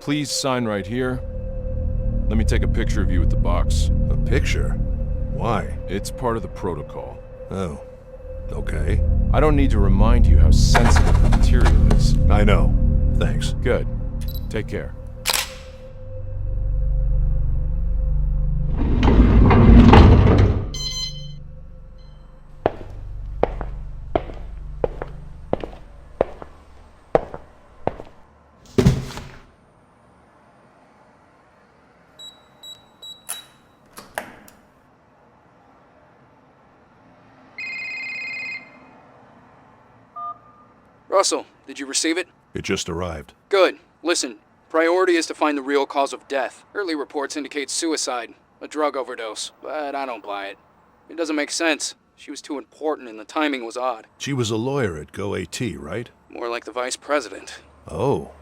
Please sign right here. Let me take a picture of you with the box. A picture? Why? It's part of the protocol. Oh, okay. I don't need to remind you how sensitive the material is. I know. Thanks. Good. Take care. Russell, did you receive it? It just arrived. Good. Listen, priority is to find the real cause of death. Early reports indicate suicide, a drug overdose, but I don't buy it. It doesn't make sense. She was too important and the timing was odd. She was a lawyer at GoAT, right? More like the vice president. Oh.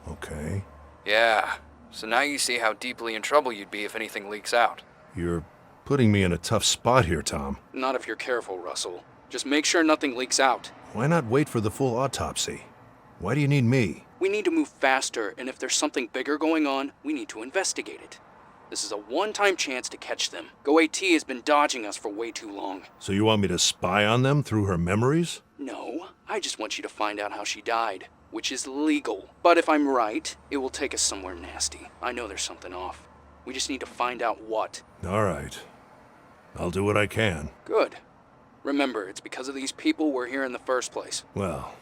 Okay. Yeah. So now you see how deeply in trouble you'd be if anything leaks out. You're putting me in a tough spot here, Tom. Not if you're careful, Russell. Just make sure nothing leaks out. Why not wait for the full autopsy? Why do you need me? We need to move faster, and if there's something bigger going on, we need to investigate it. This is a one-time chance to catch them. GoAT has been dodging us for way too long. So you want me to spy on them through her memories? No, I just want you to find out how she died, which is legal. But if I'm right, it will take us somewhere nasty. I know there's something off. We just need to find out what. All right. I'll do what I can. Good. Remember, it's because of these people we're here in the first place. Well,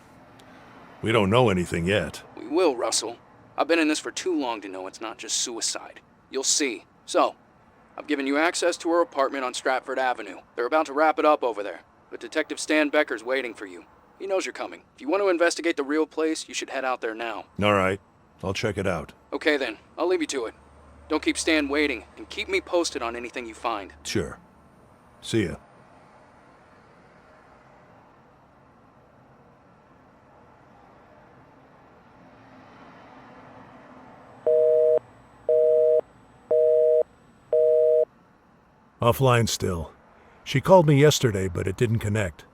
we don't know anything yet. We will, Russell. I've been in this for too long to know it's not just suicide. You'll see. So, I've given you access to her apartment on Stratford Avenue. They're about to wrap it up over there, but Detective Stan Becker's waiting for you. He knows you're coming. If you want to investigate the real place, you should head out there now. All right. I'll check it out. Okay then, I'll leave you to it. Don't keep Stan waiting, and keep me posted on anything you find. Sure. See ya. Offline still. She called me yesterday, but it didn't connect.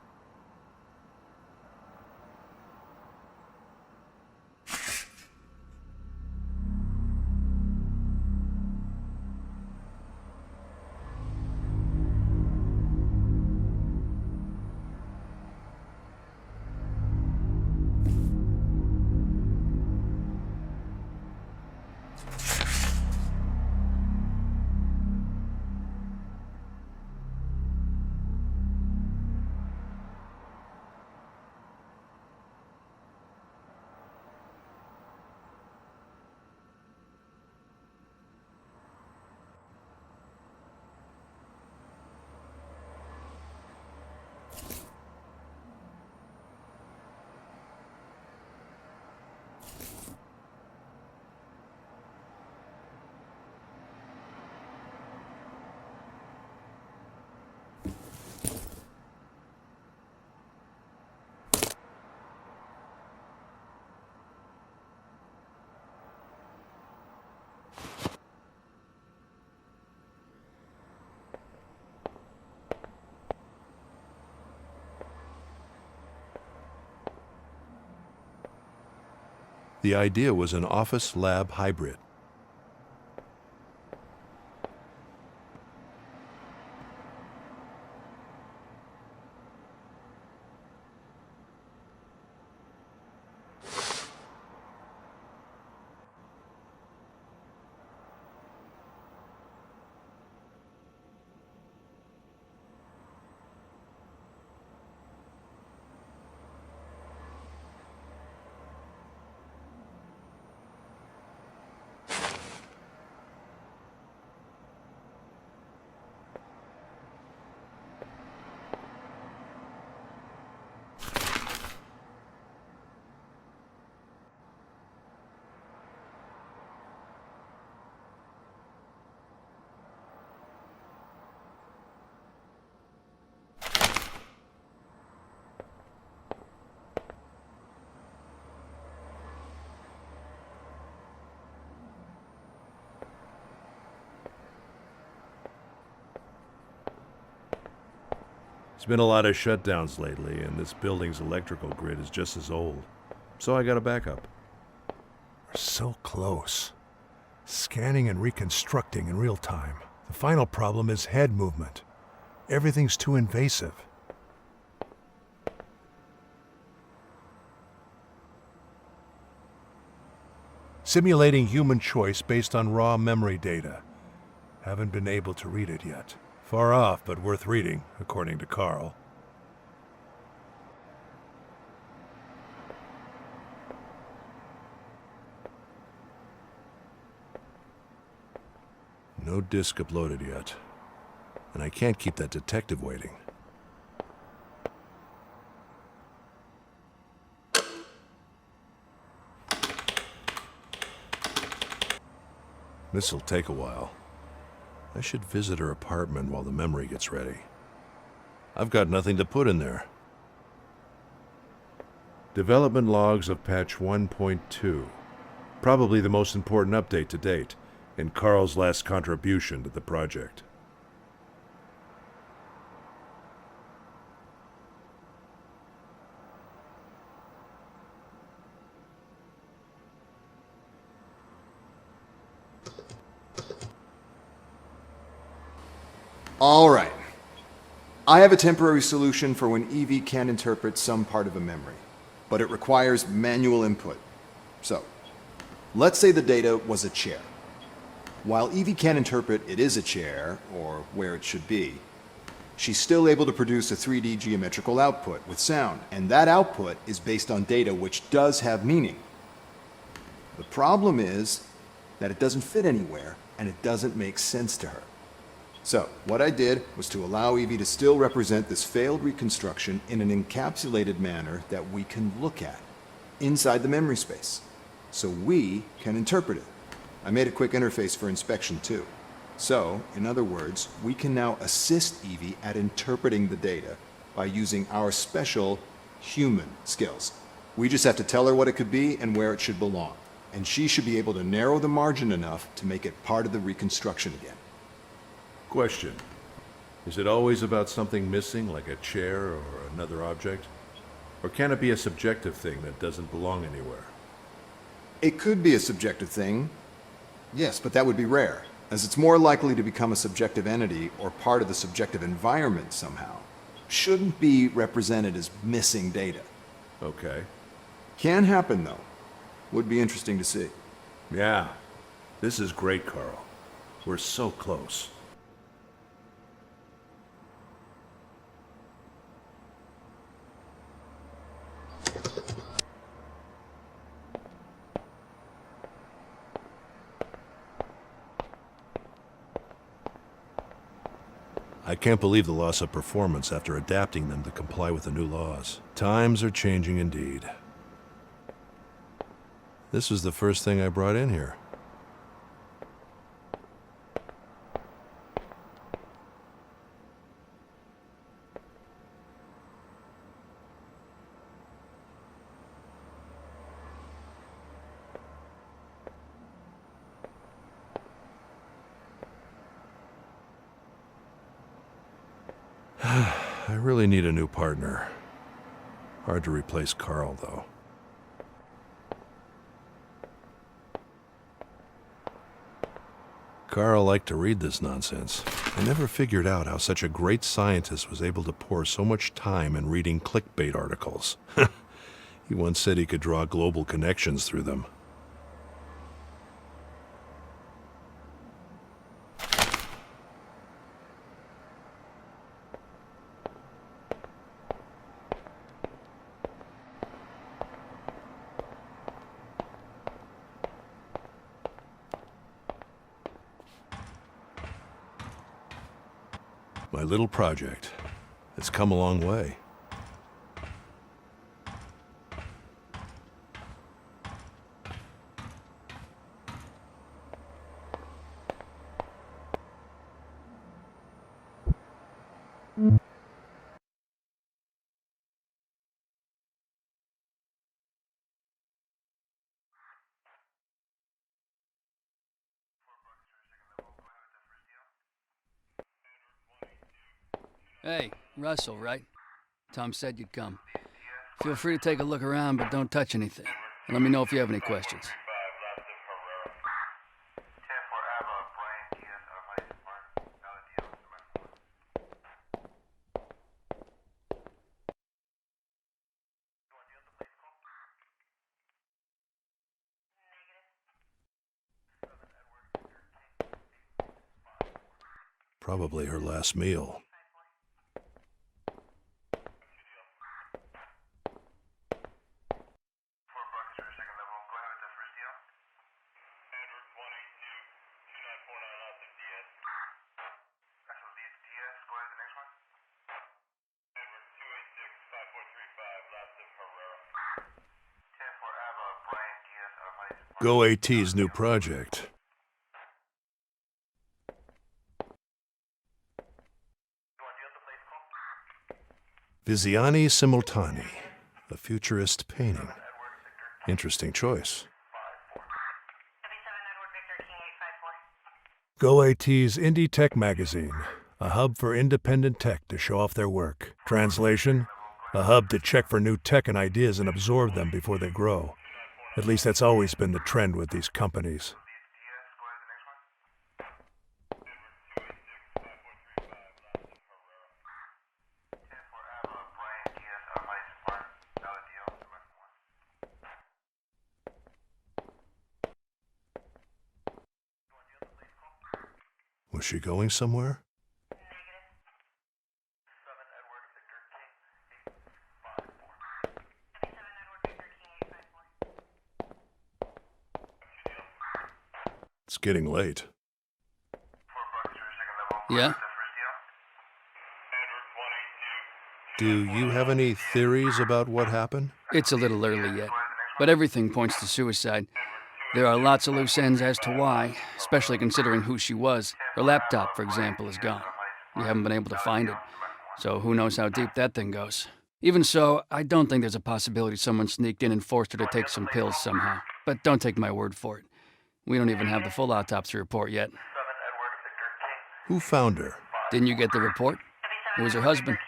The idea was an office-lab hybrid. There's been a lot of shutdowns lately, and this building's electrical grid is just as old. So I got a backup. We're so close. Scanning and reconstructing in real time. The final problem is head movement. Everything's too invasive. Simulating human choice based on raw memory data. Haven't been able to read it yet. Far off, but worth reading, according to Carl. No disk uploaded yet. And I can't keep that detective waiting. This'll take a while. I should visit her apartment while the memory gets ready. I've got nothing to put in there. Development logs of patch 1.2. Probably the most important update to date, and Carl's last contribution to the project. All right. I have a temporary solution for when Evie can't interpret some part of a memory, but it requires manual input. So, let's say the data was a chair. While Evie can't interpret it is a chair, or where it should be, she's still able to produce a 3D geometrical output with sound, and that output is based on data which does have meaning. The problem is that it doesn't fit anywhere, and it doesn't make sense to her. So, what I did was to allow Evie to still represent this failed reconstruction in an encapsulated manner that we can look at, inside the memory space, so we can interpret it. I made a quick interface for inspection too. So, in other words, we can now assist Evie at interpreting the data by using our special human skills. We just have to tell her what it could be and where it should belong, and she should be able to narrow the margin enough to make it part of the reconstruction again. Question. Is it always about something missing, like a chair or another object? Or can it be a subjective thing that doesn't belong anywhere? It could be a subjective thing, yes, but that would be rare, as it's more likely to become a subjective entity or part of the subjective environment somehow. Shouldn't be represented as missing data. Okay. Can happen, though. Would be interesting to see. Yeah. This is great, Carl. We're so close. I can't believe the loss of performance after adapting them to comply with the new laws. Times are changing indeed. This was the first thing I brought in here. I really need a new partner. Hard to replace Carl, though. Carl liked to read this nonsense. I never figured out how such a great scientist was able to pour so much time in reading clickbait articles. He once said he could draw global connections through them. My little project. It's come a long way. Hey, Russell, right? Tom said you'd come. Feel free to take a look around, but don't touch anything. And let me know if you have any questions. Probably her last meal. Go AT's new project. Visioni Simultanei, a futurist painting. Interesting choice. Go AT's Indie Tech magazine, a hub for independent tech to show off their work. Translation, a hub to check for new tech and ideas and absorb them before they grow. At least that's always been the trend with these companies. Was she going somewhere? It's getting late. Yeah? Do you have any theories about what happened? It's a little early yet, but everything points to suicide. There are lots of loose ends as to why, especially considering who she was. Her laptop, for example, is gone. We haven't been able to find it, so who knows how deep that thing goes. Even so, I don't think there's a possibility someone sneaked in and forced her to take some pills somehow. But don't take my word for it. We don't even have the full autopsy report yet. Who found her? Didn't you get the report? It was her husband.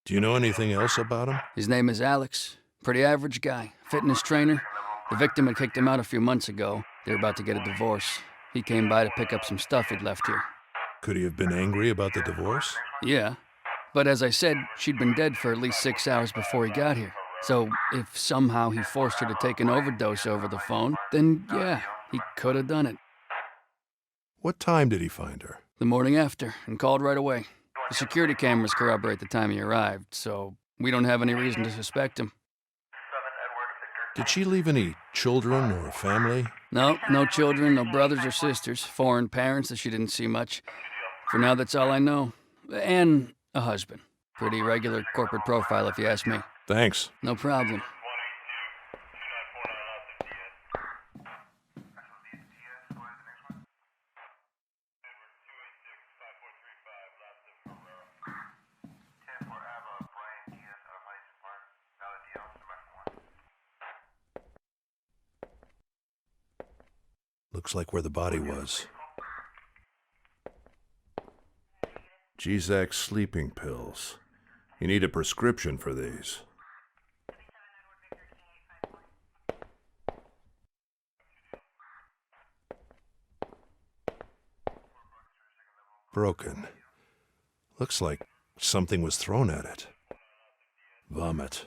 Do you know anything else about him? His name is Alex. Pretty average guy. Fitness trainer. The victim had kicked him out a few months ago. They were about to get a divorce. He came by to pick up some stuff he'd left here. Could he have been angry about the divorce? Yeah. But as I said, she'd been dead for at least 6 hours before he got here. So if somehow he forced her to take an overdose over the phone, then yeah, he could have done it. What time did he find her? The morning after, and called right away. The security cameras corroborate the time he arrived, so we don't have any reason to suspect him. Did she leave any children or family? No children, no brothers or sisters, foreign parents that she didn't see much. For now, that's all I know. And a husband. Pretty regular corporate profile, if you ask me. Thanks. No problem. Looks like where the body was. G-Zac sleeping pills. You need a prescription for these. Broken. Looks like something was thrown at it. Vomit.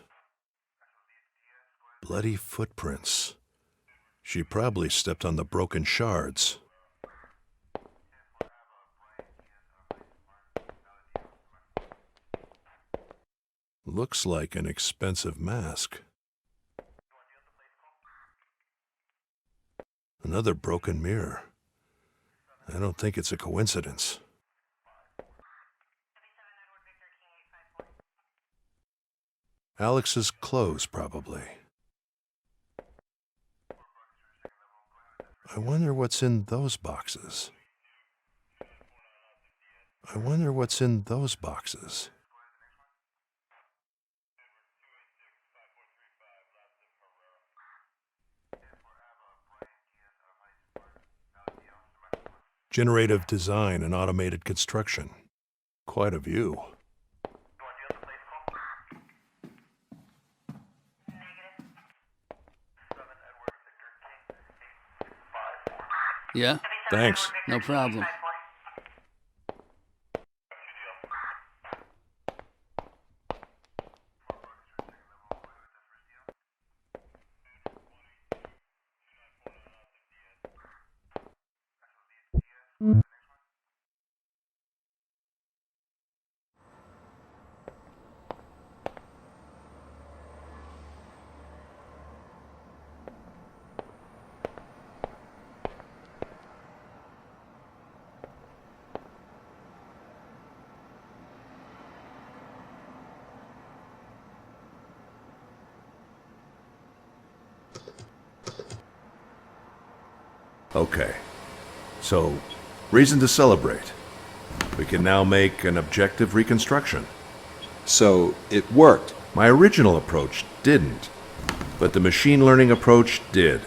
Bloody footprints. She probably stepped on the broken shards. Looks like an expensive mask. Another broken mirror. I don't think it's a coincidence. Alex's clothes, probably. I wonder what's in those boxes. I wonder what's in those boxes. Generative design and automated construction. Quite a view. Yeah? Thanks. No problem. Okay. So, reason to celebrate. We can now make an objective reconstruction. So, it worked. My original approach didn't, but the machine learning approach did.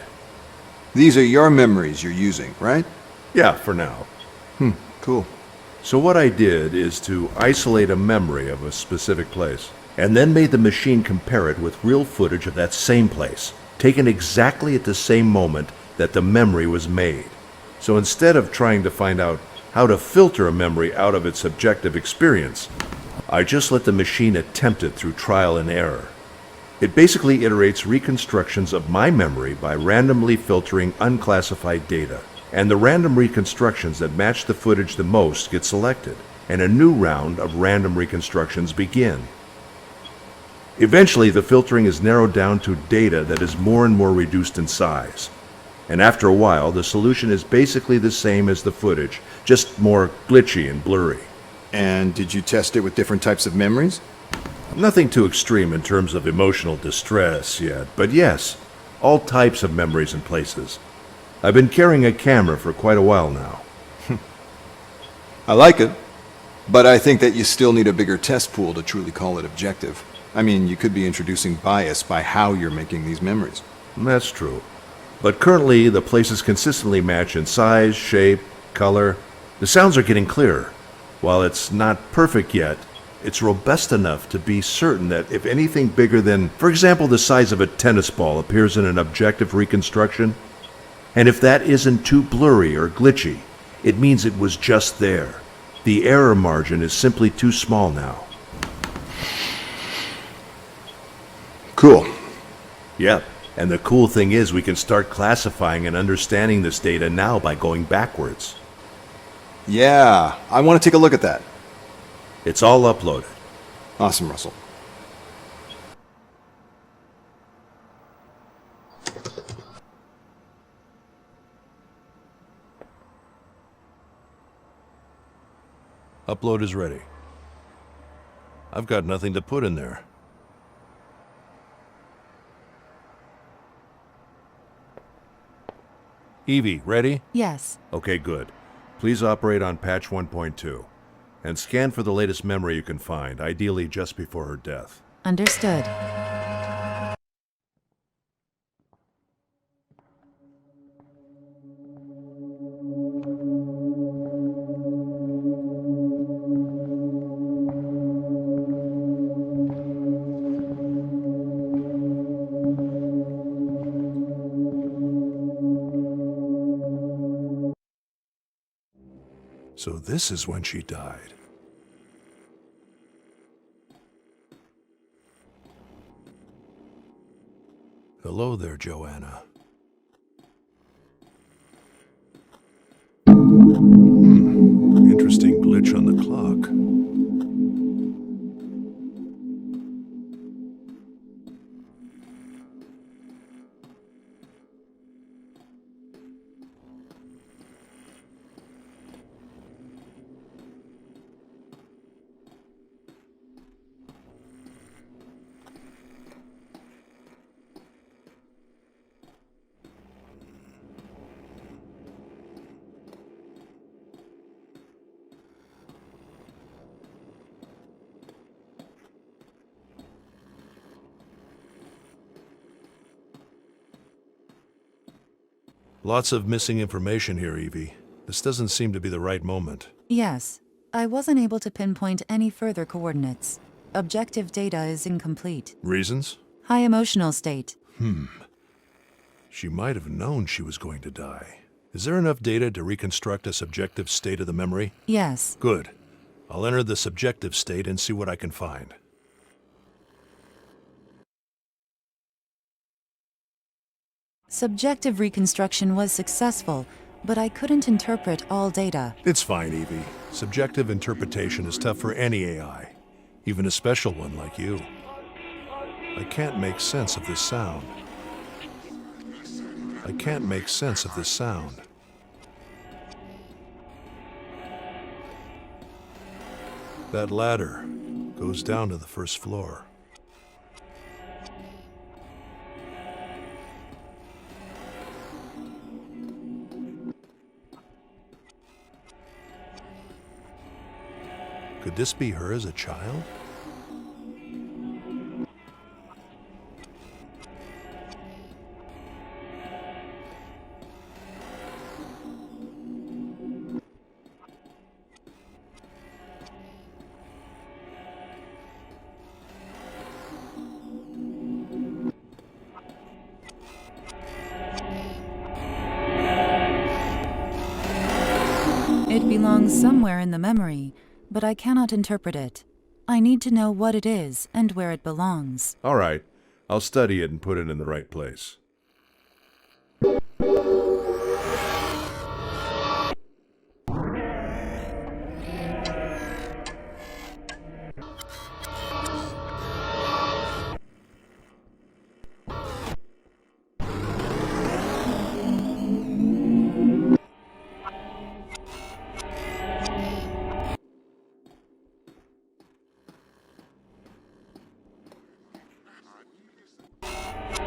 These are your memories you're using, right? Yeah, for now. Cool. So what I did is to isolate a memory of a specific place, and then made the machine compare it with real footage of that same place, taken exactly at the same moment that the memory was made. So instead of trying to find out how to filter a memory out of its objective experience, I just let the machine attempt it through trial and error. It basically iterates reconstructions of my memory by randomly filtering unclassified data. And the random reconstructions that match the footage the most get selected, and a new round of random reconstructions begin. Eventually, the filtering is narrowed down to data that is more and more reduced in size. And after a while, the solution is basically the same as the footage, just more glitchy and blurry. And did you test it with different types of memories? Nothing too extreme in terms of emotional distress yet, but yes, all types of memories and places. I've been carrying a camera for quite a while now. I like it, but I think that you still need a bigger test pool to truly call it objective. I mean, you could be introducing bias by how you're making these memories. That's true. But currently, the places consistently match in size, shape, color. The sounds are getting clearer. While it's not perfect yet, it's robust enough to be certain that if anything bigger than, for example, the size of a tennis ball appears in an objective reconstruction, and if that isn't too blurry or glitchy, it means it was just there. The error margin is simply too small now. Cool. Yep, and the cool thing is we can start classifying and understanding this data now by going backwards. Yeah, I want to take a look at that. It's all uploaded. Awesome, Russell. Upload is ready. I've got nothing to put in there. Evie, ready? Yes. Okay, good. Please operate on patch 1.2 and scan for the latest memory you can find, ideally just before her death. Understood. So this is when she died. Hello there, Joanna. Interesting glitch on the clock. Lots of missing information here, Evie. This doesn't seem to be the right moment. Yes. I wasn't able to pinpoint any further coordinates. Objective data is incomplete. Reasons? High emotional state. She might have known she was going to die. Is there enough data to reconstruct a subjective state of the memory? Yes. Good. I'll enter the subjective state and see what I can find. Subjective reconstruction was successful, but I couldn't interpret all data. It's fine, Evie. Subjective interpretation is tough for any AI, even a special one like you. I can't make sense of this sound. I can't make sense of this sound. That ladder goes down to the first floor. Could this be her as a child? It belongs somewhere in the memory, but I cannot interpret it. I need to know what it is and where it belongs. All right. I'll study it and put it in the right place.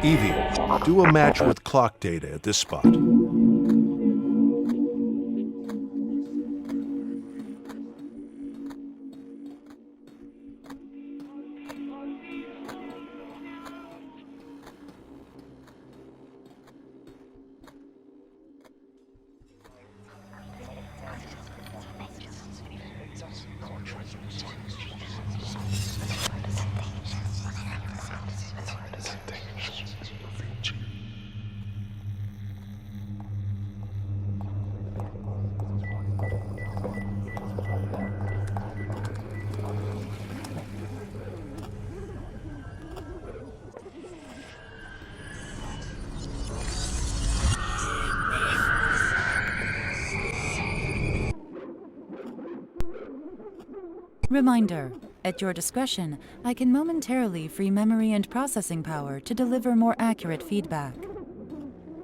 Evie, do a match with clock data at this spot. Reminder. At your discretion, I can momentarily free memory and processing power to deliver more accurate feedback.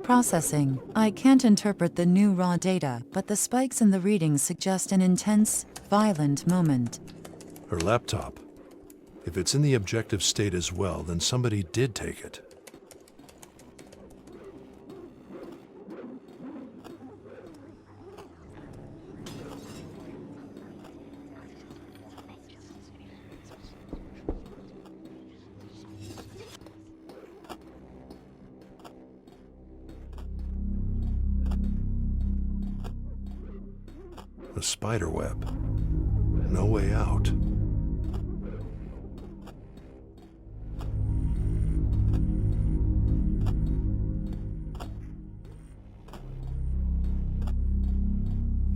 Processing. I can't interpret the new raw data, but the spikes in the readings suggest an intense, violent moment. Her laptop. If it's in the objective state as well, then somebody did take it. A spider web. No way out.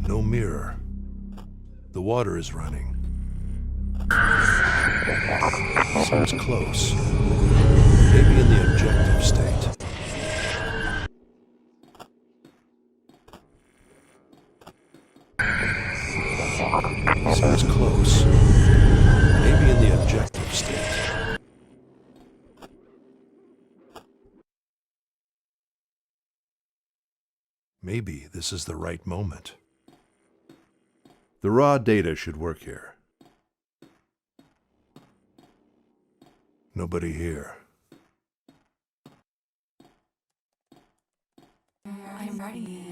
No mirror. The water is running. Seems close. Maybe in the objective state. Seems close. Maybe in the objective state. Maybe this is the right moment. The raw data should work here. Nobody here. I'm ready.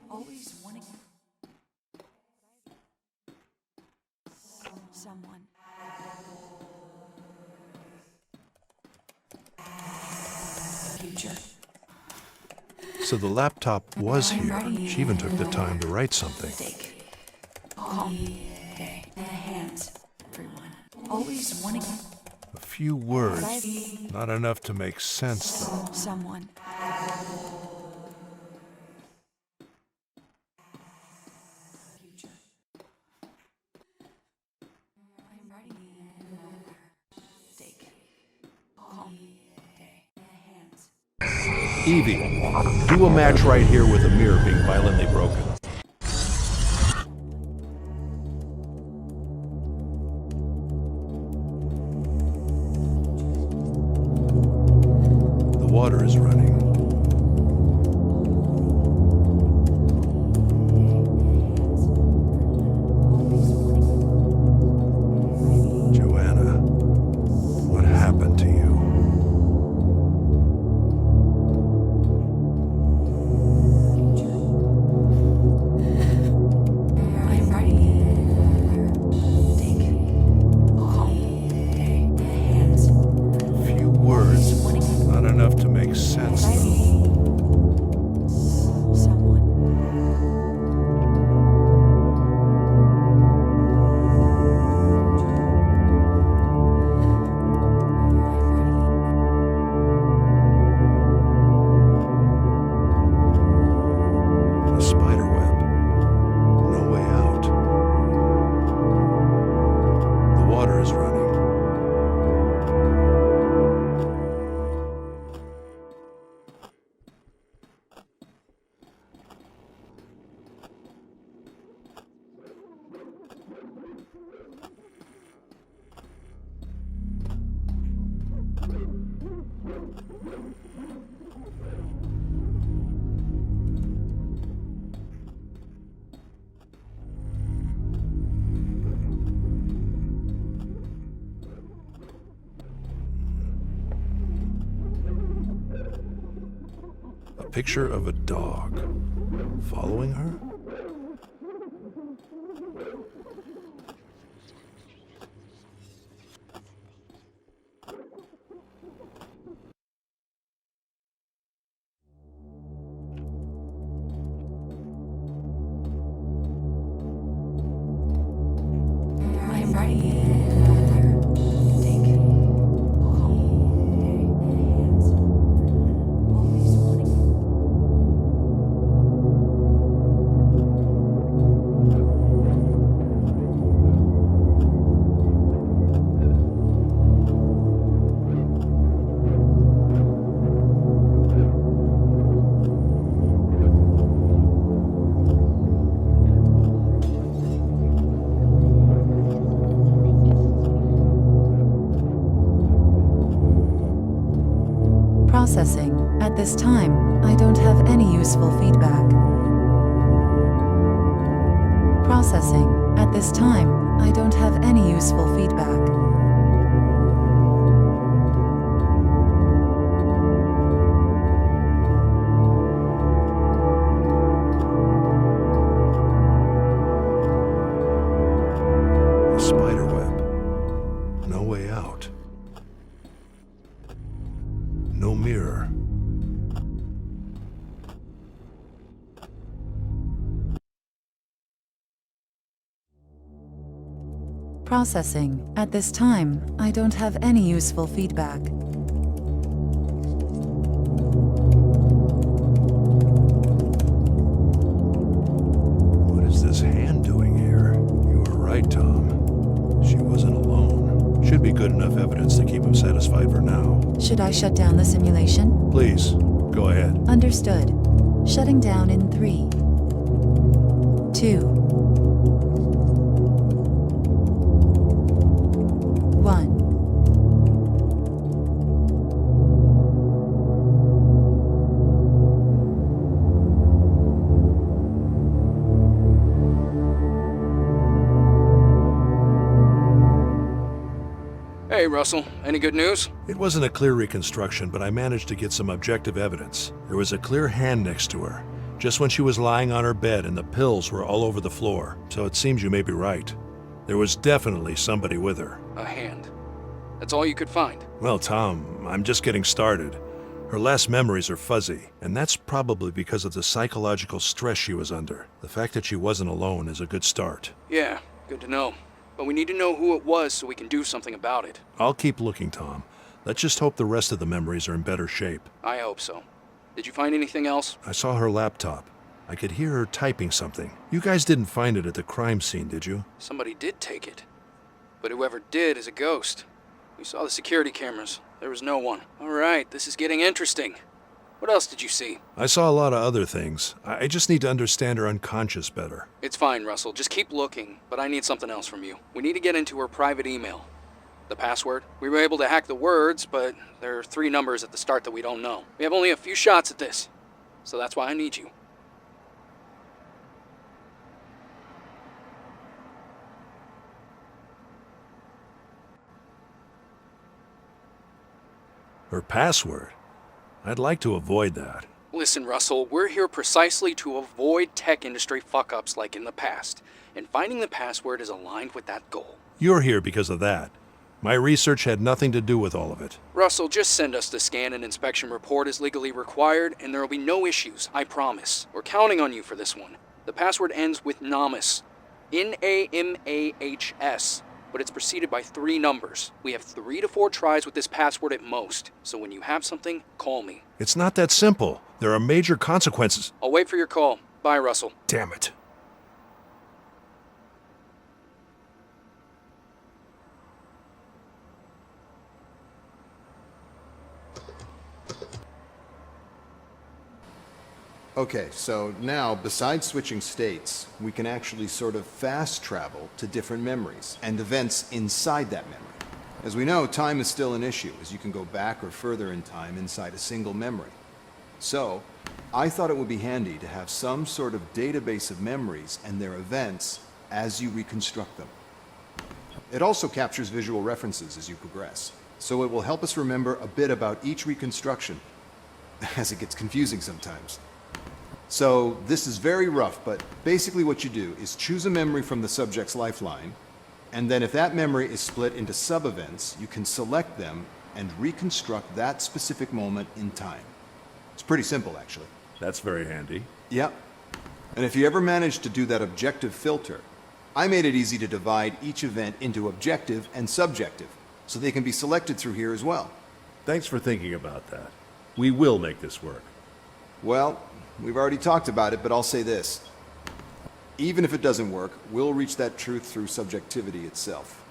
Always wanting someone. Future. So the laptop was here. She even took the time to write something. Always wanting A few words. Not enough to make sense, though. someone. Evie, do a match right here with a mirror being violently broken. The water is running. Joanna, what happened to you? Few words, not enough to make sense, though. A spider web. No way out. The water is running. A picture of a dog. Following her? I'm ready. Processing. At this time, I don't have any useful feedback. Processing. At this time, I don't have any useful feedback. A spider web. No way out. No mirror. Processing. At this time, I don't have any useful feedback. What is this hand doing here? You were right, Tom. She wasn't alone. Should be good enough evidence to keep him satisfied for now. Should I shut down the simulation? Please, go ahead. Understood. Shutting down in 3, 2, 1. Hey, Russell, any good news? It wasn't a clear reconstruction, but I managed to get some objective evidence. There was a clear hand next to her, just when she was lying on her bed, and the pills were all over the floor. So it seems you may be right. There was definitely somebody with her. A hand. That's all you could find. Well, Tom, I'm just getting started. Her last memories are fuzzy, and that's probably because of the psychological stress she was under. The fact that she wasn't alone is a good start. Yeah, good to know. But we need to know who it was so we can do something about it. I'll keep looking, Tom. Let's just hope the rest of the memories are in better shape. I hope so. Did you find anything else? I saw her laptop. I could hear her typing something. You guys didn't find it at the crime scene, did you? Somebody did take it. But whoever did is a ghost. We saw the security cameras. There was no one. All right, this is getting interesting. What else did you see? I saw a lot of other things. I just need to understand her unconscious better. It's fine, Russell. Just keep looking, but I need something else from you. We need to get into her private email. The password. We were able to hack the words, but there are 3 numbers at the start that we don't know. We have only a few shots at this, so that's why I need you. Her password? I'd like to avoid that. Listen, Russell, we're here precisely to avoid tech industry fuck-ups like in the past, and finding the password is aligned with that goal. You're here because of that. My research had nothing to do with all of it. Russell, just send us the scan and inspection report as legally required, and there will be no issues, I promise. We're counting on you for this one. The password ends with Namas. Namahs. But it's preceded by 3 numbers. We have 3 to 4 tries with this password at most, so when you have something, call me. It's not that simple. There are major consequences. I'll wait for your call. Bye, Russell. Damn it. Okay, so now, besides switching states, we can actually sort of fast travel to different memories and events inside that memory. As we know, time is still an issue, as you can go back or further in time inside a single memory. So, I thought it would be handy to have some sort of database of memories and their events as you reconstruct them. It also captures visual references as you progress, so it will help us remember a bit about each reconstruction, as it gets confusing sometimes. So this is very rough, but basically what you do is choose a memory from the subject's lifeline, and then if that memory is split into sub-events, you can select them and reconstruct that specific moment in time. It's pretty simple, actually. That's very handy. Yep. And if you ever manage to do that objective filter, I made it easy to divide each event into objective and subjective, so they can be selected through here as well. Thanks for thinking about that. We will make this work. Well, we've already talked about it, but I'll say this. Even if it doesn't work, we'll reach that truth through subjectivity itself.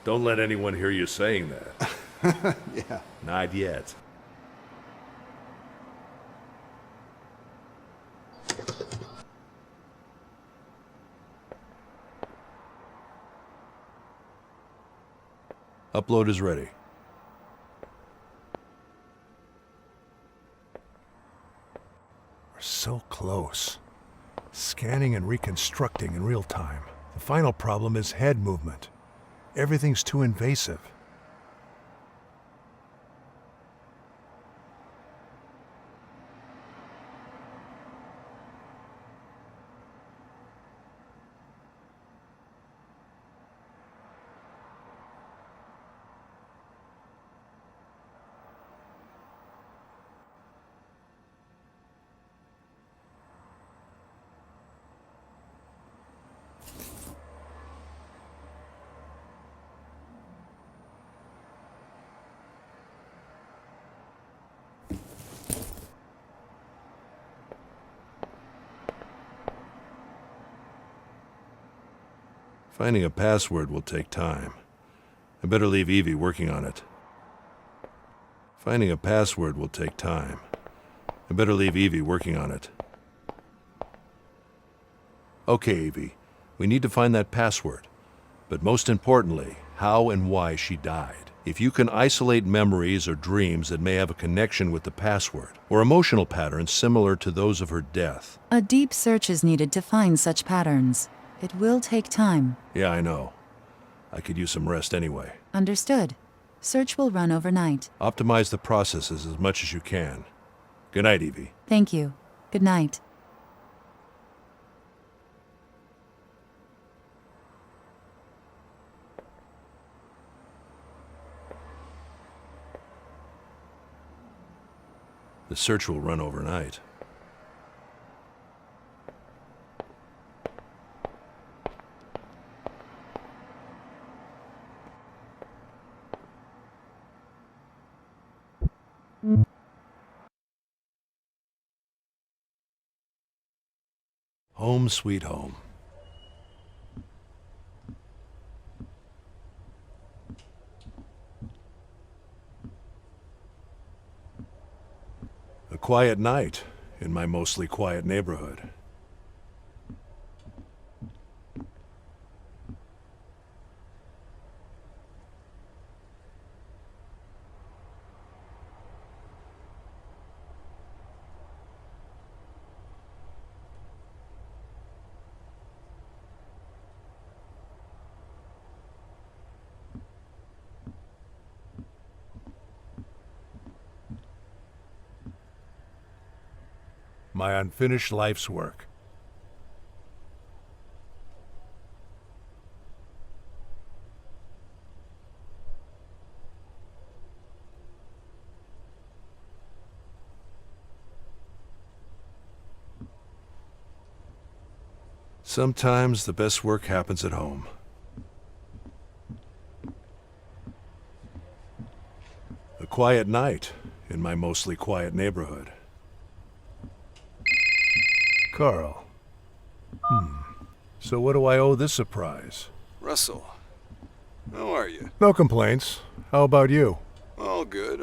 Don't let anyone hear you saying that. Yeah. Not yet. Upload is ready. We're so close. Scanning and reconstructing in real time. The final problem is head movement. Everything's too invasive. Finding a password will take time. I better leave Evie working on it. Finding a password will take time. I better leave Evie working on it. Okay, Evie. We need to find that password. But most importantly, how and why she died. If you can isolate memories or dreams that may have a connection with the password, or emotional patterns similar to those of her death. A deep search is needed to find such patterns. It will take time. Yeah, I know. I could use some rest anyway. Understood. Search will run overnight. Optimize the processes as much as you can. Good night, Evie. Thank you. Good night. The search will run overnight. Home sweet home. A quiet night in my mostly quiet neighborhood. My unfinished life's work. Sometimes the best work happens at home. A quiet night in my mostly quiet neighborhood. Carl. So what do I owe this surprise? Russell, how are you? No complaints. How about you? All good,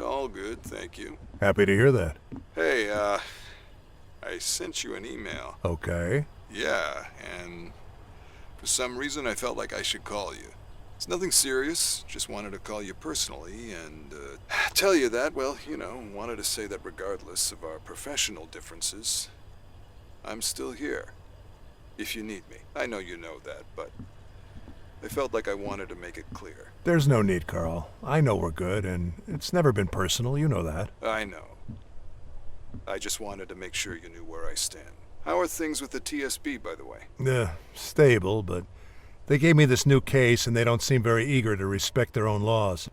thank you. Happy to hear that. Hey, I sent you an email. Okay. Yeah, and for some reason I felt like I should call you. It's nothing serious, just wanted to call you personally and tell you that, well, wanted to say that regardless of our professional differences, I'm still here, if you need me. I know you know that, but I felt like I wanted to make it clear. There's no need, Carl. I know we're good, and it's never been personal, you know that. I know. I just wanted to make sure you knew where I stand. How are things with the TSB, by the way? Stable, but they gave me this new case, and they don't seem very eager to respect their own laws.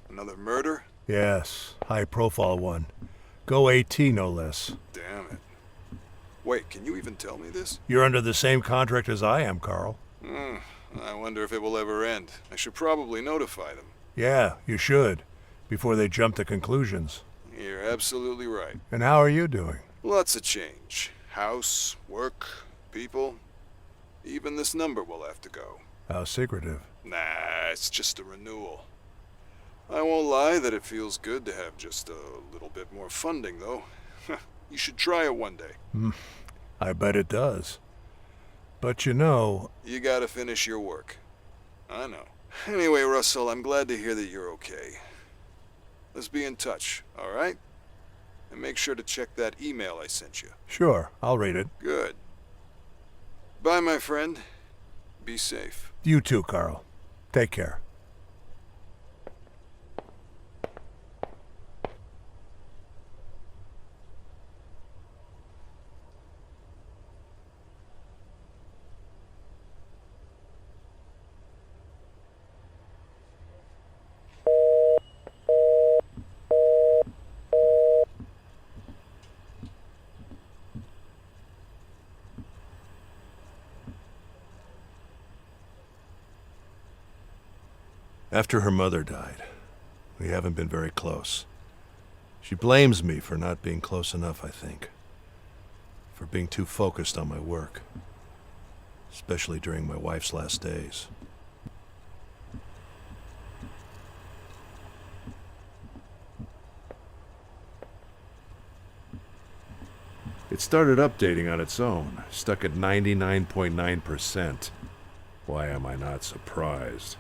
Another murder? Yes, high-profile one. Go AT, no less. Damn it. Wait, can you even tell me this? You're under the same contract as I am, Carl. I wonder if it will ever end. I should probably notify them. Yeah, you should, before they jump to conclusions. You're absolutely right. And how are you doing? Lots of change. House, work, people. Even this number will have to go. How secretive. Nah, it's just a renewal. I won't lie that it feels good to have just a little bit more funding, though. You should try it one day. I bet it does. But you know... You gotta finish your work. I know. Anyway, Russell, I'm glad to hear that you're okay. Let's be in touch, all right? And make sure to check that email I sent you. Sure, I'll read it. Good. Bye, my friend. Be safe. You too, Carl. Take care. After her mother died, we haven't been very close. She blames me for not being close enough, I think. For being too focused on my work. Especially during my wife's last days. It started updating on its own, stuck at 99.9%. Why am I not surprised?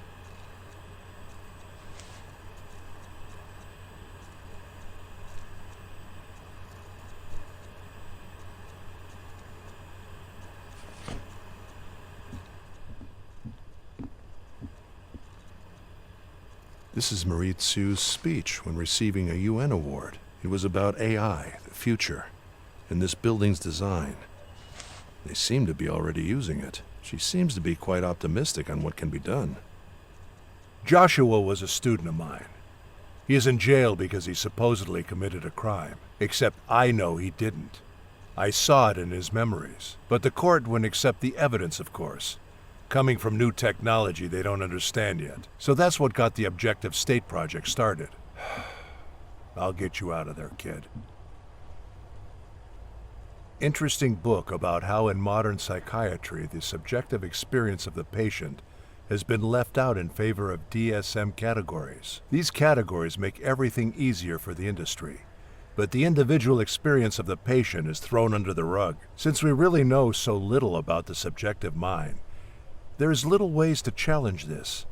This is Marie Tsu's speech when receiving a UN award. It was about AI, the future, and this building's design. They seem to be already using it. She seems to be quite optimistic on what can be done. Joshua was a student of mine. He is in jail because he supposedly committed a crime. Except I know he didn't. I saw it in his memories. But the court wouldn't accept the evidence, of course. Coming from new technology they don't understand yet. So that's what got the Objective State project started. I'll get you out of there, kid. Interesting book about how in modern psychiatry the subjective experience of the patient has been left out in favor of DSM categories. These categories make everything easier for the industry, but the individual experience of the patient is thrown under the rug. Since we really know so little about the subjective mind, there's little ways to challenge this.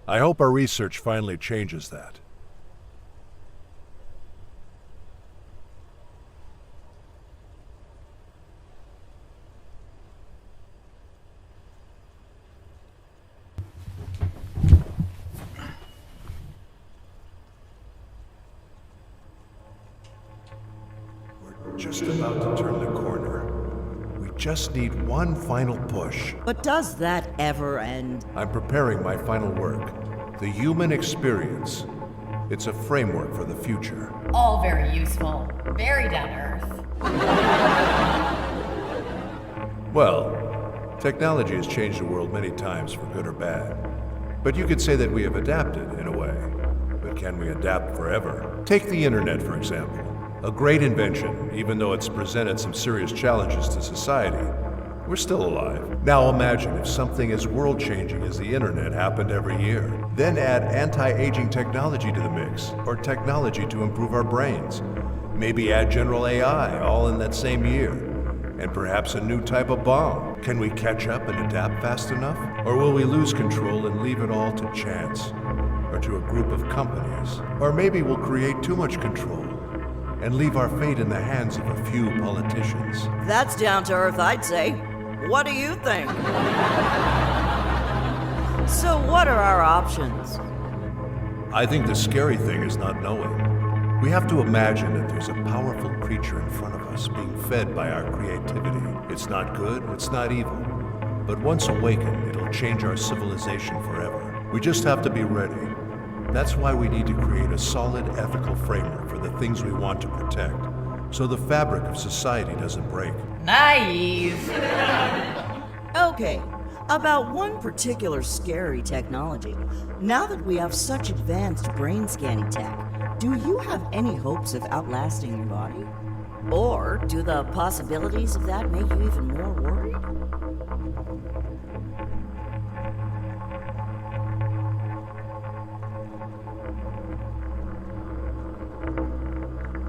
I hope our research finally changes that. We're just about to turn the corner. We just need one final push. But does that ever end? I'm preparing my final work, The Human Experience. It's a framework for the future. All very useful. Very down to earth. Well, technology has changed the world many times for good or bad. But you could say that we have adapted, in a way. But can we adapt forever? Take the internet, for example. A great invention, even though it's presented some serious challenges to society. We're still alive. Now imagine if something as world-changing as the internet happened every year. Then add anti-aging technology to the mix, or technology to improve our brains. Maybe add general AI, all in that same year. And perhaps a new type of bomb. Can we catch up and adapt fast enough? Or will we lose control and leave it all to chance? Or to a group of companies? Or maybe we'll create too much control and leave our fate in the hands of a few politicians. That's down to earth, I'd say. What do you think? So what are our options? I think the scary thing is not knowing. We have to imagine that there's a powerful creature in front of us being fed by our creativity. It's not good, it's not evil. But once awakened, it'll change our civilization forever. We just have to be ready. That's why we need to create a solid ethical framework for the things we want to protect, so the fabric of society doesn't break. Naive. Okay, about one particular scary technology. Now that we have such advanced brain scanning tech, do you have any hopes of outlasting your body? Or do the possibilities of that make you even more worried?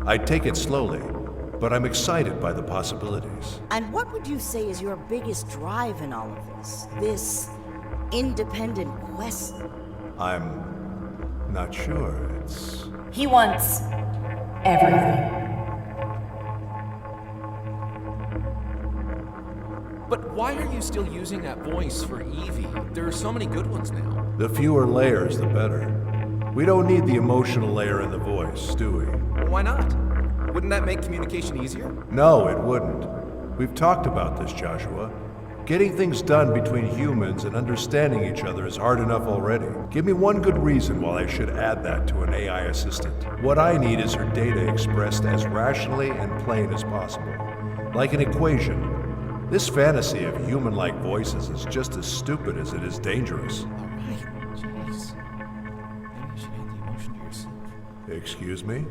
I'd take it slowly, but I'm excited by the possibilities. And what would you say is your biggest drive in all of this? This independent quest? I'm not sure. It's... He wants everything. But why are you still using that voice for Evie? There are so many good ones now. The fewer layers, the better. We don't need the emotional layer in the voice, do we? Well, why not? Wouldn't that make communication easier? No, it wouldn't. We've talked about this, Joshua. Getting things done between humans and understanding each other is hard enough already. Give me one good reason why I should add that to an AI assistant. What I need is her data expressed as rationally and plain as possible. Like an equation. This fantasy of human-like voices is just as stupid as it is dangerous. All right, jeez. Maybe you should add the emotion to yourself. Excuse me?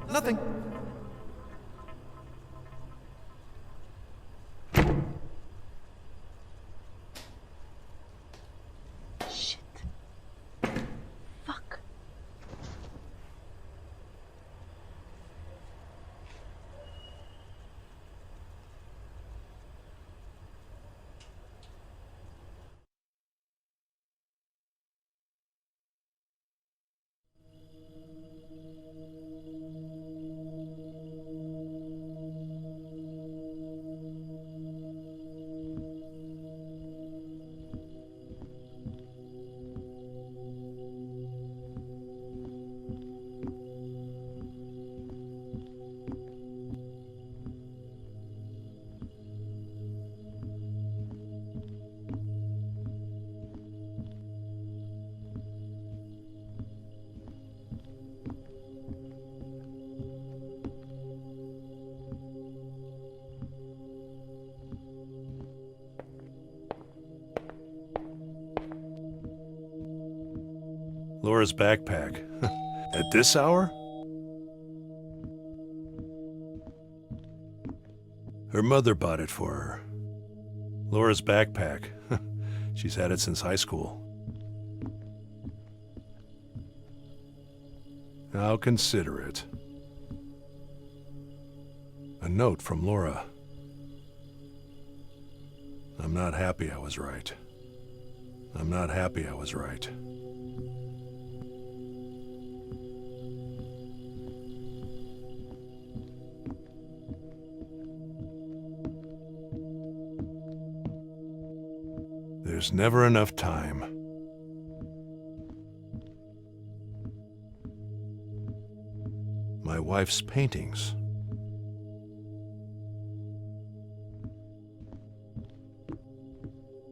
Nothing. Shit. Fuck. Laura's backpack. At this hour? Her mother bought it for her. Laura's backpack. She's had it since high school. I'll consider it. A note from Laura. I'm not happy I was right. I'm not happy I was right. There's never enough time. My wife's paintings.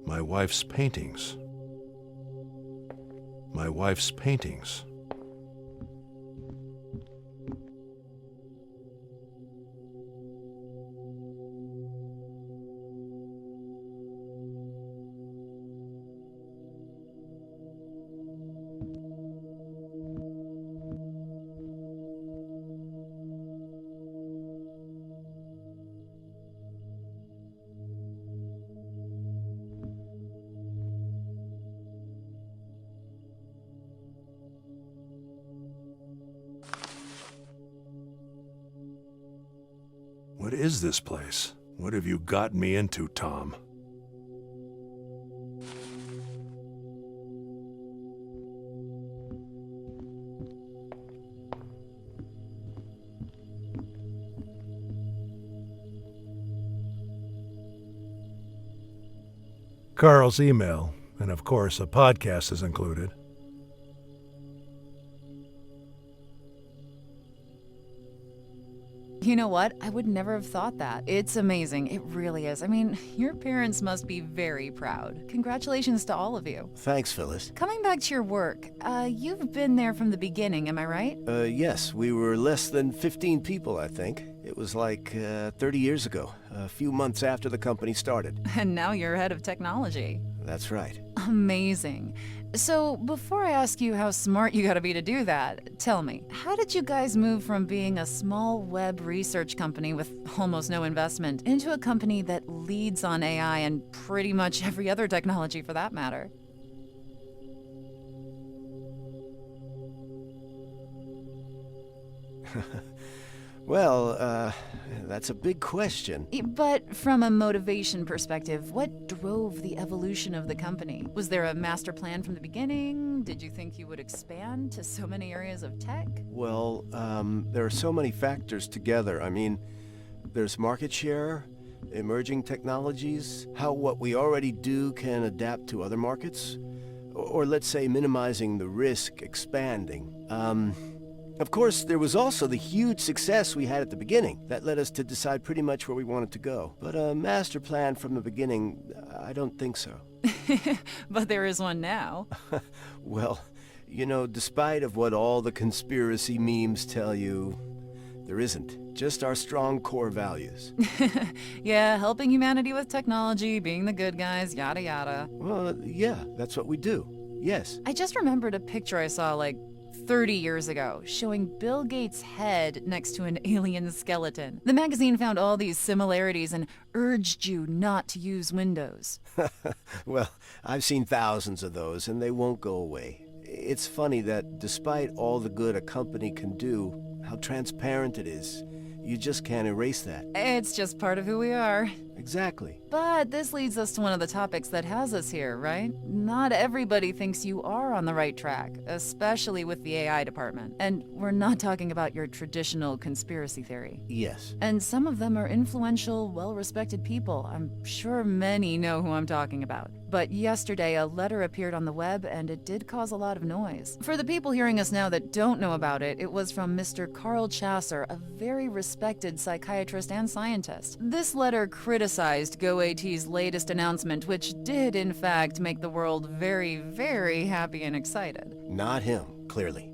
My wife's paintings. My wife's paintings. What is this place? What have you gotten me into, Tom? Carl's email, and of course a podcast is included. You know what? I would never have thought that. It's amazing. It really is. I mean, your parents must be very proud. Congratulations to all of you. Thanks, Phyllis. Coming back to your work, you've been there from the beginning, am I right? Yes, we were less than 15 people, I think. It was like 30 years ago, a few months after the company started. And now you're head of technology. That's right. Amazing. So, before I ask you how smart you gotta be to do that, tell me, how did you guys move from being a small web research company with almost no investment into a company that leads on AI and pretty much every other technology for that matter? Well, that's a big question. But from a motivation perspective, what drove the evolution of the company? Was there a master plan from the beginning? Did you think you would expand to so many areas of tech? Well, there are so many factors together. I mean, there's market share, emerging technologies, how what we already do can adapt to other markets, or let's say minimizing the risk expanding. Of course, there was also the huge success we had at the beginning that led us to decide pretty much where we wanted to go. But a master plan from the beginning, I don't think so. But there is one now. Well, you know, despite of what all the conspiracy memes tell you, there isn't. Just our strong core values. Yeah, helping humanity with technology, being the good guys, yada yada. Well, yeah, that's what we do. Yes. I just remembered a picture I saw like 30 years ago, showing Bill Gates' head next to an alien skeleton. The magazine found all these similarities and urged you not to use Windows. Well, I've seen thousands of those, and they won't go away. It's funny that despite all the good a company can do, how transparent it is, you just can't erase that. It's just part of who we are. Exactly. But this leads us to one of the topics that has us here, right? Not everybody thinks you are on the right track, especially with the AI department. And we're not talking about your traditional conspiracy theory. Yes. And some of them are influential, well-respected people. I'm sure many know who I'm talking about. But yesterday, a letter appeared on the web, and it did cause a lot of noise. For the people hearing us now that don't know about it, it was from Mr. Carl Chasser, a very respected psychiatrist and scientist. This letter criticized GoAT's latest announcement, which did, in fact, make the world very, very happy and excited. Not him, clearly.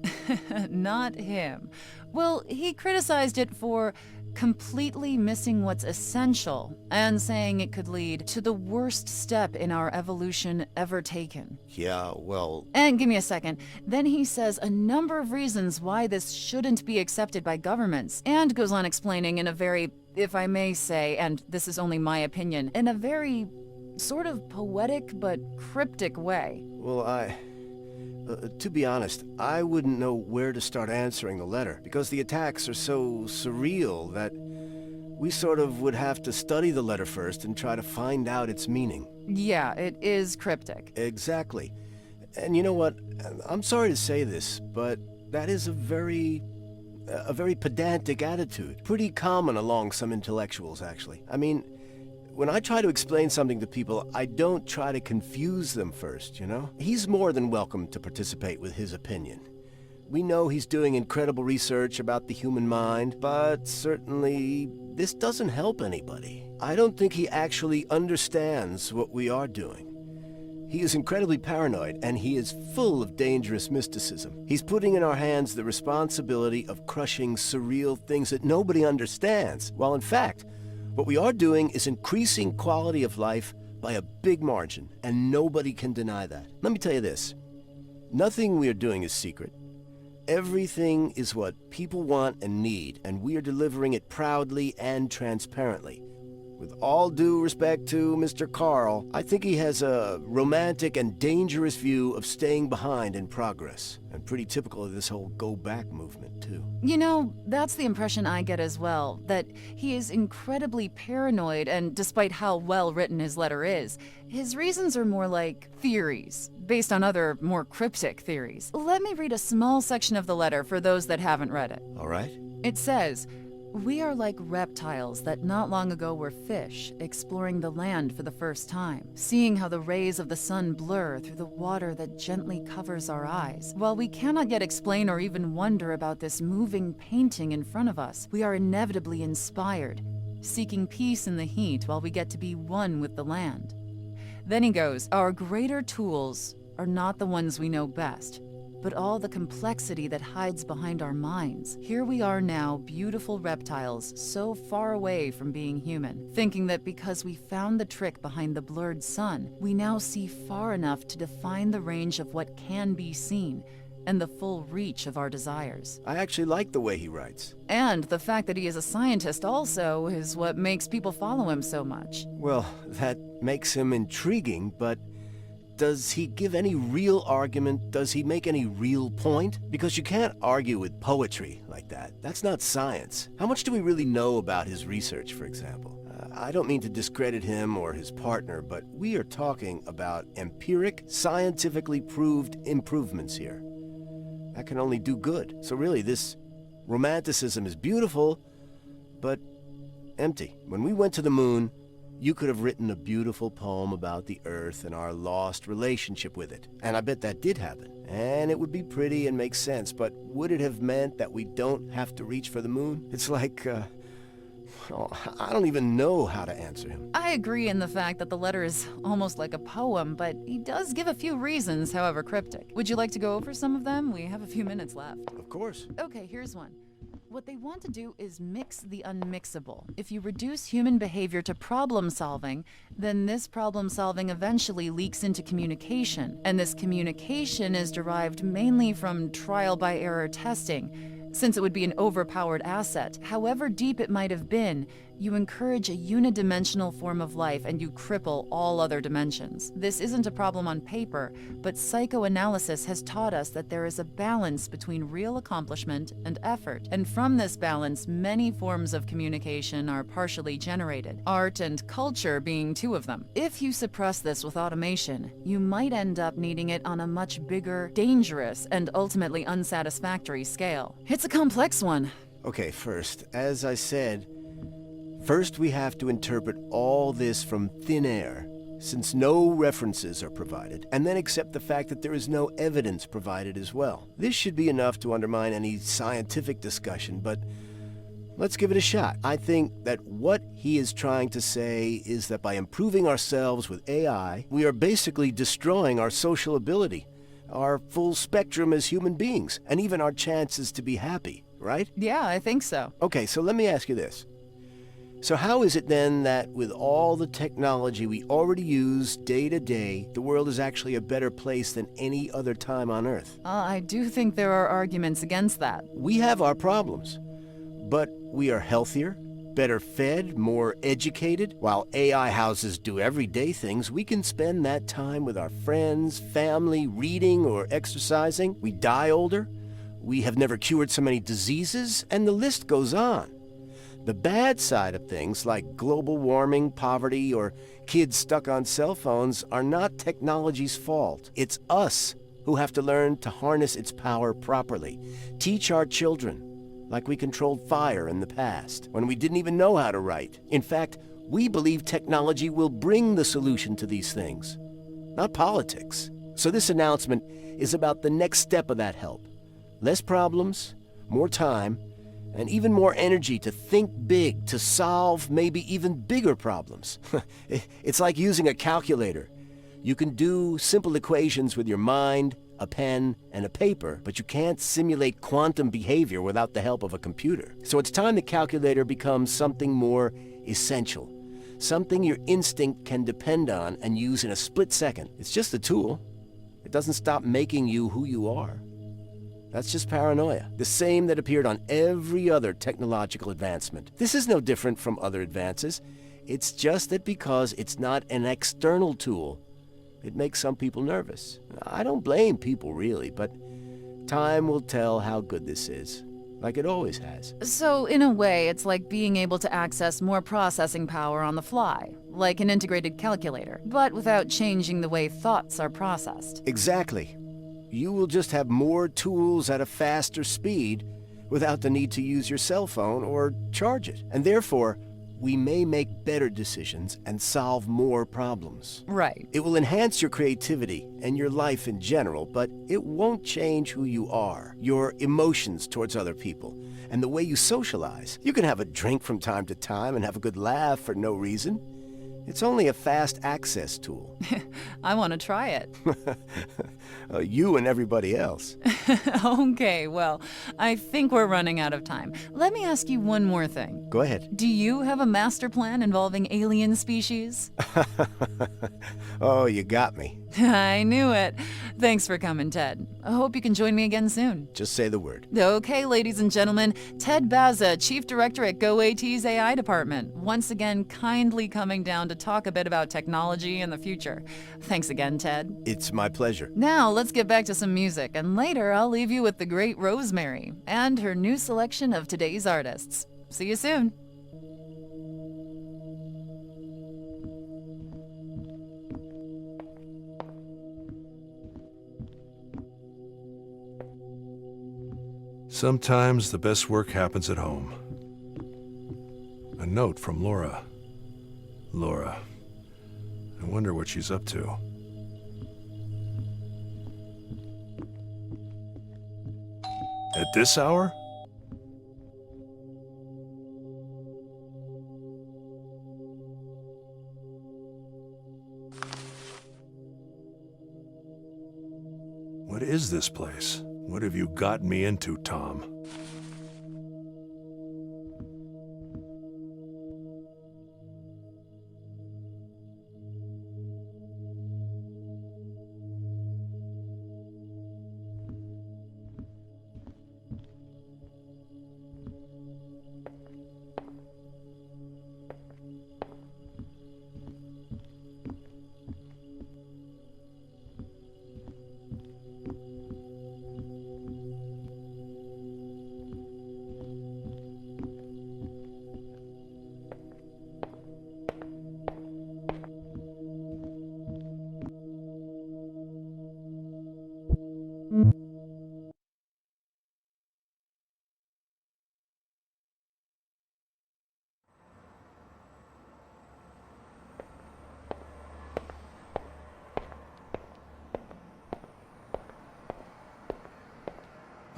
Not him. Well, he criticized it for completely missing what's essential and saying it could lead to the worst step in our evolution ever taken. Yeah, well... And give me a second. Then he says a number of reasons why this shouldn't be accepted by governments, and goes on explaining in a very, if I may say, and this is only my opinion, in a very sort of poetic but cryptic way. Well, to be honest, I wouldn't know where to start answering the letter, because the attacks are so surreal that we sort of would have to study the letter first and try to find out its meaning. Yeah, it is cryptic. Exactly. And you know what? I'm sorry to say this, but that is a very pedantic attitude. Pretty common along some intellectuals, actually. I mean, when I try to explain something to people, I don't try to confuse them first, you know? He's more than welcome to participate with his opinion. We know he's doing incredible research about the human mind, but certainly this doesn't help anybody. I don't think he actually understands what we are doing. He is incredibly paranoid, and he is full of dangerous mysticism. He's putting in our hands the responsibility of crushing surreal things that nobody understands, while in fact, what we are doing is increasing quality of life by a big margin, and nobody can deny that. Let me tell you this. Nothing we are doing is secret. Everything is what people want and need, and we are delivering it proudly and transparently. With all due respect to Mr. Carl, I think he has a romantic and dangerous view of staying behind in progress, and pretty typical of this whole go-back movement, too. You know, that's the impression I get as well, that he is incredibly paranoid, and despite how well-written his letter is, his reasons are more like theories, based on other, more cryptic theories. Let me read a small section of the letter for those that haven't read it. All right. It says, "We are like reptiles that not long ago were fish, exploring the land for the first time, seeing how the rays of the sun blur through the water that gently covers our eyes. While we cannot yet explain or even wonder about this moving painting in front of us, we are inevitably inspired, seeking peace in the heat while we get to be one with the land." Then he goes, "Our greater tools are not the ones we know best, but all the complexity that hides behind our minds. Here we are now, beautiful reptiles, so far away from being human, thinking that because we found the trick behind the blurred sun, we now see far enough to define the range of what can be seen, and the full reach of our desires." I actually like the way he writes. And the fact that he is a scientist also is what makes people follow him so much. Well, that makes him intriguing, but does he give any real argument? Does he make any real point? Because you can't argue with poetry like that. That's not science. How much do we really know about his research, for example? I don't mean to discredit him or his partner, but we are talking about empiric, scientifically proved improvements here. That can only do good. So really, this romanticism is beautiful, but empty. When we went to the moon, you could have written a beautiful poem about the Earth and our lost relationship with it. And I bet that did happen. And it would be pretty and make sense, but would it have meant that we don't have to reach for the moon? It's like, well, I don't even know how to answer him. I agree in the fact that the letter is almost like a poem, but he does give a few reasons, however cryptic. Would you like to go over some of them? We have a few minutes left. Of course. Okay, here's one. What they want to do is mix the unmixable. If you reduce human behavior to problem solving, then this problem solving eventually leaks into communication. And this communication is derived mainly from trial by error testing, since it would be an overpowered asset. However deep it might have been, you encourage a unidimensional form of life and you cripple all other dimensions. This isn't a problem on paper, but psychoanalysis has taught us that there is a balance between real accomplishment and effort. And from this balance, many forms of communication are partially generated, art and culture being two of them. If you suppress this with automation, you might end up needing it on a much bigger, dangerous, and ultimately unsatisfactory scale. It's a complex one. Okay, first, as I said, first we have to interpret all this from thin air, since no references are provided, and then accept the fact that there is no evidence provided as well. This should be enough to undermine any scientific discussion, but let's give it a shot. I think that what he is trying to say is that by improving ourselves with AI, we are basically destroying our social ability, our full spectrum as human beings, and even our chances to be happy. right? Yeah, I think so. Okay, so let me ask you this. So how is it then that with all the technology we already use day to day, the world is actually a better place than any other time on Earth? I do think there are arguments against that. We have our problems, but we are healthier, better fed, more educated. While AI houses do everyday things, we can spend that time with our friends, family, reading, or exercising. We die older. We have never cured so many diseases, and the list goes on. The bad side of things, like global warming, poverty, or kids stuck on cell phones, are not technology's fault. It's us who have to learn to harness its power properly. Teach our children, like we controlled fire in the past, when we didn't even know how to write. In fact, we believe technology will bring the solution to these things, not politics. So this announcement is about the next step of that help. Less problems, more time, and even more energy to think big, to solve maybe even bigger problems. It's like using a calculator. You can do simple equations with your mind, a pen, and a paper, but you can't simulate quantum behavior without the help of a computer. So it's time the calculator becomes something more essential, something your instinct can depend on and use in a split second. It's just a tool. It doesn't stop making you who you are. That's just paranoia, the same that appeared on every other technological advancement. This is no different from other advances. It's just that because it's not an external tool, it makes some people nervous. I don't blame people really, but time will tell how good this is, like it always has. So, in a way, it's like being able to access more processing power on the fly, like an integrated calculator, but without changing the way thoughts are processed. Exactly. You will just have more tools at a faster speed without the need to use your cell phone or charge it. And therefore, we may make better decisions and solve more problems. Right. It will enhance your creativity and your life in general, but it won't change who you are, your emotions towards other people, and the way you socialize. You can have a drink from time to time and have a good laugh for no reason. It's only a fast access tool. I want to try it. You and everybody else. Okay, well, I think we're running out of time. Let me ask you one more thing. Go ahead. Do you have a master plan involving alien species? Oh, you got me. I knew it. Thanks for coming, Ted. I hope you can join me again soon. Just say the word. Okay, ladies and gentlemen, Ted Baza, Chief Director at GoAT's AI Department, once again kindly coming down to talk a bit about technology and the future. Thanks again, Ted. It's my pleasure. Now, let's get back to some music, and later I'll leave you with the great Rosemary and her new selection of today's artists. See you soon. Sometimes the best work happens at home. A note from Laura. Laura. I wonder what she's up to. At this hour? What is this place? What have you gotten me into, Tom?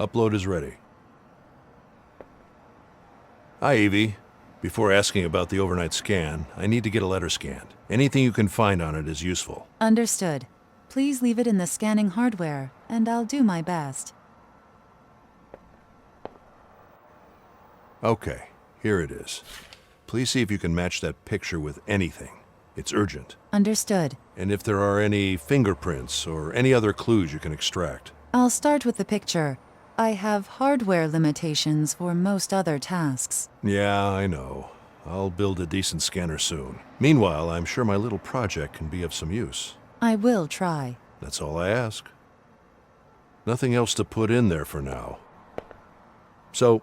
Upload is ready. Hi, Evie. Before asking about the overnight scan, I need to get a letter scanned. Anything you can find on it is useful. Understood. Please leave it in the scanning hardware, and I'll do my best. Okay, here it is. Please see if you can match that picture with anything. It's urgent. Understood. And if there are any fingerprints or any other clues you can extract. I'll start with the picture. I have hardware limitations for most other tasks. Yeah, I know. I'll build a decent scanner soon. Meanwhile, I'm sure my little project can be of some use. I will try. That's all I ask. Nothing else to put in there for now. So,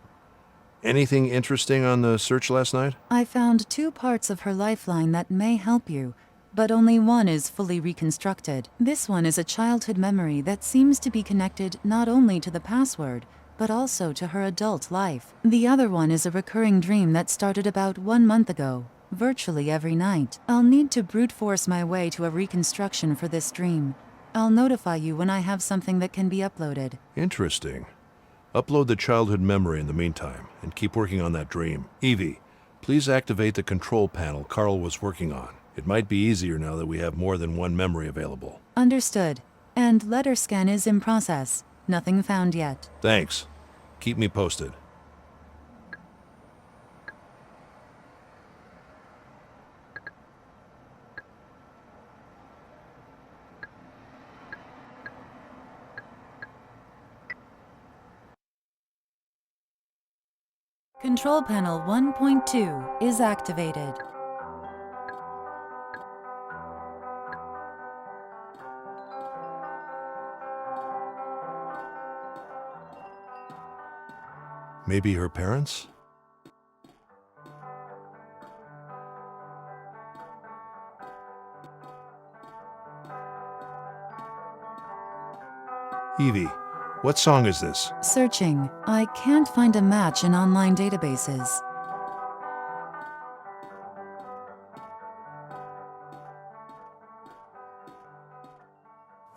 anything interesting on the search last night? I found 2 parts of her lifeline that may help you, but only one is fully reconstructed. This one is a childhood memory that seems to be connected not only to the password, but also to her adult life. The other one is a recurring dream that started about 1 month ago, virtually every night. I'll need to brute force my way to a reconstruction for this dream. I'll notify you when I have something that can be uploaded. Interesting. Upload the childhood memory in the meantime, and keep working on that dream. Evie, please activate the control panel Carl was working on. It might be easier now that we have more than one memory available. Understood. And letter scan is in process. Nothing found yet. Thanks. Keep me posted. Control panel 1.2 is activated. Maybe her parents? Evie, what song is this? Searching. I can't find a match in online databases.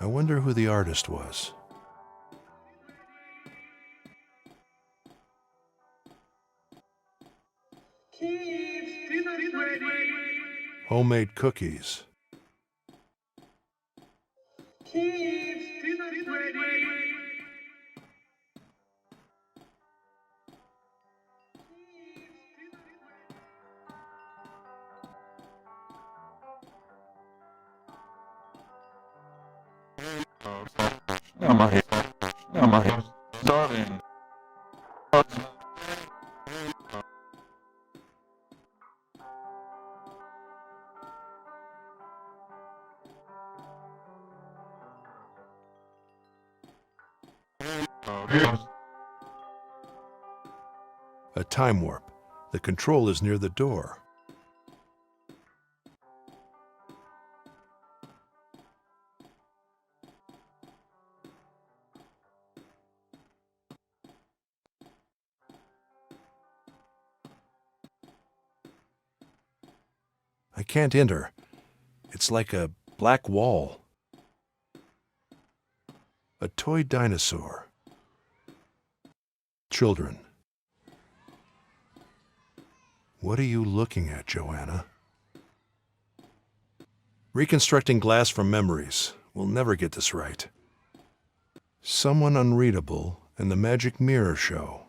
I wonder who the artist was. Homemade cookies. Starving. A time warp. The control is near the door. I can't enter. It's like a black wall. A toy dinosaur. Children. What are you looking at, Joanna? Reconstructing glass from memories. We'll never get this right. Someone unreadable and the magic mirror show.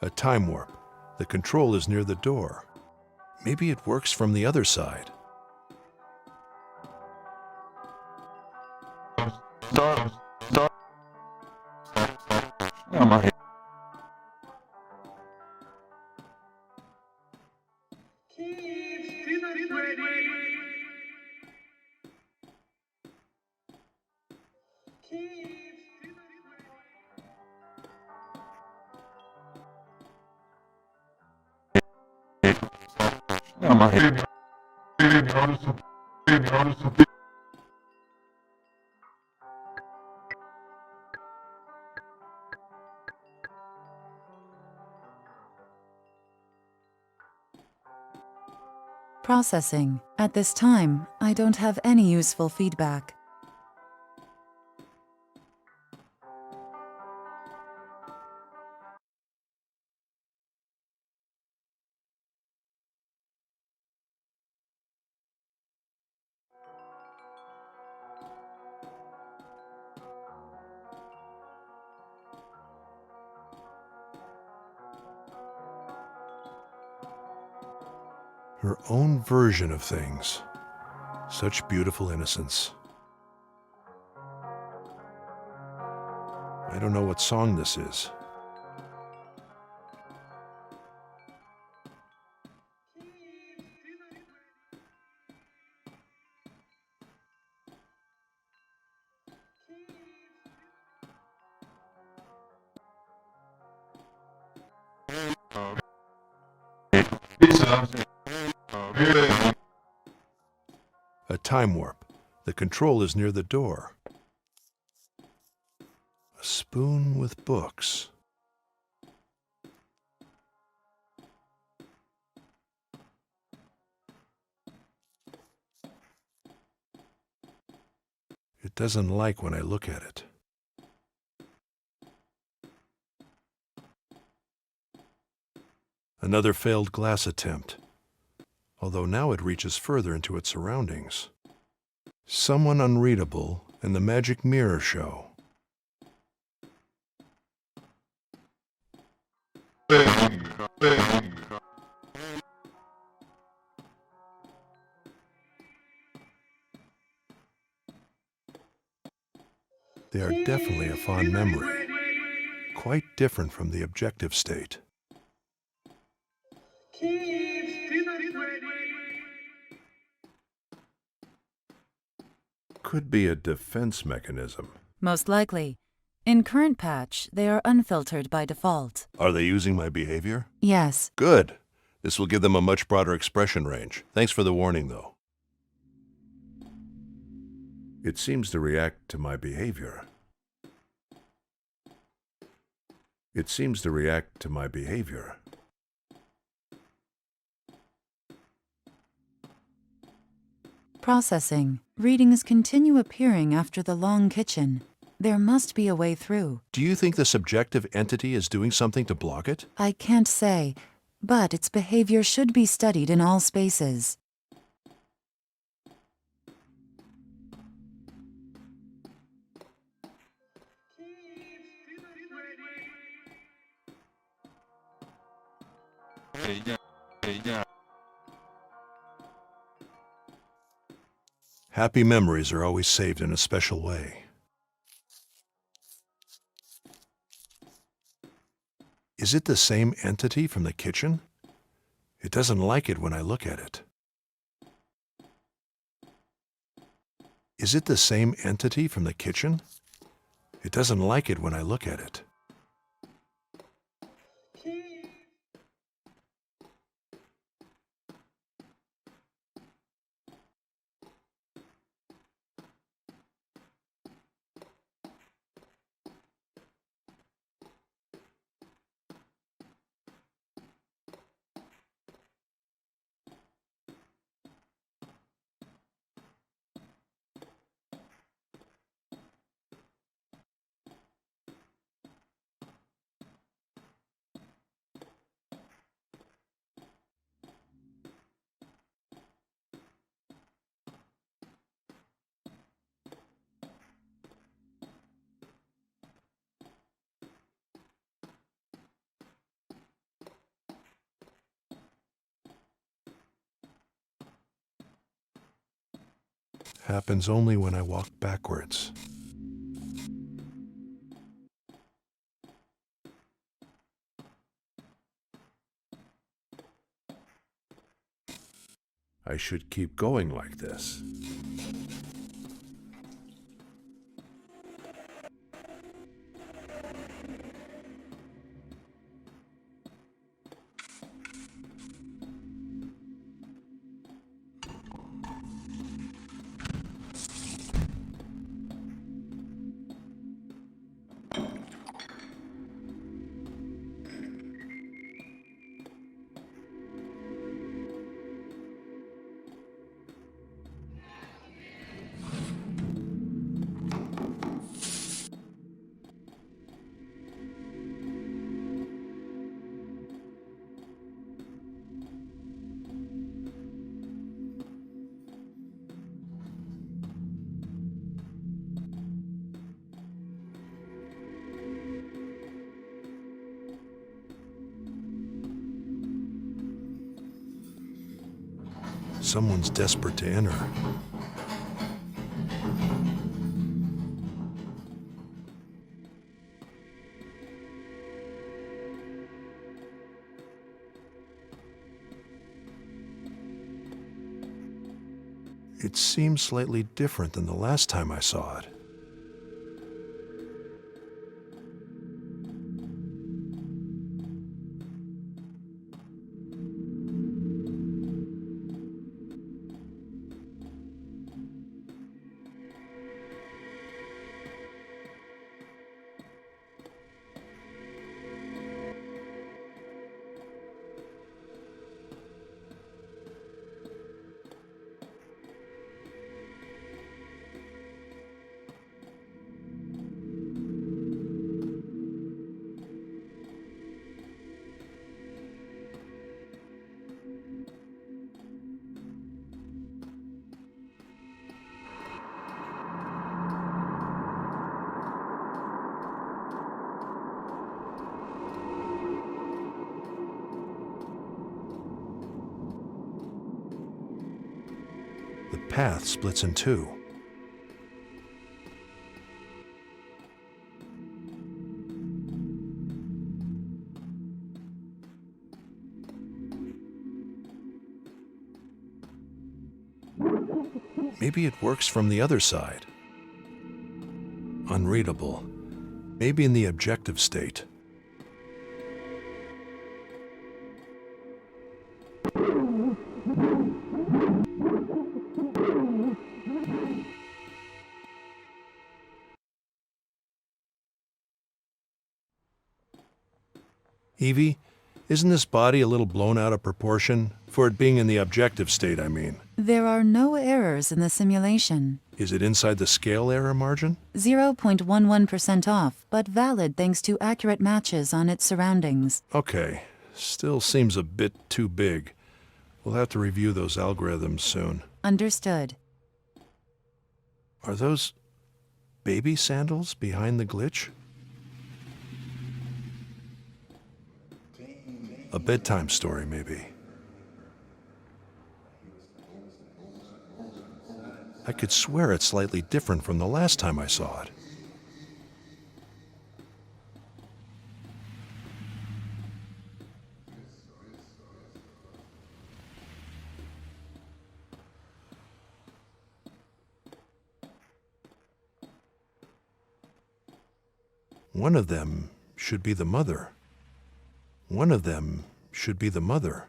A time warp. The control is near the door. Maybe it works from the other side. Processing. At this time, I don't have any useful feedback. Her own version of things. Such beautiful innocence. I don't know what song this is. A time warp. The control is near the door. A spoon with books. It doesn't like when I look at it. Another failed glass attempt, although now it reaches further into its surroundings. Someone unreadable and the magic mirror show. They are definitely a fond memory, quite different from the objective state. Could be a defense mechanism. Most likely. In current patch, they are unfiltered by default. Are they using my behavior? Yes. Good. This will give them a much broader expression range. Thanks for the warning, though. It seems to react to my behavior. It seems to react to my behavior. Processing. Readings continue appearing after the long kitchen. There must be a way through. Do you think the subjective entity is doing something to block it? I can't say, but its behavior should be studied in all spaces. Happy memories are always saved in a special way. Is it the same entity from the kitchen? It doesn't like it when I look at it. Is it the same entity from the kitchen? It doesn't like it when I look at it. Happens only when I walk backwards. I should keep going like this. Someone's desperate to enter. It seems slightly different than the last time I saw it. The path splits in two. Maybe it works from the other side. Unreadable. Maybe in the objective state. Evie, isn't this body a little blown out of proportion? For it being in the objective state, I mean. There are no errors in the simulation. Is it inside the scale error margin? 0.11% off, but valid thanks to accurate matches on its surroundings. Okay. Still seems a bit too big. We'll have to review those algorithms soon. Understood. Are those baby sandals behind the glitch? A bedtime story, maybe. I could swear it's slightly different from the last time I saw it. One of them should be the mother. One of them should be the mother.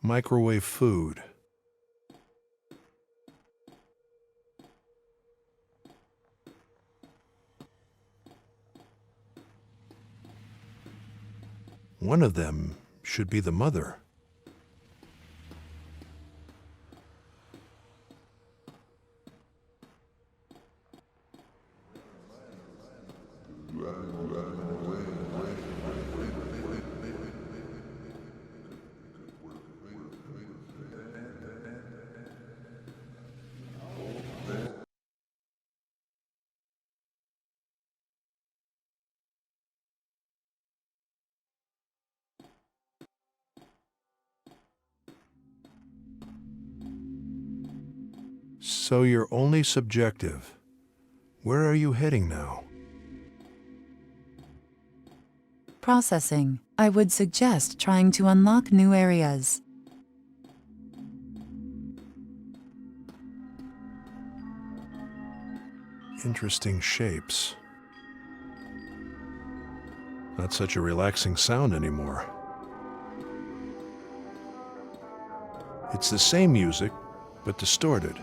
Microwave food. One of them should be the mother. So you're only subjective. Where are you heading now? Processing. I would suggest trying to unlock new areas. Interesting shapes. Not such a relaxing sound anymore. It's the same music, but distorted.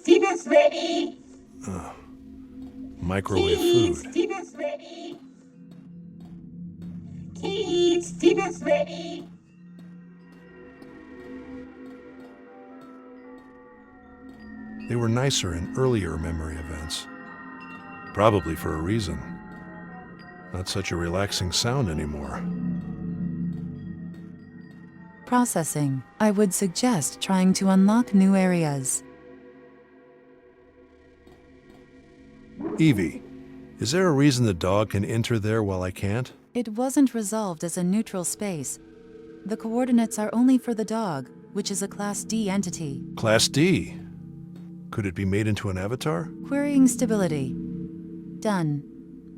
Dinner's ready. Microwave food. Dinner's ready. Kids, dinner's ready. They were nicer in earlier memory events. Probably for a reason. Not such a relaxing sound anymore. Processing. I would suggest trying to unlock new areas. Evie, is there a reason the dog can enter there while I can't? It wasn't resolved as a neutral space. The coordinates are only for the dog, which is a Class D entity. Class D. Could it be made into an avatar? Querying stability. Done.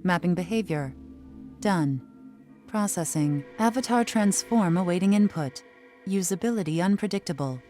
Mapping behavior. Done. Processing. Avatar transform awaiting input. Usability unpredictable.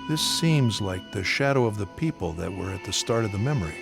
This seems like the shadow of the people that were at the start of the memory.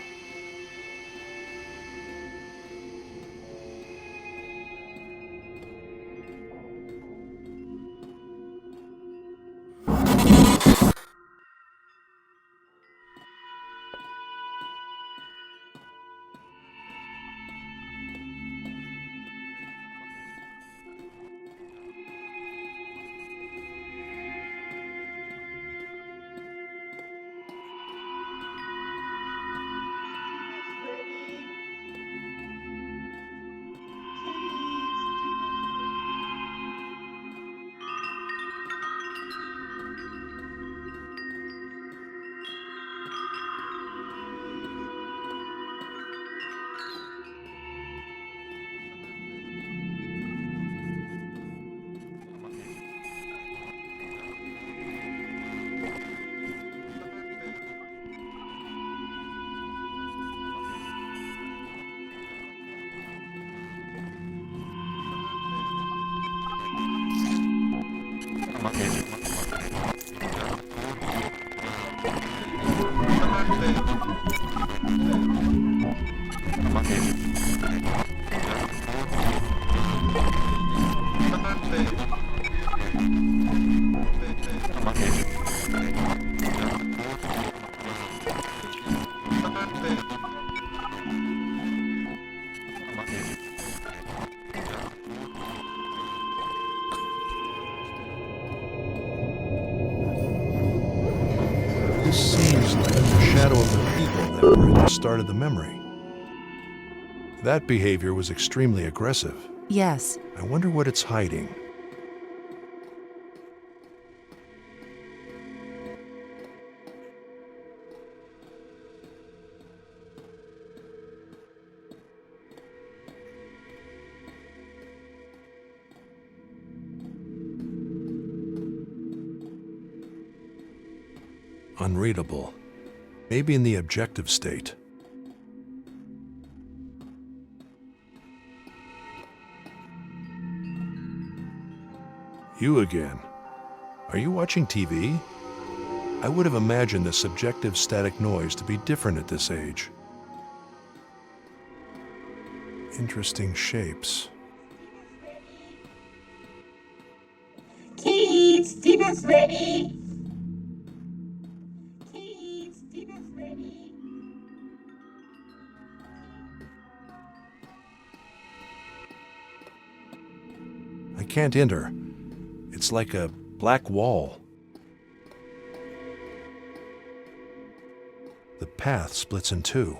This seems like the shadow of the people that were at the start of the memory. That behavior was extremely aggressive. Yes. I wonder what it's hiding. Unreadable. Maybe in the objective state. You again. Are you watching TV? I would have imagined the subjective static noise to be different at this age. Interesting shapes. Kids, dinner's ready. Kids, dinner's ready. I can't enter. It's like a black wall. The path splits in two.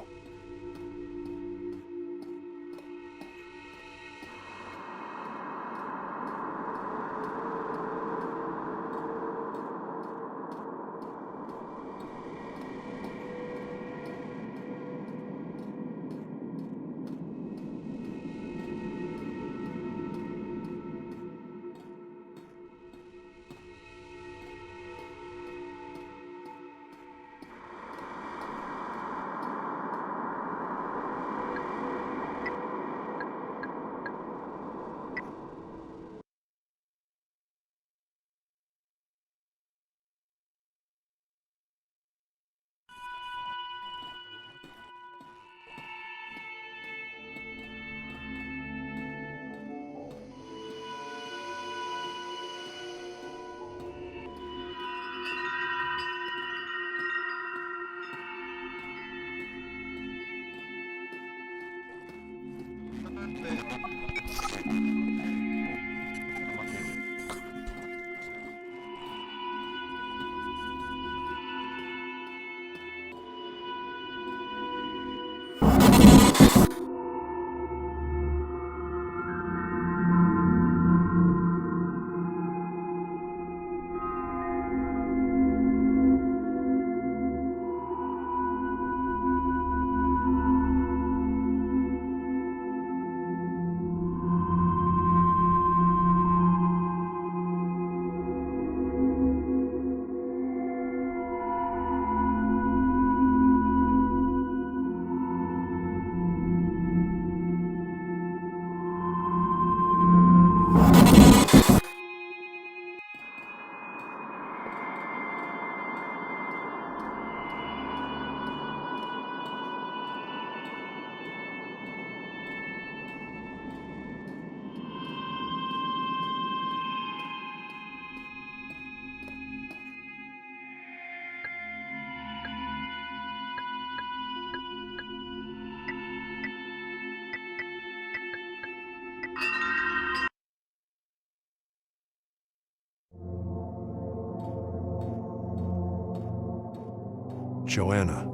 Joanna,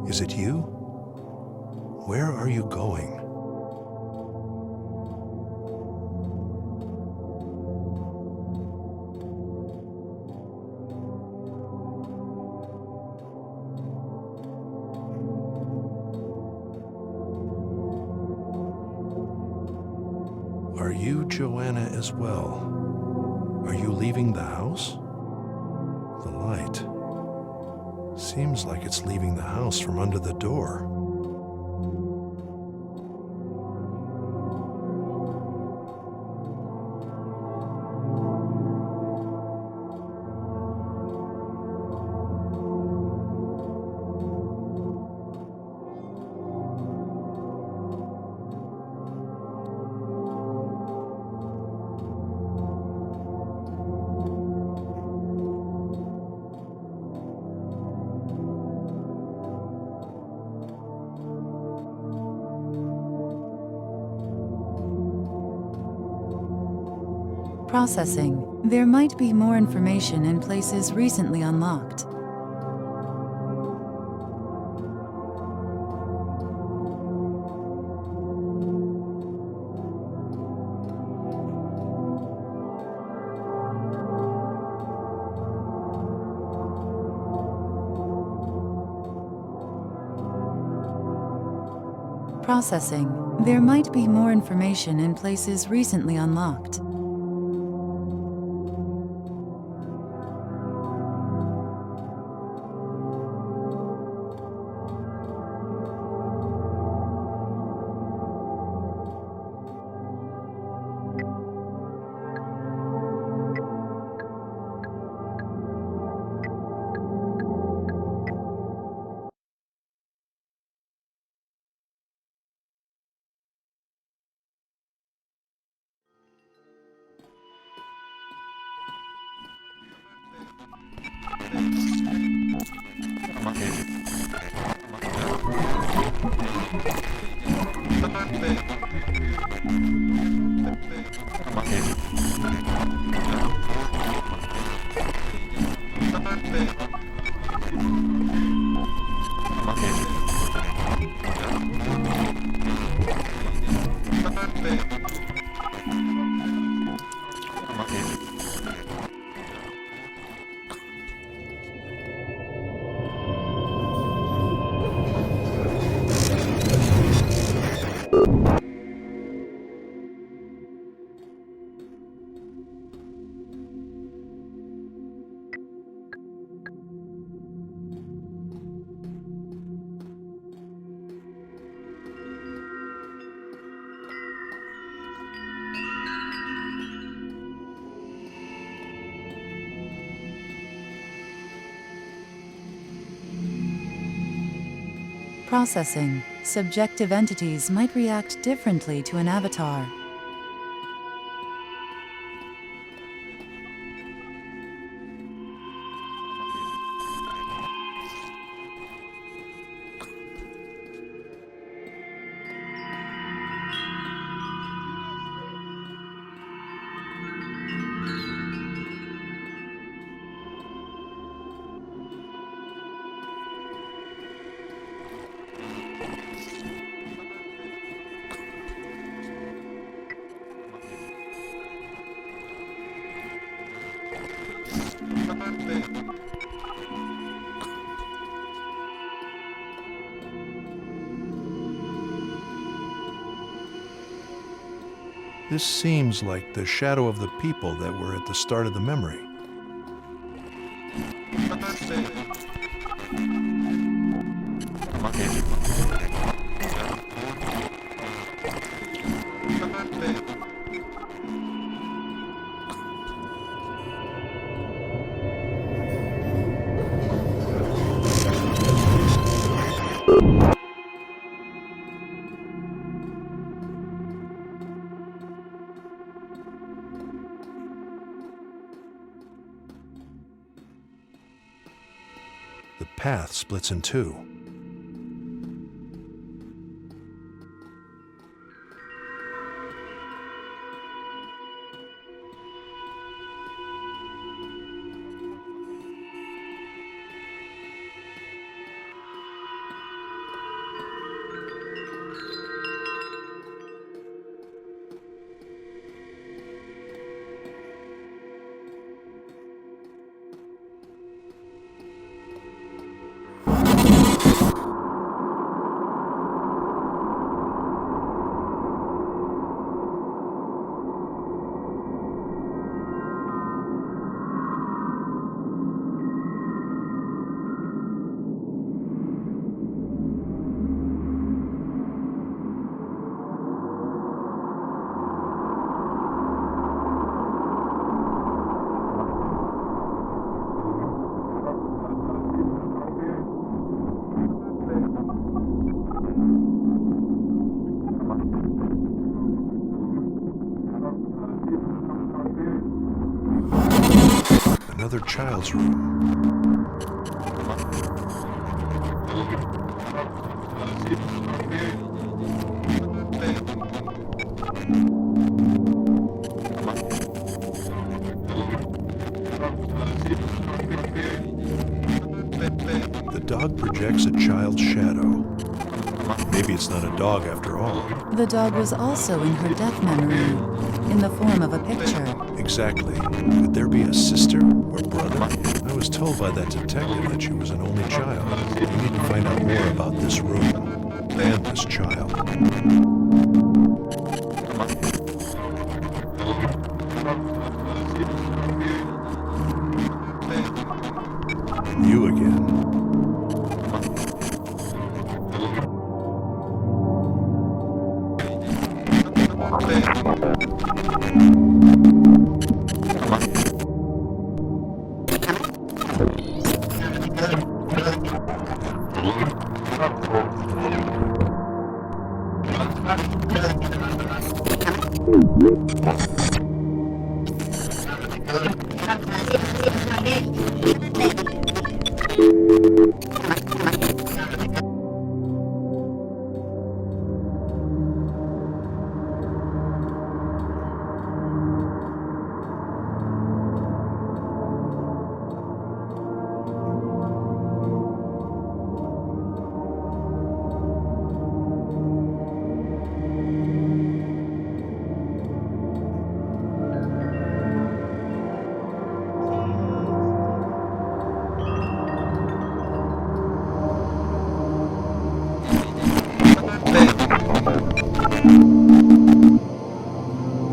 is it you? Where are you going? Are you Joanna as well? Are you leaving the house? The light seems like it's leaving the house from under the door. Processing. There might be more information in places recently unlocked. Processing. There might be more information in places recently unlocked. Processing. Subjective entities might react differently to an avatar. This seems like the shadow of the people that were at the start of the memory. The path splits in two. Another child's room. The dog projects a child's shadow. Maybe it's not a dog after all. The dog was also in her death memory, in the form of a picture. Exactly. Could there be a sister or brother? I was told by that detective that she was an only child. We need to find out more about this room and this child. You again.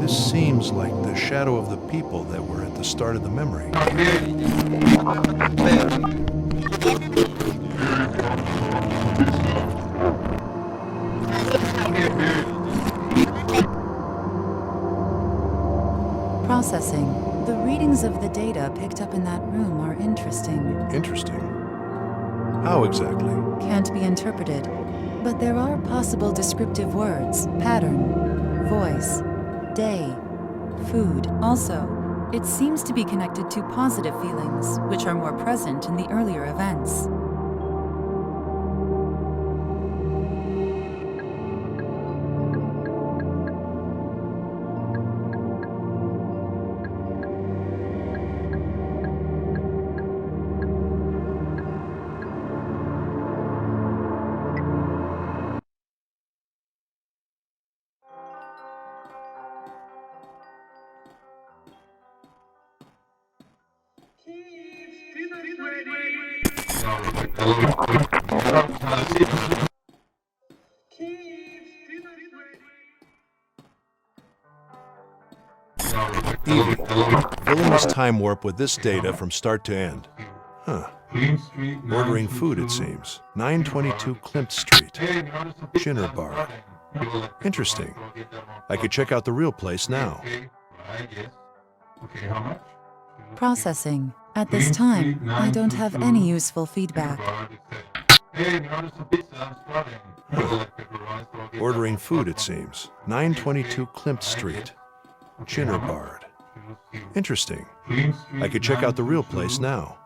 This seems like the shadow of the people that were at the start of the memory. Processing. The readings of the data picked up in that room are interesting. Interesting. How exactly? Can't be interpreted, but there are possible descriptive words: pattern, voice, day, food. Also, it seems to be connected to positive feelings, which are more present in the earlier events. Evie, villainous time warp with this data from start to end. Huh. Ordering food, it seems. 922 Klimt Street. Chinner Bar. Interesting. I could check out the real place now. Processing. At this time, I don't have any useful feedback. Ordering food, it seems. 922 Klimt Street. Chinner Bar. Interesting. I could check out the real place now.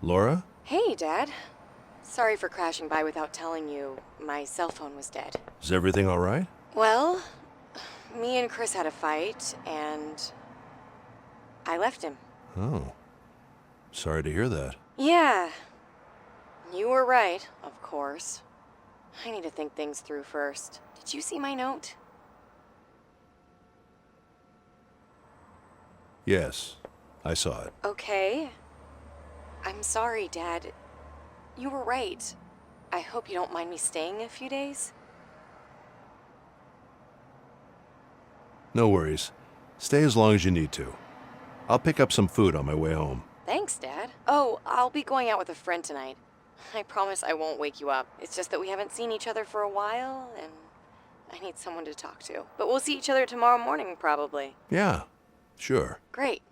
Laura? Hey, Dad. Sorry for crashing by without telling you. My cell phone was dead. Is everything all right? Well, me and Chris had a fight, and I left him. Oh. Sorry to hear that. Yeah. You were right, of course. I need to think things through first. Did you see my note? Yes, I saw it. Okay. I'm sorry, Dad. You were right. I hope you don't mind me staying a few days. No worries. Stay as long as you need to. I'll pick up some food on my way home. Thanks, Dad. Oh, I'll be going out with a friend tonight. I promise I won't wake you up. It's just that we haven't seen each other for a while, and I need someone to talk to. But we'll see each other tomorrow morning, probably. Yeah, sure. Great.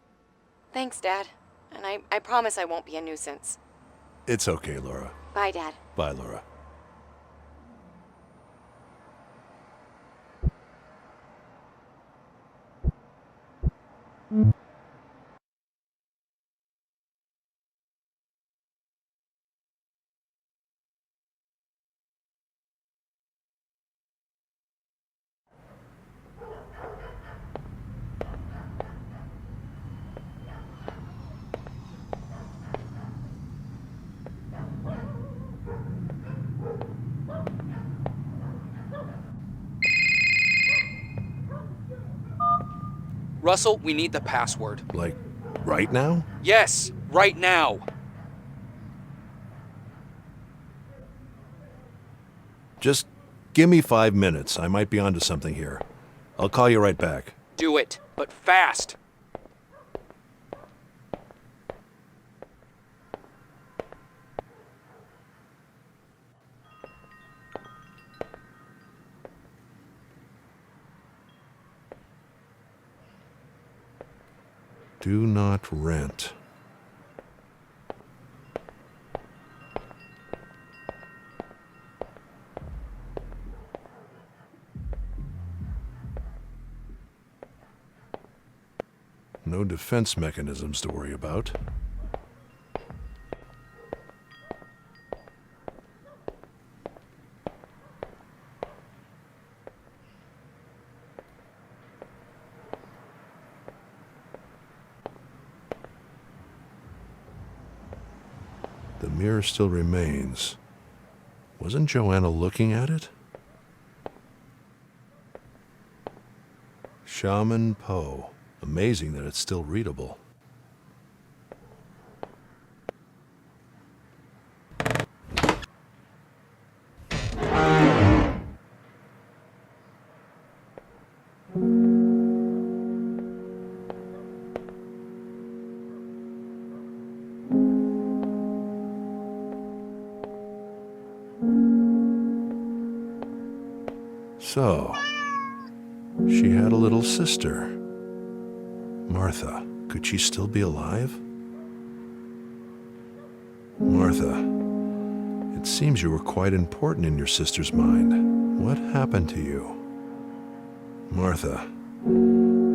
Thanks, Dad. And I promise I won't be a nuisance. It's okay, Laura. Bye, Dad. Bye, Laura. Russell, we need the password. Like, right now? Yes, right now. Just give me 5 minutes. I might be onto something here. I'll call you right back. Do it, but fast. Do not rent. No defense mechanisms to worry about. The mirror still remains. Wasn't Joanna looking at it? Shaman Poe. Amazing that it's still readable. So, she had a little sister. Martha, could she still be alive? Martha, it seems you were quite important in your sister's mind. What happened to you? Martha,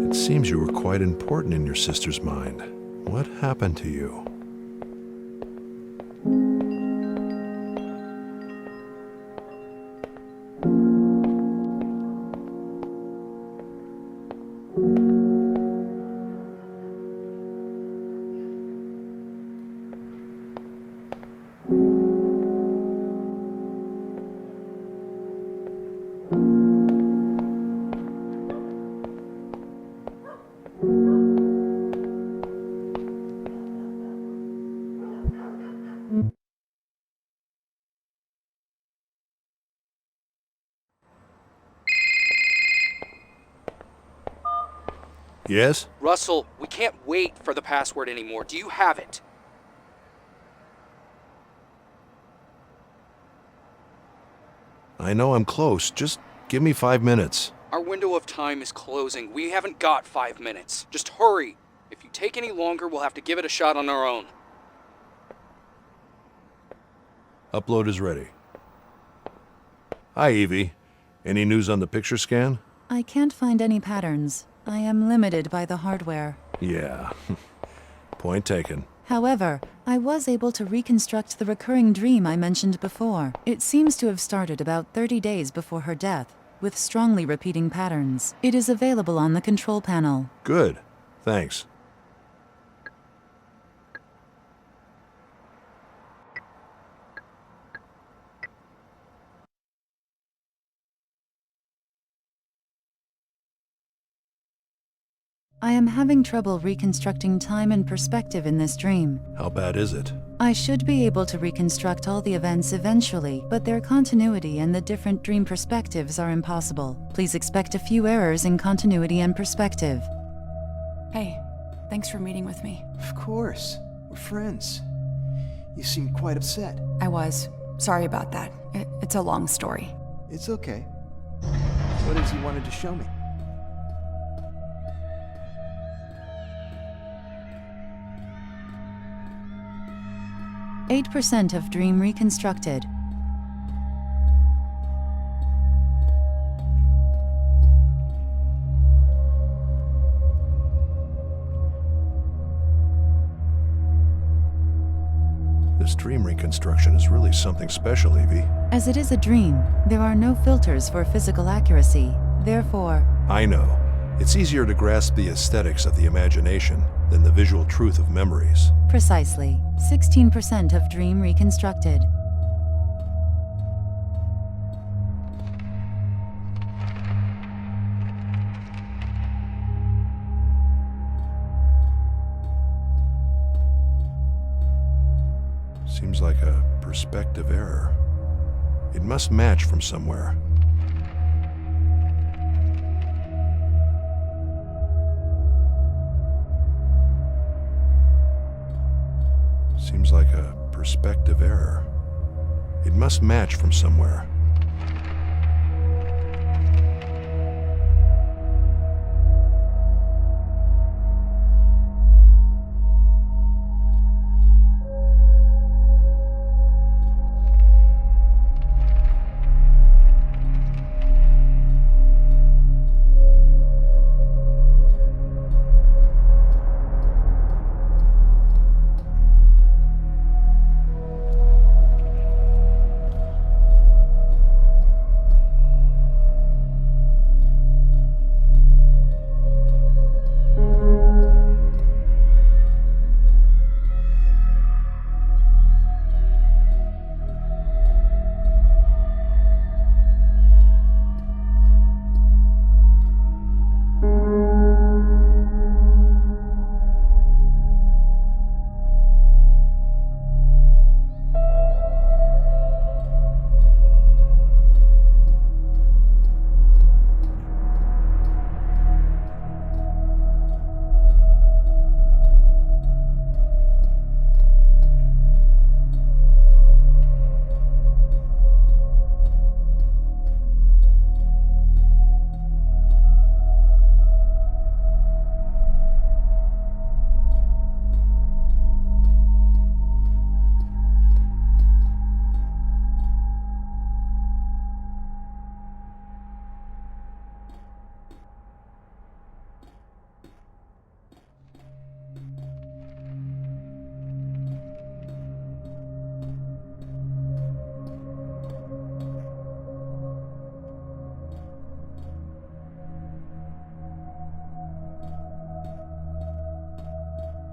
it seems you were quite important in your sister's mind. What happened to you? Yes? Russell, we can't wait for the password anymore. Do you have it? I know I'm close. Just give me 5 minutes. Our window of time is closing. We haven't got 5 minutes. Just hurry. If you take any longer, we'll have to give it a shot on our own. Upload is ready. Hi, Evie. Any news on the picture scan? I can't find any patterns. I am limited by the hardware. Yeah. Point taken. However, I was able to reconstruct the recurring dream I mentioned before. It seems to have started about 30 days before her death, with strongly repeating patterns. It is available on the control panel. Good. Thanks. I am having trouble reconstructing time and perspective in this dream. How bad is it? I should be able to reconstruct all the events eventually, but their continuity and the different dream perspectives are impossible. Please expect a few errors in continuity and perspective. Hey, thanks for meeting with me. Of course. We're friends. You seem quite upset. I was. Sorry about that. It's a long story. It's okay. What is he wanted to show me? %of dream reconstructed. This dream reconstruction is really something special, Evie. As it is a dream, there are no filters for physical accuracy. Therefore, I know. It's easier to grasp the aesthetics of the imagination than the visual truth of memories. precisely 16% of dream reconstructed. Seems like a perspective error. It must match from somewhere. Seems like a perspective error. It must match from somewhere.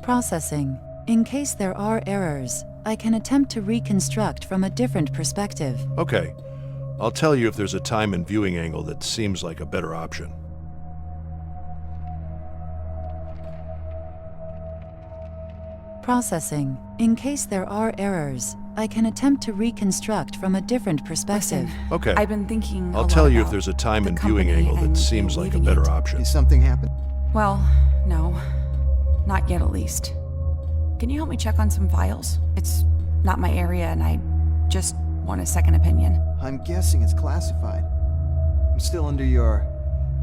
Processing. In case there are errors, I can attempt to reconstruct from a different perspective. Okay. I'll tell you if there's a time and viewing angle that seems like a better option. Processing. In case there are errors, I can attempt to reconstruct from a different perspective. Listen, Okay. I've been thinking I'll a tell lot you if about there's a time the and viewing company angle that and seems like a leaving better it. option. Did something happen? Well, no. Not yet, at least. Can you help me check on some files? It's not my area, and I just want a second opinion. I'm guessing it's classified. I'm still under your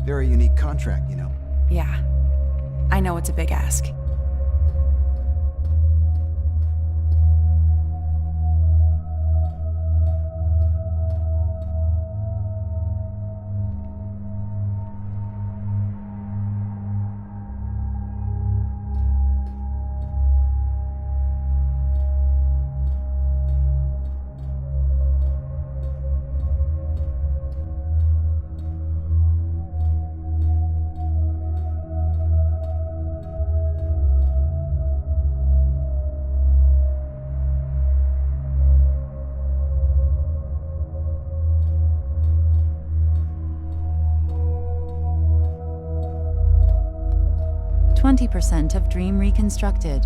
very unique contract, you know. Yeah. I know it's a big ask. %20 of dream reconstructed.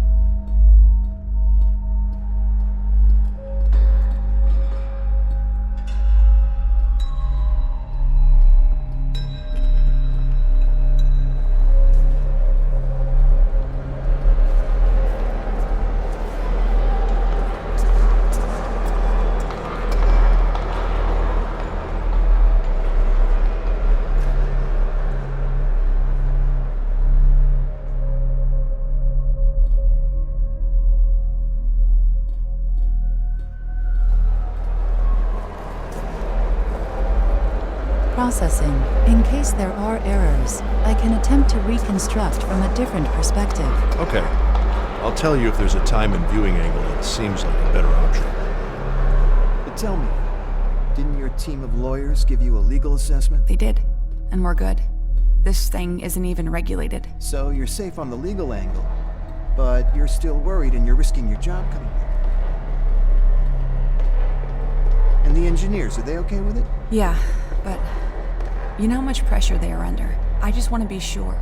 Processing. In case there are errors, I can attempt to reconstruct from a different perspective. Okay. I'll tell you if there's a time and viewing angle that seems like a better option. But tell me, didn't your team of lawyers give you a legal assessment? They did, and we're good. This thing isn't even regulated. So you're safe on the legal angle, but you're still worried and you're risking your job coming here. And the engineers, are they okay with it? Yeah, but you know how much pressure they are under. I just want to be sure.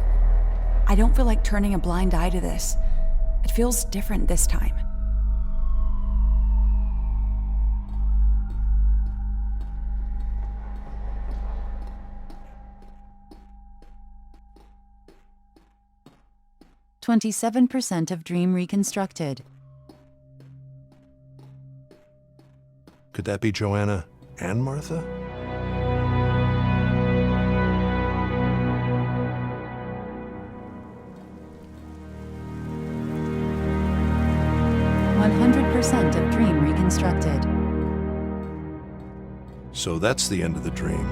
I don't feel like turning a blind eye to this. It feels different this time. "27% of dream reconstructed." Could that be Joanna and Martha? "100% of dream reconstructed." So that's the end of the dream.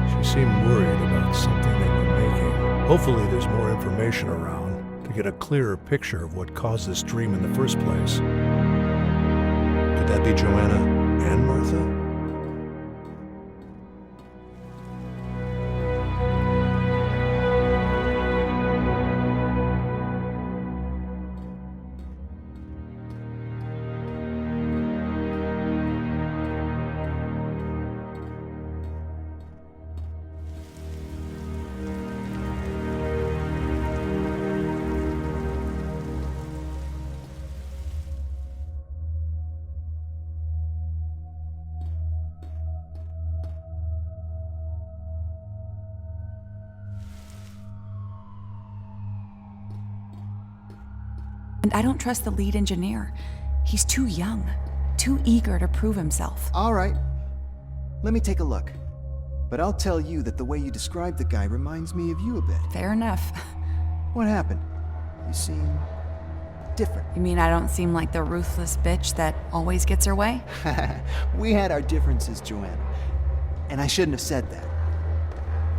She seemed worried about something they were making. Hopefully there's more information around to get a clearer picture of what caused this dream in the first place. Could that be Joanna and Martha? And I don't trust the lead engineer. He's too young, too eager to prove himself. All right. Let me take a look. But I'll tell you that the way you described the guy reminds me of you a bit. Fair enough. What happened? You seem different. You mean I don't seem like the ruthless bitch that always gets her way? We had our differences, Joanna. And I shouldn't have said that.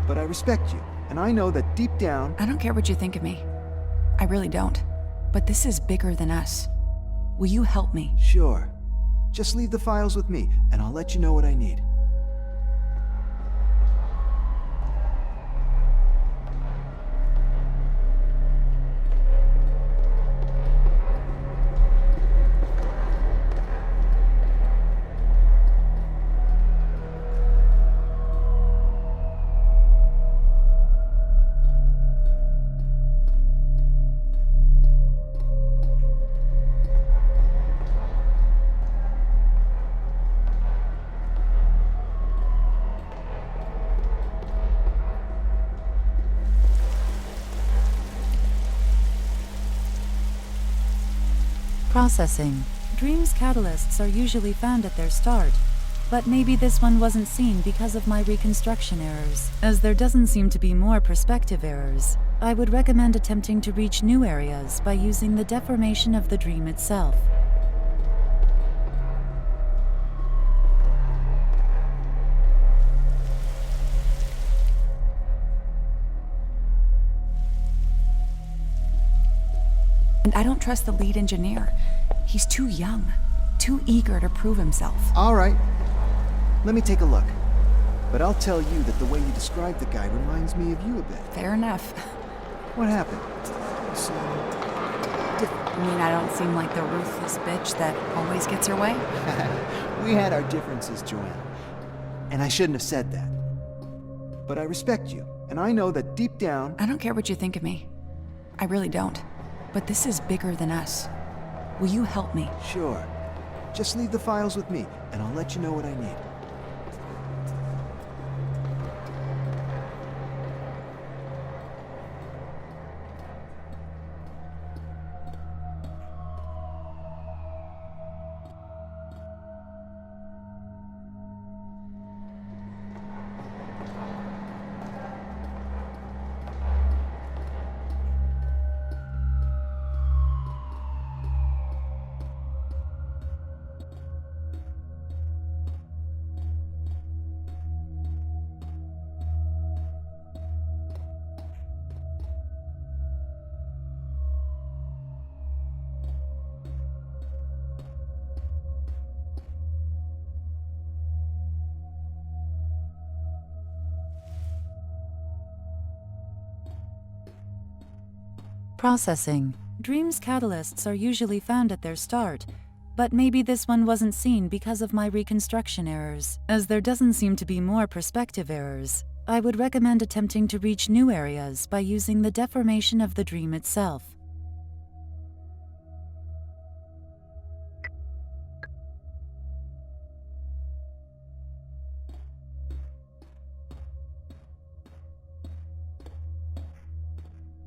But I respect you, and I know that deep down... I don't care what you think of me. I really don't. But this is bigger than us. Will you help me? Sure. Just leave the files with me, and I'll let you know what I need. Processing. Dreams catalysts are usually found at their start, but maybe this one wasn't seen because of my reconstruction errors. As there doesn't seem to be more perspective errors, I would recommend attempting to reach new areas by using the deformation of the dream itself. And I don't trust the lead engineer. He's too young, too eager to prove himself. All right. Let me take a look. But I'll tell you that the way you described the guy reminds me of you a bit. Fair enough. What happened? You seem different. You mean I don't seem like the ruthless bitch that always gets her way? We had our differences, Joanna. And I shouldn't have said that. But I respect you, and I know that deep down... I don't care what you think of me. I really don't. But this is bigger than us. Will you help me? Sure. Just leave the files with me, and I'll let you know what I need. Processing. Dreams catalysts are usually found at their start, but maybe this one wasn't seen because of my reconstruction errors. As there doesn't seem to be more perspective errors, I would recommend attempting to reach new areas by using the deformation of the dream itself.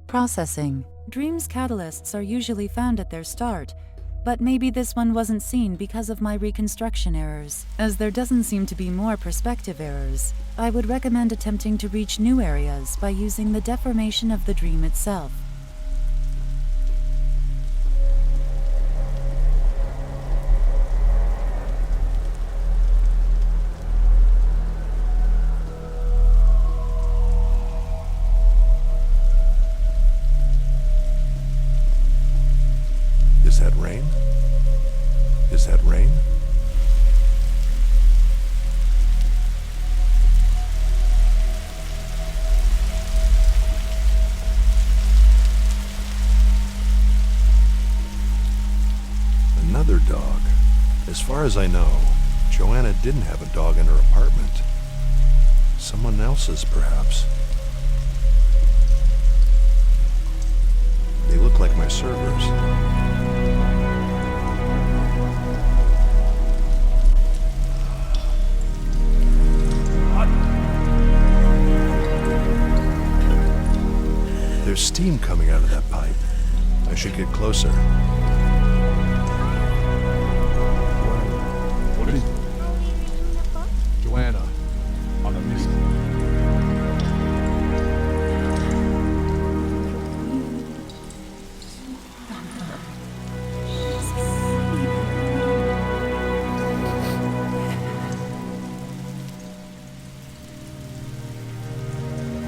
Processing. Dreams catalysts are usually found at their start, but maybe this one wasn't seen because of my reconstruction errors. As there doesn't seem to be more perspective errors, I would recommend attempting to reach new areas by using the deformation of the dream itself. Is that rain? Is that rain? Another dog. As far as I know, Joanna didn't have a dog in her apartment. Someone else's, perhaps. They look like my servers. There's steam coming out of that pipe. I should get closer. What is... Joanna, on the mist.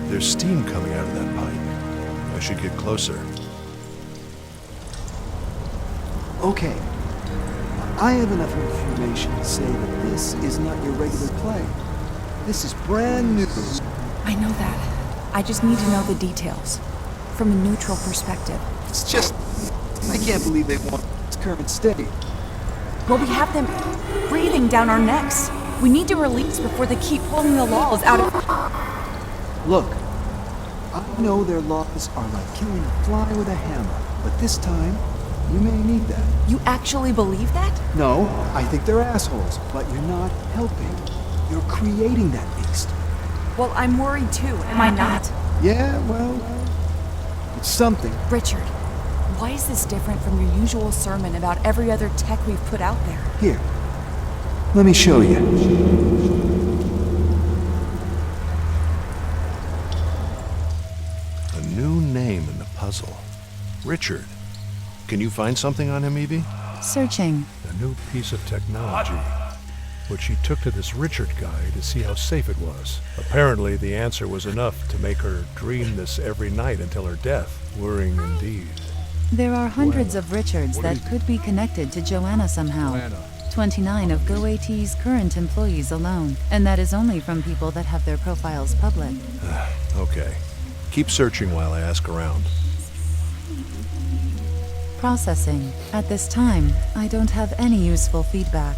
There's steam coming out of that pipe. I should get closer. Okay. I have enough information to say that this is not your regular play. This is brand new. I know that. I just need to know the details. From a neutral perspective. It's just... I can't believe they want its current state. Well, we have them breathing down our necks. We need to release before they keep pulling the laws out of... Look. I know their laws are like killing a fly with a hammer, but this time, you may need that. You actually believe that? No, I think they're assholes, but you're not helping. You're creating that beast. Well, I'm worried too, am I not? Yeah, well, it's something. Richard, why is this different from your usual sermon about every other tech we've put out there? Here, let me show you. New name in the puzzle. Richard. Can you find something on him, Evie? Searching. A new piece of technology, which she took to this Richard guy to see how safe it was. Apparently, the answer was enough to make her dream this every night until her death. Worrying indeed. There are hundreds of Richards that could be connected to Joanna somehow. 29 of GoAT's current employees alone, and that is only from people that have their profiles public. Okay. Keep searching while I ask around. Processing. At this time, I don't have any useful feedback.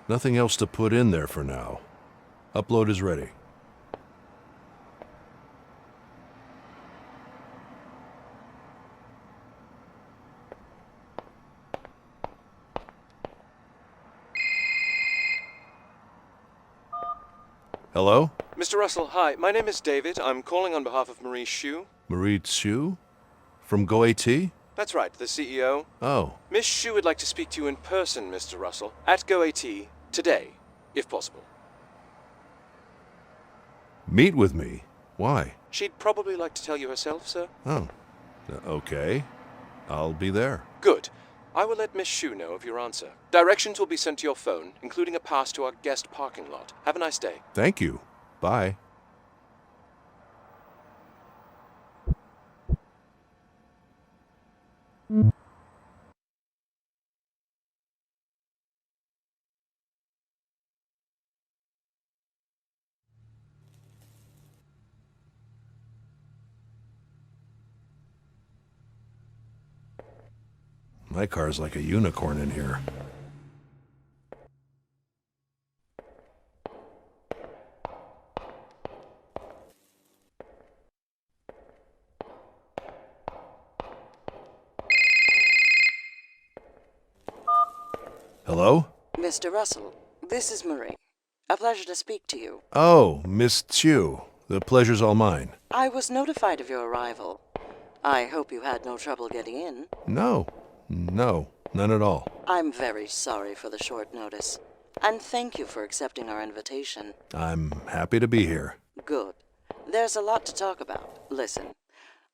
Nothing else to put in there for now. Upload is ready. Hello? Mr. Russell, hi. My name is David. I'm calling on behalf of Marie Xu. Marie Xu? From GoAT? That's right, the CEO. Oh. Miss Xu would like to speak to you in person, Mr. Russell, at GoAT today, if possible. Meet with me? Why? She'd probably like to tell you herself, sir. Oh. Okay. I'll be there. Good. I will let Miss Xu know of your answer. Directions will be sent to your phone, including a pass to our guest parking lot. Have a nice day. Thank you. Bye. My car's like a unicorn in here. Hello? Mr. Russell, this is Marie. A pleasure to speak to you. Oh, Miss Chu. The pleasure's all mine. I was notified of your arrival. I hope you had no trouble getting in. No, none at all. I'm very sorry for the short notice, and thank you for accepting our invitation. I'm happy to be here. Good. There's a lot to talk about. Listen,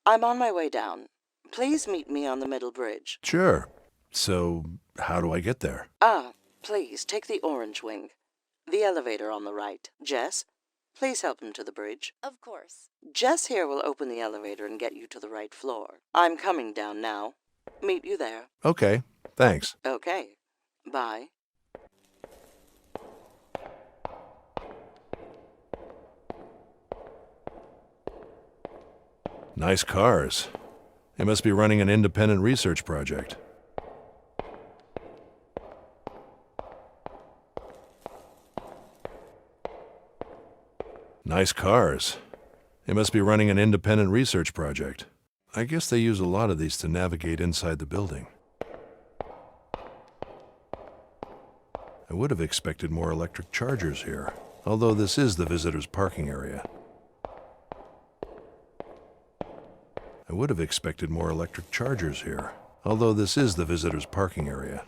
I'm on my way down. Please meet me on the middle bridge. Sure. So, how do I get there? Please take the orange wing. The elevator on the right. Jess, please help him to the bridge. Of course. Jess here will open the elevator and get you to the right floor. I'm coming down now. Meet you there. Okay, thanks. Okay. Bye. Nice cars. They must be running an independent research project. Nice cars. They must be running an independent research project. I guess they use a lot of these to navigate inside the building. I would have expected more electric chargers here, although this is the visitors' parking area. I would have expected more electric chargers here, although this is the visitors' parking area.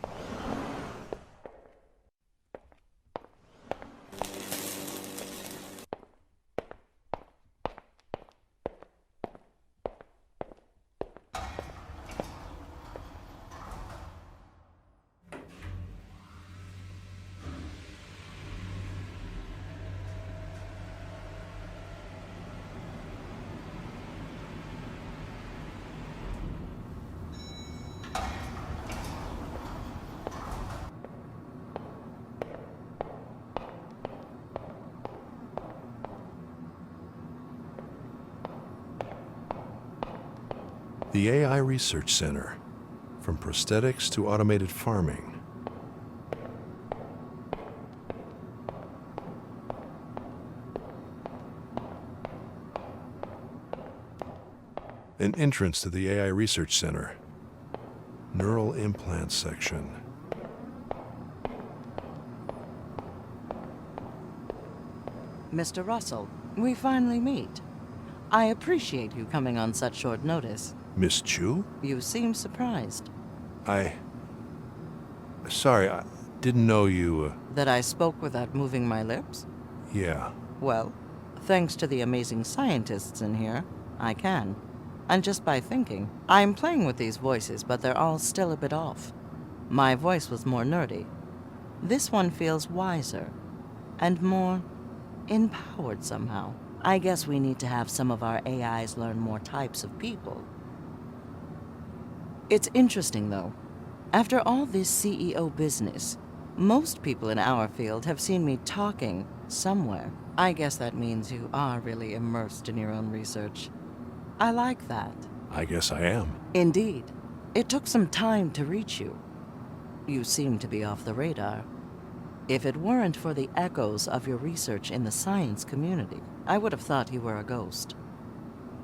The AI Research Center, from prosthetics to automated farming. An entrance to the AI Research Center. Neural implant section. Mr. Russell, we finally meet. I appreciate you coming on such short notice. Miss Chu? You seem surprised. Sorry, I didn't know you, That I spoke without moving my lips? Yeah. Well, thanks to the amazing scientists in here, I can. And just by thinking. I'm playing with these voices, but they're all still a bit off. My voice was more nerdy. This one feels wiser. And more empowered somehow. I guess we need to have some of our AIs learn more types of people. It's interesting, though. After all this CEO business, most people in our field have seen me talking somewhere. I guess that means you are really immersed in your own research. I like that. I guess I am. Indeed. It took some time to reach you. You seem to be off the radar. If it weren't for the echoes of your research in the science community, I would have thought you were a ghost.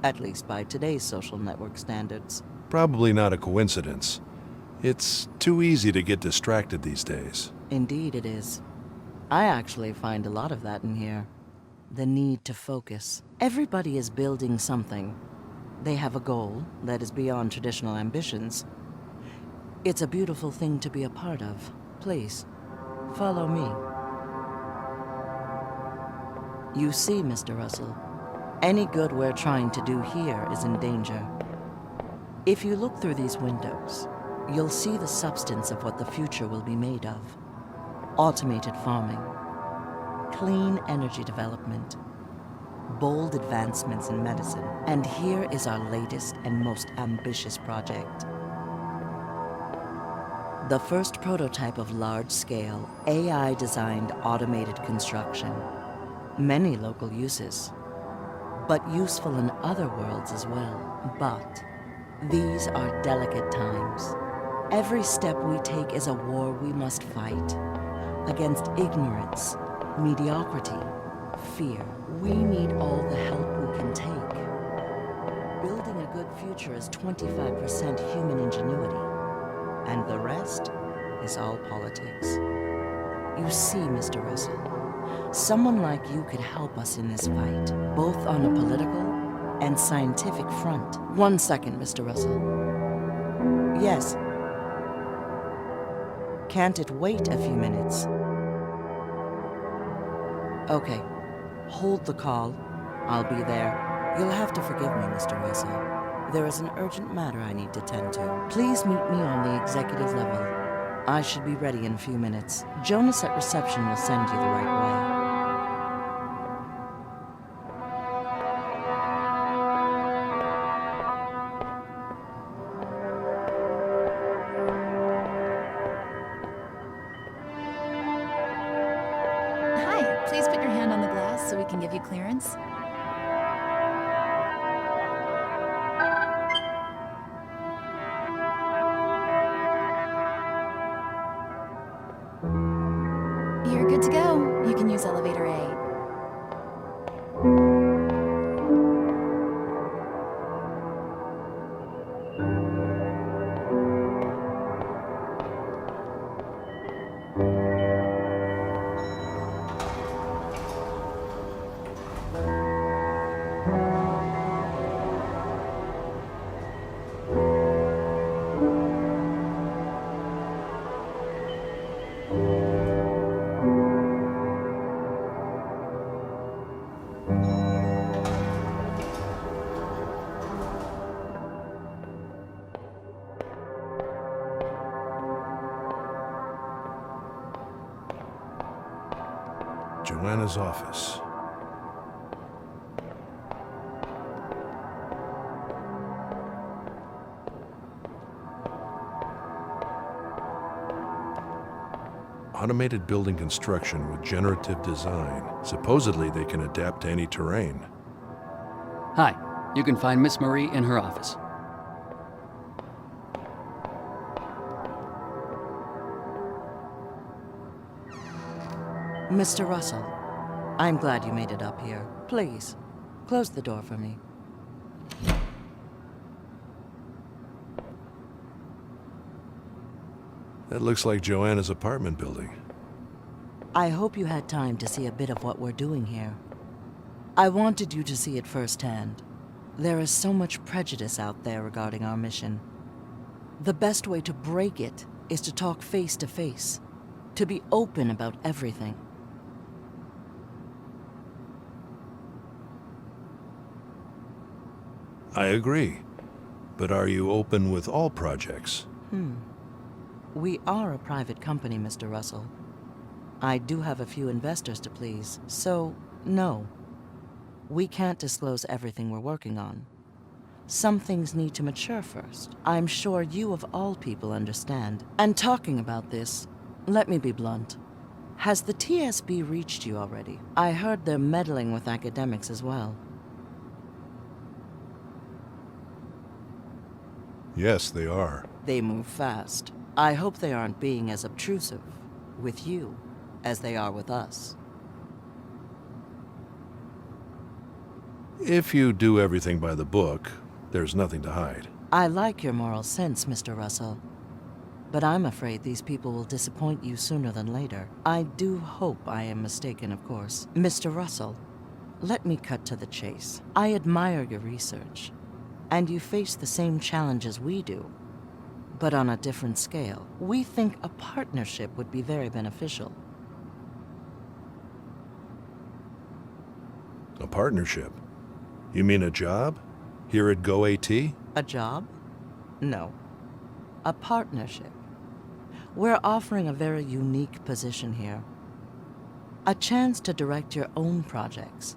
At least by today's social network standards. Probably not a coincidence. It's too easy to get distracted these days. Indeed it is. I actually find a lot of that in here. The need to focus. Everybody is building something. They have a goal that is beyond traditional ambitions. It's a beautiful thing to be a part of. Please, follow me. You see, Mr. Russell, any good we're trying to do here is in danger. If you look through these windows, you'll see the substance of what the future will be made of. Automated farming, clean energy development, bold advancements in medicine. And here is our latest and most ambitious project. The first prototype of large-scale, AI-designed automated construction. Many local uses, but useful in other worlds as well. But these are delicate times. Every step we take is a war we must fight against ignorance, mediocrity, fear. We need all the help we can take. Building a good future is 25% human ingenuity, and the rest is all politics. You see, Mr. Russell, someone like you could help us in this fight, both on a political and scientific front. 1 second, Mr. Russell. Yes. Can't it wait a few minutes? Okay. Hold the call. I'll be there. You'll have to forgive me, Mr. Russell. There is an urgent matter I need to tend to. Please meet me on the executive level. I should be ready in a few minutes. Jonas at reception will send you the right way. Hi, please put your hand on the glass so we can give you clearance. You're good to go. You can use elevator A. Joanna's office. Automated building construction with generative design. Supposedly they can adapt to any terrain. Hi, you can find Miss Marie in her office. Mr. Russell, I'm glad you made it up here. Please, close the door for me. That looks like Joanna's apartment building. I hope you had time to see a bit of what we're doing here. I wanted you to see it firsthand. There is so much prejudice out there regarding our mission. The best way to break it is to talk face to face, to be open about everything. I agree. But are you open with all projects? We are a private company, Mr. Russell. I do have a few investors to please, so no. We can't disclose everything we're working on. Some things need to mature first. I'm sure you of all people understand. And talking about this, let me be blunt. Has the TSB reached you already? I heard they're meddling with academics as well. Yes, they are. They move fast. I hope they aren't being as obtrusive with you as they are with us. If you do everything by the book, there's nothing to hide. I like your moral sense, Mr. Russell. But I'm afraid these people will disappoint you sooner than later. I do hope I am mistaken, of course. Mr. Russell, let me cut to the chase. I admire your research, and you face the same challenges we do, but on a different scale. We think a partnership would be very beneficial. A partnership? You mean a job? Here at GoAT? A job? No. A partnership. We're offering a very unique position here. A chance to direct your own projects.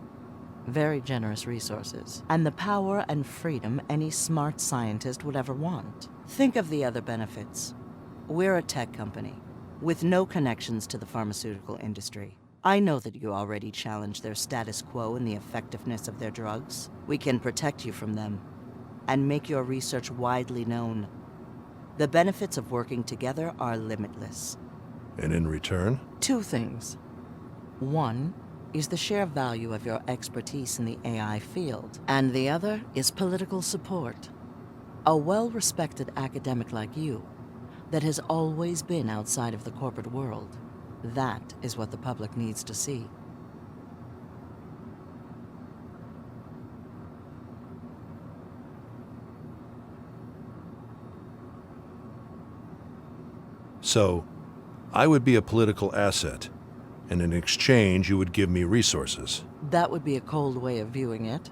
Very generous resources. And the power and freedom any smart scientist would ever want. Think of the other benefits. We're a tech company with no connections to the pharmaceutical industry. I know that you already challenge their status quo and the effectiveness of their drugs. We can protect you from them and make your research widely known. The benefits of working together are limitless. And in return? Two things. One is the sheer value of your expertise in the AI field, and the other is political support. A well-respected academic like you that has always been outside of the corporate world. That is what the public needs to see. So, I would be a political asset, and in exchange you would give me resources. That would be a cold way of viewing it.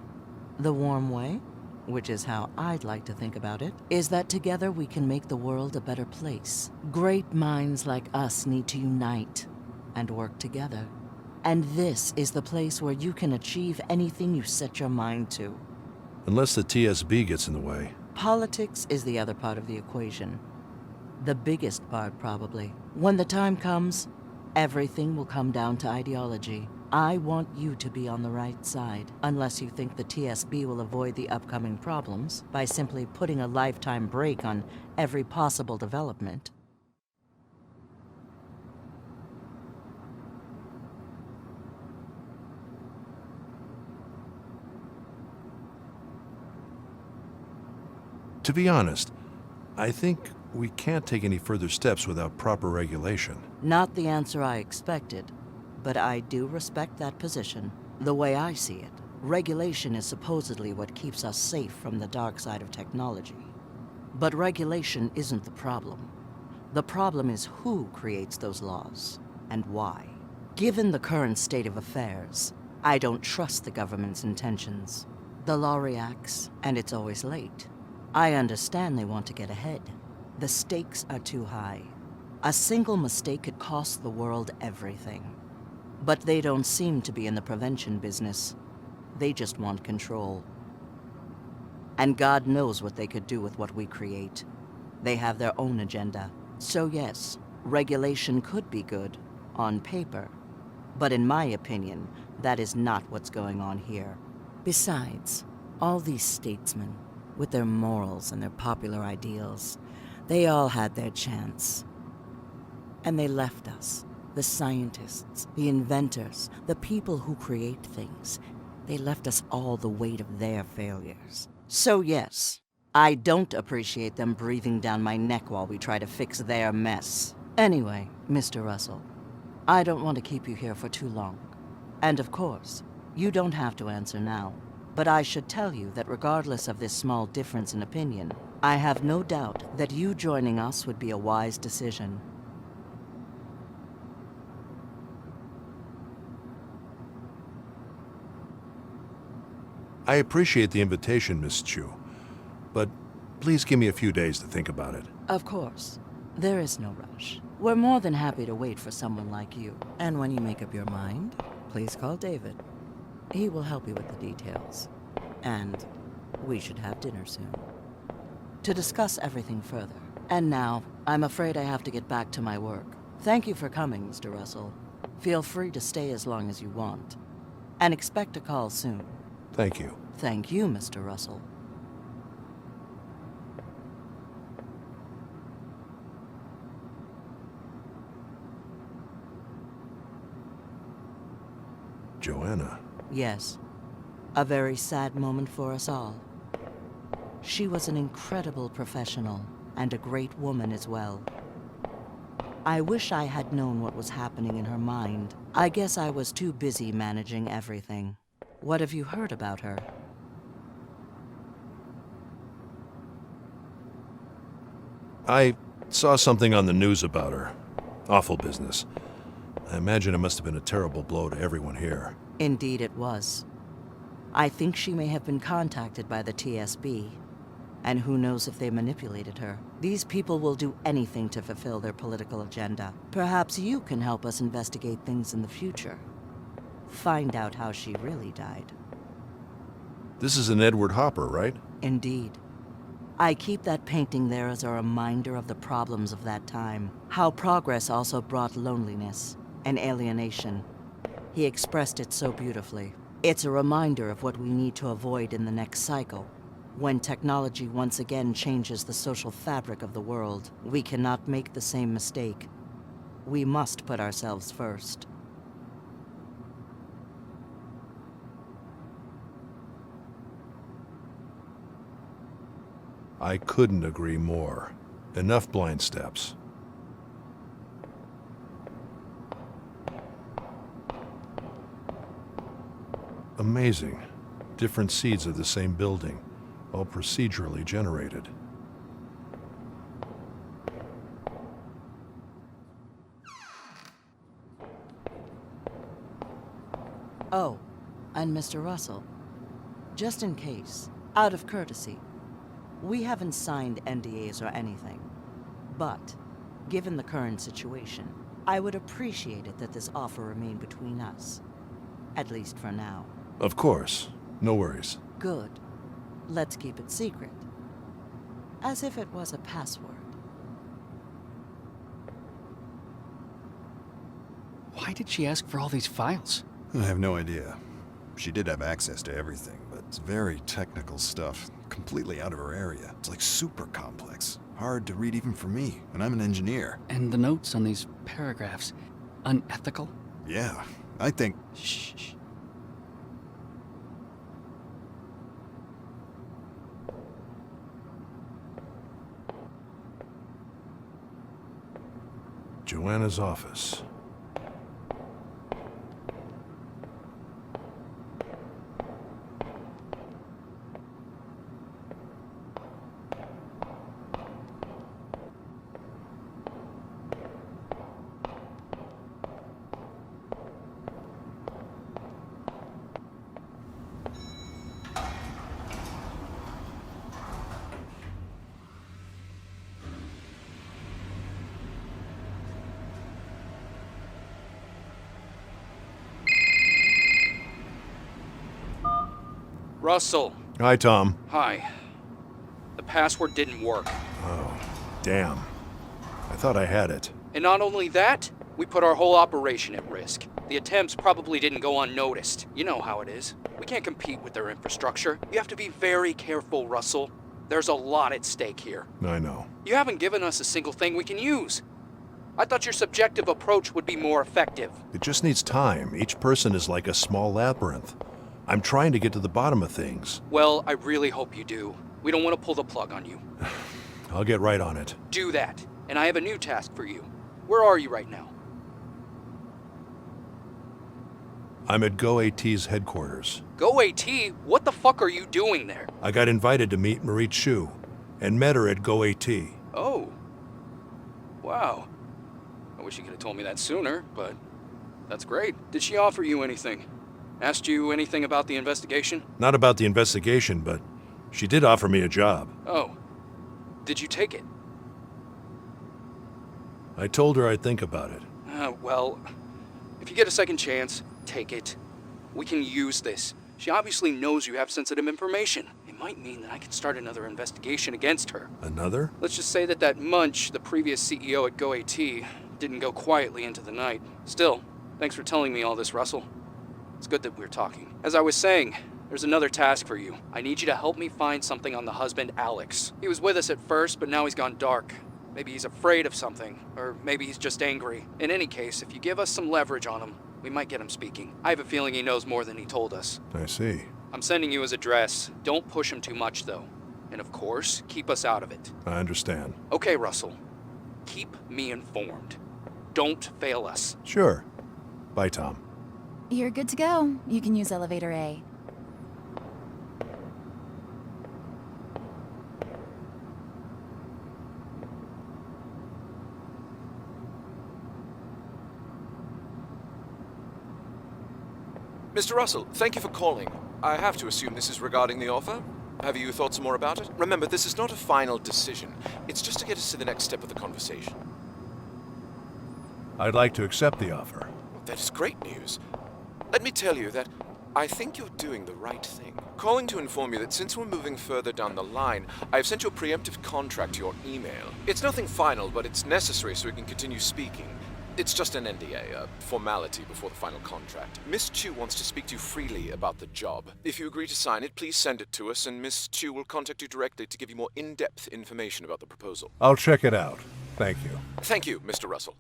The warm way, which is how I'd like to think about it, is that together we can make the world a better place. Great minds like us need to unite and work together. And this is the place where you can achieve anything you set your mind to. Unless the TSB gets in the way. Politics is the other part of the equation. The biggest part, probably. When the time comes, everything will come down to ideology. I want you to be on the right side, unless you think the TSB will avoid the upcoming problems by simply putting a lifetime brake on every possible development. To be honest, I think we can't take any further steps without proper regulation. Not the answer I expected, but I do respect that position. The way I see it, regulation is supposedly what keeps us safe from the dark side of technology. But regulation isn't the problem. The problem is who creates those laws, and why. Given the current state of affairs, I don't trust the government's intentions. The law reacts, and it's always late. I understand they want to get ahead. The stakes are too high. A single mistake could cost the world everything. But they don't seem to be in the prevention business. They just want control. And God knows what they could do with what we create. They have their own agenda. So yes, regulation could be good, on paper. But in my opinion, that is not what's going on here. Besides, all these statesmen, with their morals and their popular ideals, they all had their chance. And they left us, the scientists, the inventors, the people who create things. They left us all the weight of their failures. So yes, I don't appreciate them breathing down my neck while we try to fix their mess. Anyway, Mr. Russell, I don't want to keep you here for too long. And of course, you don't have to answer now. But I should tell you that regardless of this small difference in opinion, I have no doubt that you joining us would be a wise decision. I appreciate the invitation, Miss Chu, but please give me a few days to think about it. Of course. There is no rush. We're more than happy to wait for someone like you. And when you make up your mind, please call David. He will help you with the details. And we should have dinner soon to discuss everything further. And now, I'm afraid I have to get back to my work. Thank you for coming, Mr. Russell. Feel free to stay as long as you want. And expect a call soon. Thank you. Thank you, Mr. Russell. Joanna. Yes. A very sad moment for us all. She was an incredible professional, and a great woman as well. I wish I had known what was happening in her mind. I guess I was too busy managing everything. What have you heard about her? I saw something on the news about her. Awful business. I imagine it must have been a terrible blow to everyone here. Indeed it was. I think she may have been contacted by the TSB. And who knows if they manipulated her. These people will do anything to fulfill their political agenda. Perhaps you can help us investigate things in the future. Find out how she really died. This is an Edward Hopper, right? Indeed. I keep that painting there as a reminder of the problems of that time. How progress also brought loneliness and alienation. He expressed it so beautifully. It's a reminder of what we need to avoid in the next cycle. When technology once again changes the social fabric of the world, we cannot make the same mistake. We must put ourselves first. I couldn't agree more. Enough blind steps. Amazing. Different seeds of the same building, all procedurally generated. Oh, and Mr. Russell, just in case, out of courtesy, we haven't signed NDAs or anything. But, given the current situation, I would appreciate it that this offer remain between us. At least for now. Of course. No worries. Good. Let's keep it secret. As if it was a password. Why did she ask for all these files? I have no idea. She did have access to everything, but it's very technical stuff. Completely out of her area. It's like super complex. Hard to read even for me, and I'm an engineer. And the notes on these paragraphs, unethical? Yeah, I think... Shh. Joanna's office. Russell. Hi, Tom. Hi. The password didn't work. Oh, damn. I thought I had it. And not only that, we put our whole operation at risk. The attempts probably didn't go unnoticed. You know how it is. We can't compete with their infrastructure. You have to be very careful, Russell. There's a lot at stake here. I know. You haven't given us a single thing we can use. I thought your subjective approach would be more effective. It just needs time. Each person is like a small labyrinth. I'm trying to get to the bottom of things. Well, I really hope you do. We don't want to pull the plug on you. I'll get right on it. Do that. And I have a new task for you. Where are you right now? I'm at GoAT's headquarters. GoAT? What the fuck are you doing there? I got invited to meet Marie Chu and met her at GoAT. Oh. Wow. I wish you could have told me that sooner, but that's great. Did she offer you anything? Asked you anything about the investigation? Not about the investigation, but she did offer me a job. Oh. Did you take it? I told her I'd think about it. Well, if you get a second chance, take it. We can use this. She obviously knows you have sensitive information. It might mean that I can start another investigation against her. Another? Let's just say that Munch, the previous CEO at GoAT, didn't go quietly into the night. Still, thanks for telling me all this, Russell. It's good that we're talking. As I was saying, there's another task for you. I need you to help me find something on the husband, Alex. He was with us at first, but now he's gone dark. Maybe he's afraid of something, or maybe he's just angry. In any case, if you give us some leverage on him, we might get him speaking. I have a feeling he knows more than he told us. I see. I'm sending you his address. Don't push him too much, though. And of course, keep us out of it. I understand. Okay, Russell. Keep me informed. Don't fail us. Sure. Bye, Tom. You're good to go. You can use elevator A. Mr. Russell, thank you for calling. I have to assume this is regarding the offer. Have you thought some more about it? Remember, this is not a final decision. It's just to get us to the next step of the conversation. I'd like to accept the offer. That is great news. Let me tell you that I think you're doing the right thing. Calling to inform you that since we're moving further down the line, I've sent your preemptive contract to your email. It's nothing final, but it's necessary so we can continue speaking. It's just an NDA, a formality before the final contract. Miss Chu wants to speak to you freely about the job. If you agree to sign it, please send it to us, and Miss Chu will contact you directly to give you more in-depth information about the proposal. I'll check it out. Thank you. Thank you, Mr. Russell.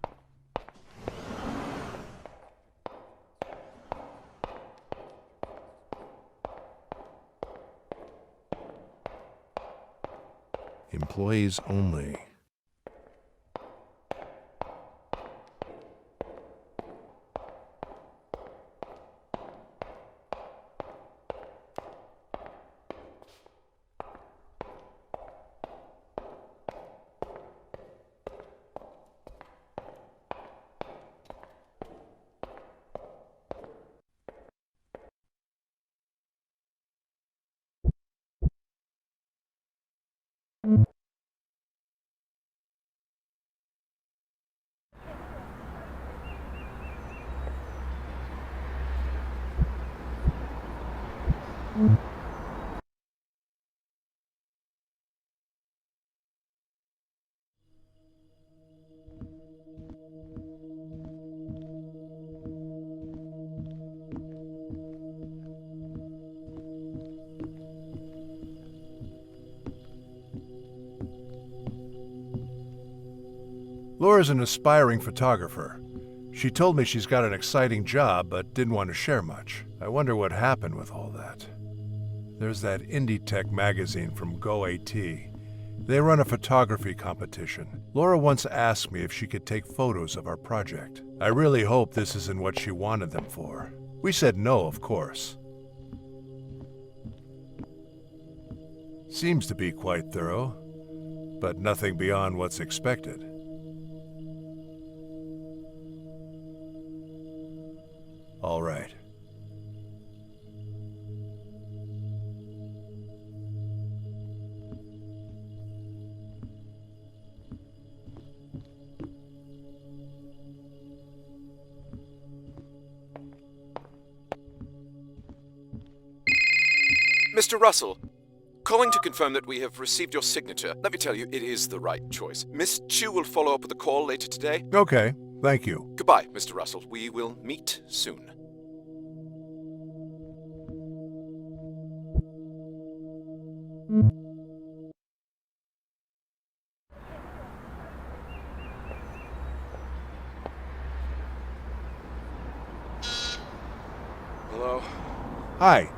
Employees only. Laura's an aspiring photographer. She told me she's got an exciting job, but didn't want to share much. I wonder what happened with all that. There's that Indie Tech magazine from GoAT. They run a photography competition. Laura once asked me if she could take photos of our project. I really hope this isn't what she wanted them for. We said no, of course. Seems to be quite thorough, but nothing beyond what's expected. All right. Mr. Russell, calling to confirm that we have received your signature. Let me tell you, it is the right choice. Miss Chu will follow up with a call later today. Okay, thank you. Goodbye, Mr. Russell. We will meet soon. Hello? Hi.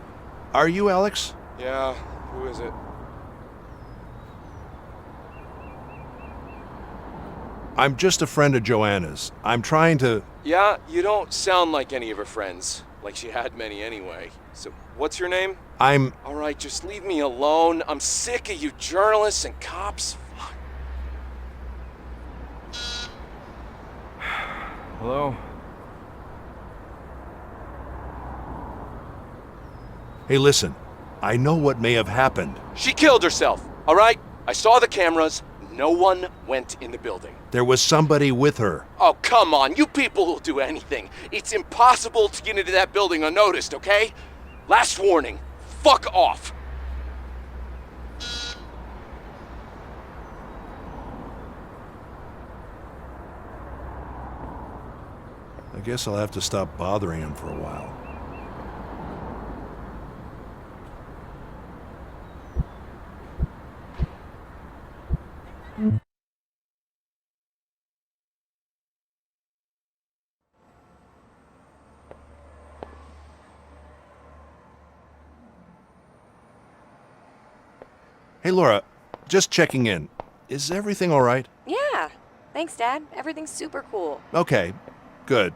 Are you Alex? Yeah, who is it? I'm just a friend of Joanna's. I'm trying to... Yeah, you don't sound like any of her friends. Like she had many anyway. So, what's your name? I'm... Alright, just leave me alone. I'm sick of you journalists and cops. Fuck. Hello? Hey, listen. I know what may have happened. She killed herself, alright? I saw the cameras. No one went in the building. There was somebody with her. Oh, come on. You people will do anything. It's impossible to get into that building unnoticed, okay? Last warning. Fuck off. I guess I'll have to stop bothering him for a while. Hey, Laura, just checking in. Is everything all right? Yeah. Thanks, Dad. Everything's super cool. Okay, good.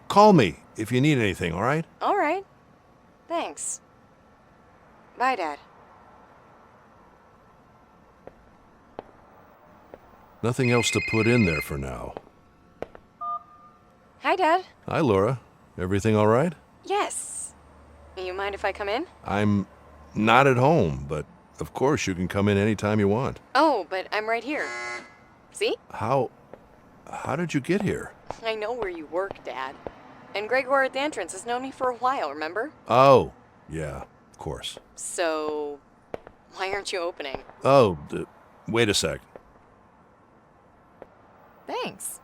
Call me if you need anything, all right? All right. Thanks. Bye, Dad. Nothing else to put in there for now. Hi, Dad. Hi, Laura. Everything all right? Yes. You mind if I come in? I'm not at home, but of course you can come in anytime you want. Oh, but I'm right here. See? How did you get here? I know where you work, Dad. And Gregor at the entrance has known me for a while, remember? Oh, yeah, of course. So, why aren't you opening? Oh, wait a sec. Thanks.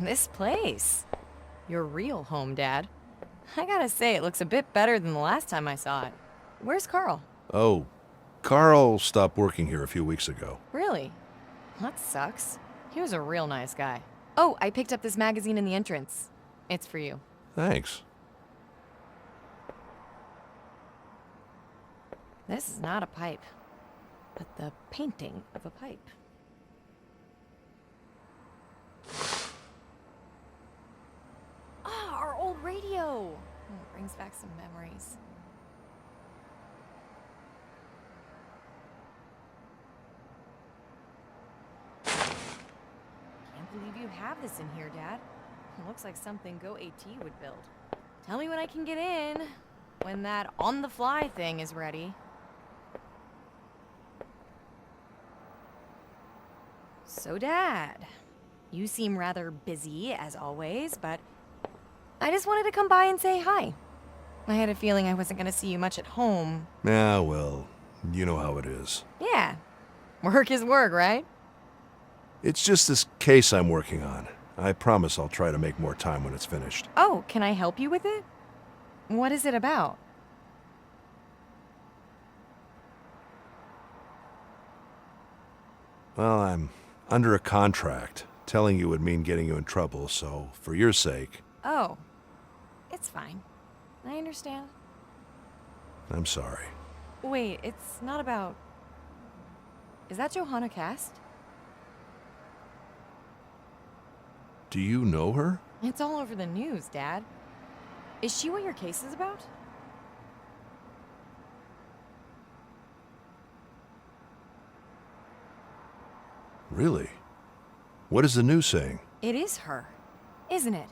This place. Your real home, Dad. I gotta say, it looks a bit better than the last time I saw it. Where's Carl? Oh, Carl stopped working here a few weeks ago. Really? That sucks. He was a real nice guy. Oh, I picked up this magazine in the entrance. It's for you. Thanks. This is not a pipe, but the painting of a pipe. Ah, our old radio! It brings back some memories. Can't believe you have this in here, Dad. It looks like something Go AT would build. Tell me when I can get in, when that on-the-fly thing is ready. So, Dad, you seem rather busy, as always, but I just wanted to come by and say hi. I had a feeling I wasn't going to see you much at home. Yeah, well, you know how it is. Yeah, work is work, right? It's just this case I'm working on. I promise I'll try to make more time when it's finished. Oh, can I help you with it? What is it about? Well, I'm under a contract. Telling you would mean getting you in trouble, so for your sake... Oh, it's fine. I understand. I'm sorry. Wait, it's not about... Is that Johanna Cast? Do you know her? It's all over the news, Dad. Is she what your case is about? Really? What is the news saying? It is her, isn't it?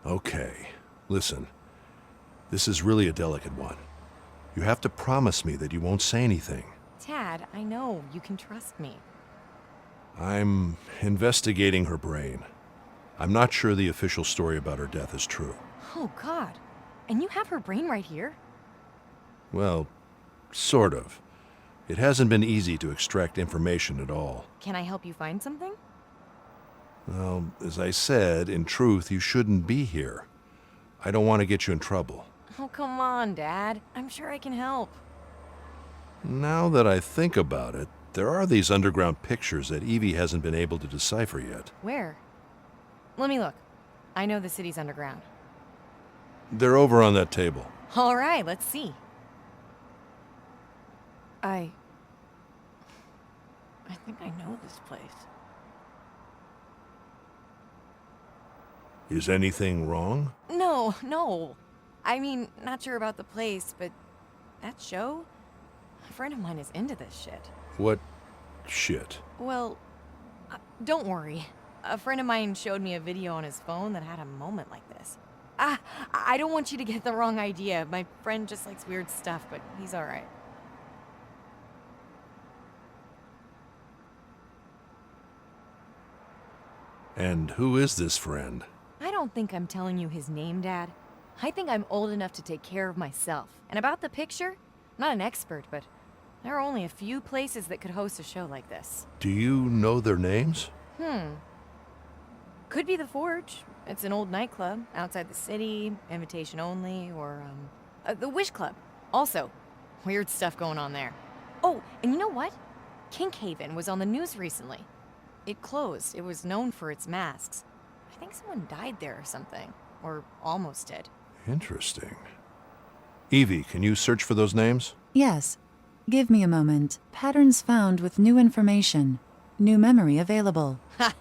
Okay, listen. This is really a delicate one. You have to promise me that you won't say anything. Dad, I know. You can trust me. I'm investigating her brain. I'm not sure the official story about her death is true. Oh, God. And you have her brain right here? Well, sort of. It hasn't been easy to extract information at all. Can I help you find something? Well, as I said, in truth, you shouldn't be here. I don't want to get you in trouble. Oh, come on, Dad. I'm sure I can help. Now that I think about it, there are these underground pictures that Evie hasn't been able to decipher yet. Where? Let me look. I know the city's underground. They're over on that table. All right, let's see. I think I know this place. Is anything wrong? No. I mean, not sure about the place, but that show? A friend of mine is into this shit. What shit? Well, don't worry. A friend of mine showed me a video on his phone that had a moment like this. I don't want you to get the wrong idea. My friend just likes weird stuff, but he's all right. And who is this friend? I don't think I'm telling you his name, Dad. I think I'm old enough to take care of myself. And about the picture, I'm not an expert, but there are only a few places that could host a show like this. Do you know their names? Could be the Forge. It's an old nightclub outside the city, invitation only, or, the Wish Club. Also, weird stuff going on there. Oh, and you know what? Kinkhaven was on the news recently. It closed. It was known for its masks. I think someone died there or something. Or almost did. Interesting. Evie, can you search for those names? Yes. Give me a moment. Patterns found with new information. New memory available. Ha!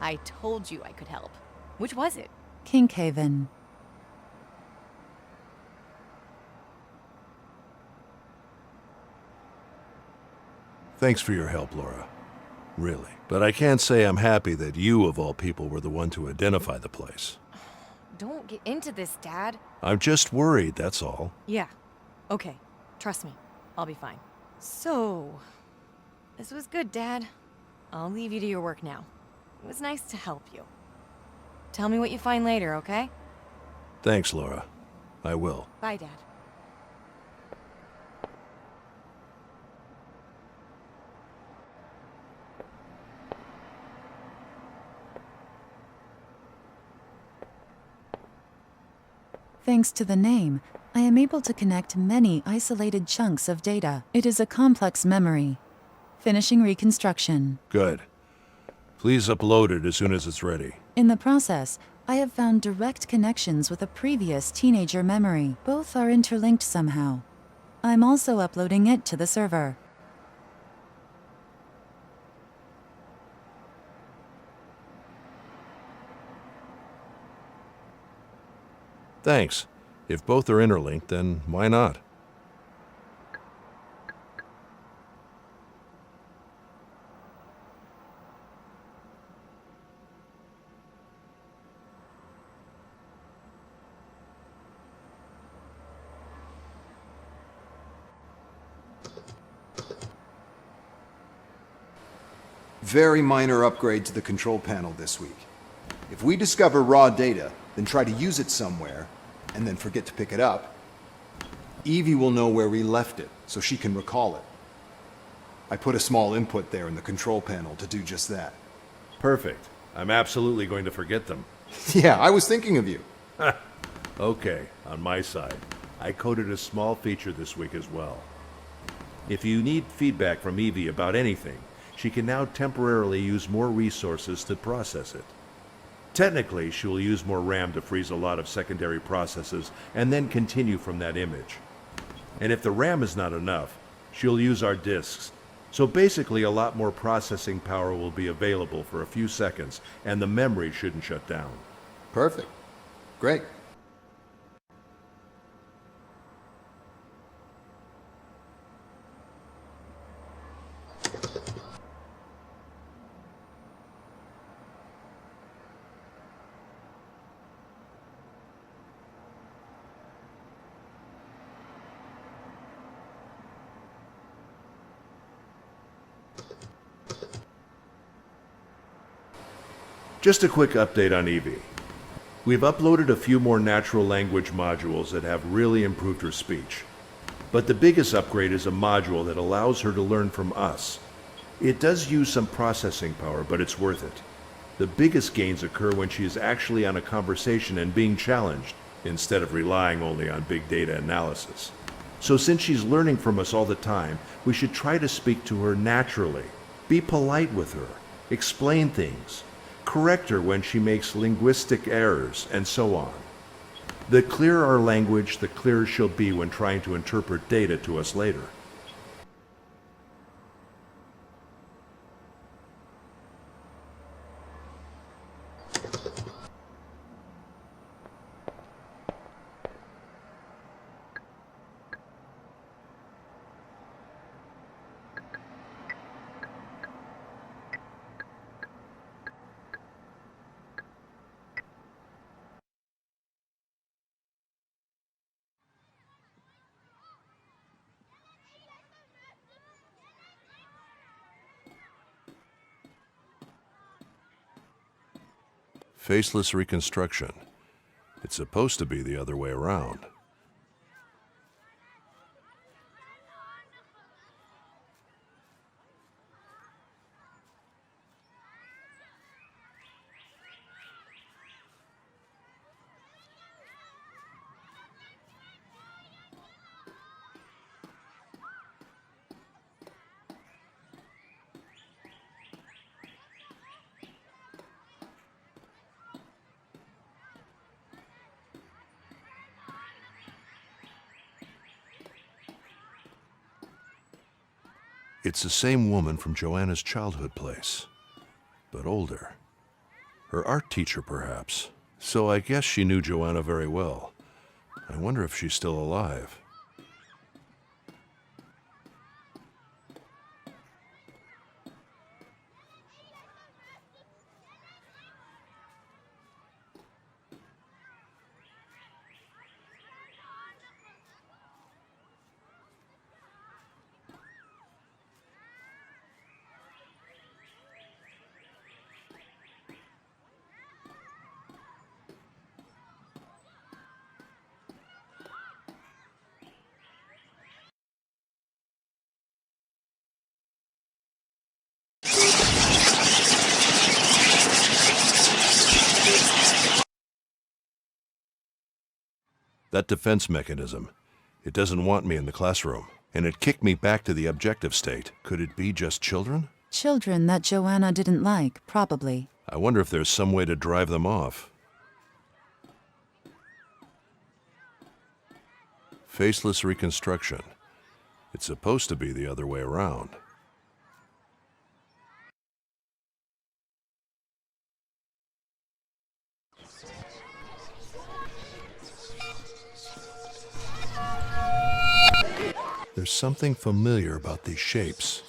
I told you I could help. Which was it? Kinkhaven. Thanks for your help, Laura. Really. But I can't say I'm happy that you, of all people, were the one to identify the place. Don't get into this, Dad. I'm just worried, that's all. Yeah. Okay. Trust me. I'll be fine. So, this was good, Dad. I'll leave you to your work now. It was nice to help you. Tell me what you find later, okay? Thanks, Laura. I will. Bye, Dad. Thanks to the name, I am able to connect many isolated chunks of data. It is a complex memory. Finishing reconstruction. Good. Please upload it as soon as it's ready. In the process, I have found direct connections with a previous teenager memory. Both are interlinked somehow. I'm also uploading it to the server. Thanks. If both are interlinked, then why not? Very minor upgrade to the control panel this week. If we discover raw data, then try to use it somewhere, and then forget to pick it up, Evie will know where we left it, so she can recall it. I put a small input there in the control panel to do just that. Perfect. I'm absolutely going to forget them. Yeah, I was thinking of you. Okay, on my side. I coded a small feature this week as well. If you need feedback from Evie about anything, she can now temporarily use more resources to process it. Technically, she will use more RAM to freeze a lot of secondary processes and then continue from that image. And if the RAM is not enough, she'll use our disks. So basically, a lot more processing power will be available for a few seconds, and the memory shouldn't shut down. Perfect. Great. Just a quick update on Evie. We've uploaded a few more natural language modules that have really improved her speech. But the biggest upgrade is a module that allows her to learn from us. It does use some processing power, but it's worth it. The biggest gains occur when she is actually on a conversation and being challenged, instead of relying only on big data analysis. So since she's learning from us all the time, we should try to speak to her naturally. Be polite with her. Explain things. Correct her when she makes linguistic errors, and so on. The clearer our language, the clearer she'll be when trying to interpret data to us later. Faceless reconstruction. It's supposed to be the other way around. It's the same woman from Joanna's childhood place, but older. Her art teacher, perhaps. So I guess she knew Joanna very well. I wonder if she's still alive. That defense mechanism. It doesn't want me in the classroom. And it kicked me back to the objective state. Could it be just children? Children that Joanna didn't like, probably. I wonder if there's some way to drive them off. Faceless reconstruction. It's supposed to be the other way around. There's something familiar about these shapes.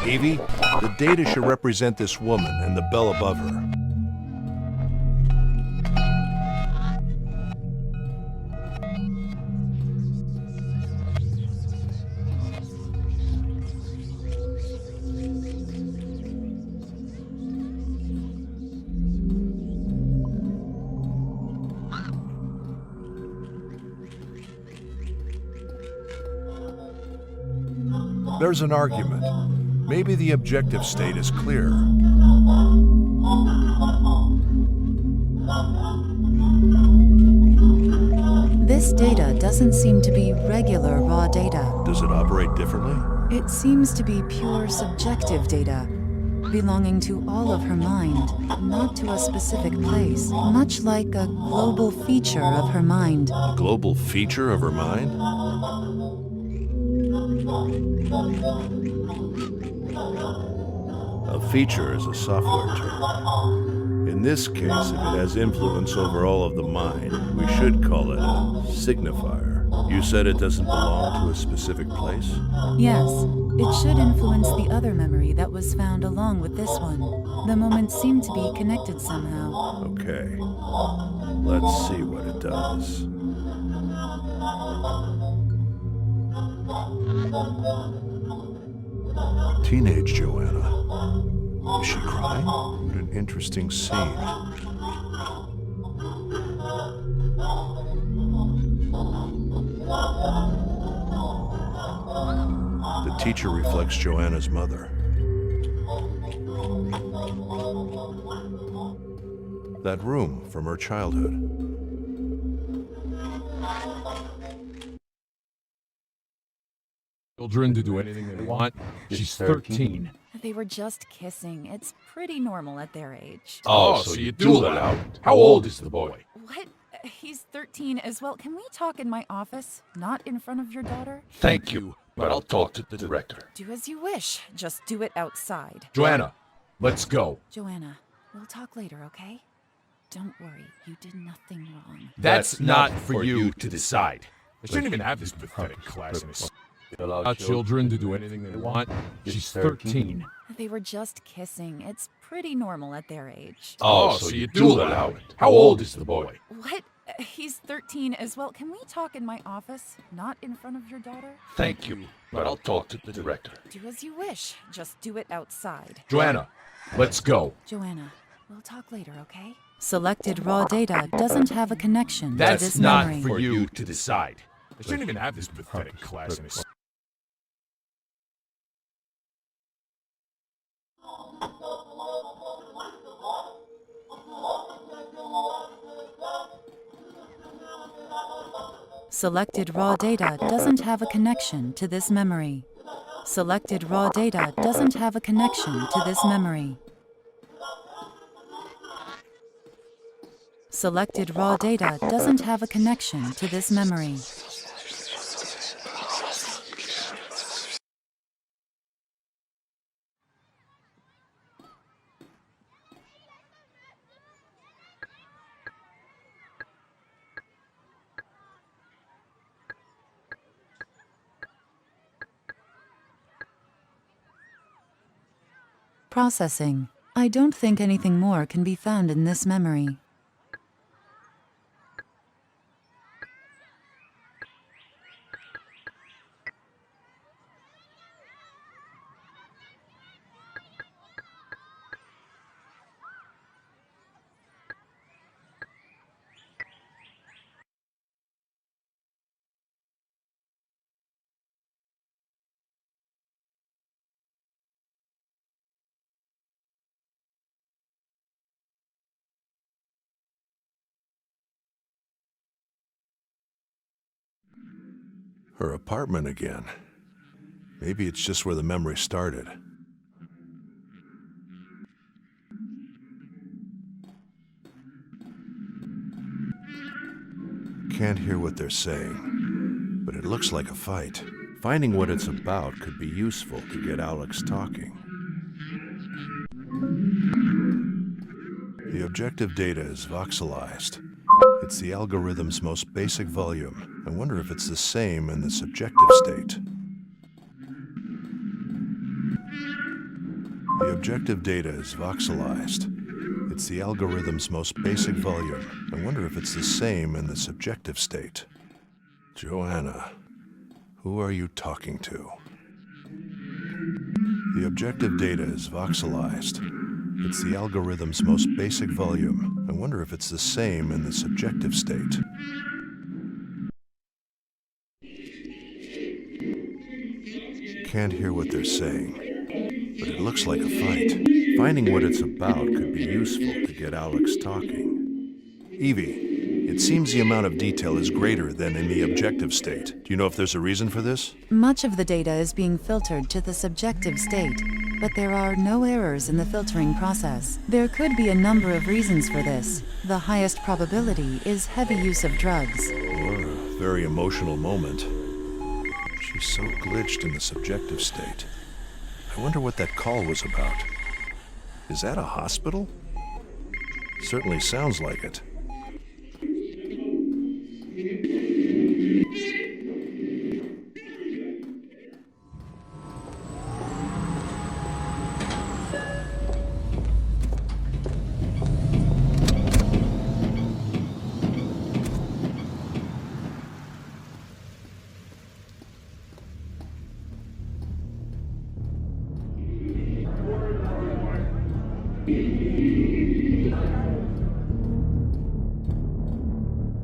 Evie, the data should represent this woman and the bell above her. There's an argument. Maybe the objective state is clear. This data doesn't seem to be regular raw data. Does it operate differently? It seems to be pure subjective data, belonging to all of her mind, not to a specific place, much like a global feature of her mind. A global feature of her mind? A feature is a software term. In this case, if it has influence over all of the mind, we should call it a signifier. You said it doesn't belong to a specific place? Yes, it should influence the other memory that was found along with this one. The moments seem to be connected somehow. Okay. Let's see what it does. Teenage Joanna. Is she crying? What an interesting scene. The teacher reflects Joanna's mother. That room from her childhood. Children to do anything they want. She's 13. They were just kissing. It's pretty normal at their age. Oh, so you do allow it. How old is the boy? What? He's 13 as well. Can we talk in my office, not in front of your daughter? Thank you, but I'll talk to the director. Do as you wish. Just do it outside. Joanna, let's go. Joanna, we'll talk later, okay? Don't worry, you did nothing wrong. That's not for you to decide. I shouldn't even have this pathetic class in this. Allow children to do anything they want. She's 13. They were just kissing. It's pretty normal at their age. Oh, so you do allow it. How old is the boy? What? He's 13 as well. Can we talk in my office, not in front of your daughter? Thank you, but I'll talk to the director. Do as you wish. Just do it outside. Joanna, let's go. Joanna, we'll talk later, okay? Selected raw data doesn't have a connection to That's this not memory. for you to decide. I shouldn't even have this pathetic class in this. Selected raw data doesn't have a connection to this memory. Selected raw data doesn't have a connection to this memory. Selected raw data doesn't have a connection to this memory. Processing. I don't think anything more can be found in this memory. Her apartment again. Maybe it's just where the memory started. Can't hear what they're saying, but it looks like a fight. Finding what it's about could be useful to get Alex talking. The objective data is voxelized. It's the algorithm's most basic volume. I wonder if it's the same in the subjective state. The objective data is voxelized. It's the algorithm's most basic volume. I wonder if it's the same in the subjective state. Joanna, who are you talking to? The objective data is voxelized. It's the algorithm's most basic volume. I wonder if it's the same in the subjective state. Can't hear what they're saying, but it looks like a fight. Finding what it's about could be useful to get Alex talking. Evie, it seems the amount of detail is greater than in the objective state. Do you know if there's a reason for this? Much of the data is being filtered to the subjective state, but there are no errors in the filtering process. There could be a number of reasons for this. The highest probability is heavy use of drugs. Or a very emotional moment. She's so glitched in the subjective state. I wonder what that call was about. Is that a hospital? Certainly sounds like it.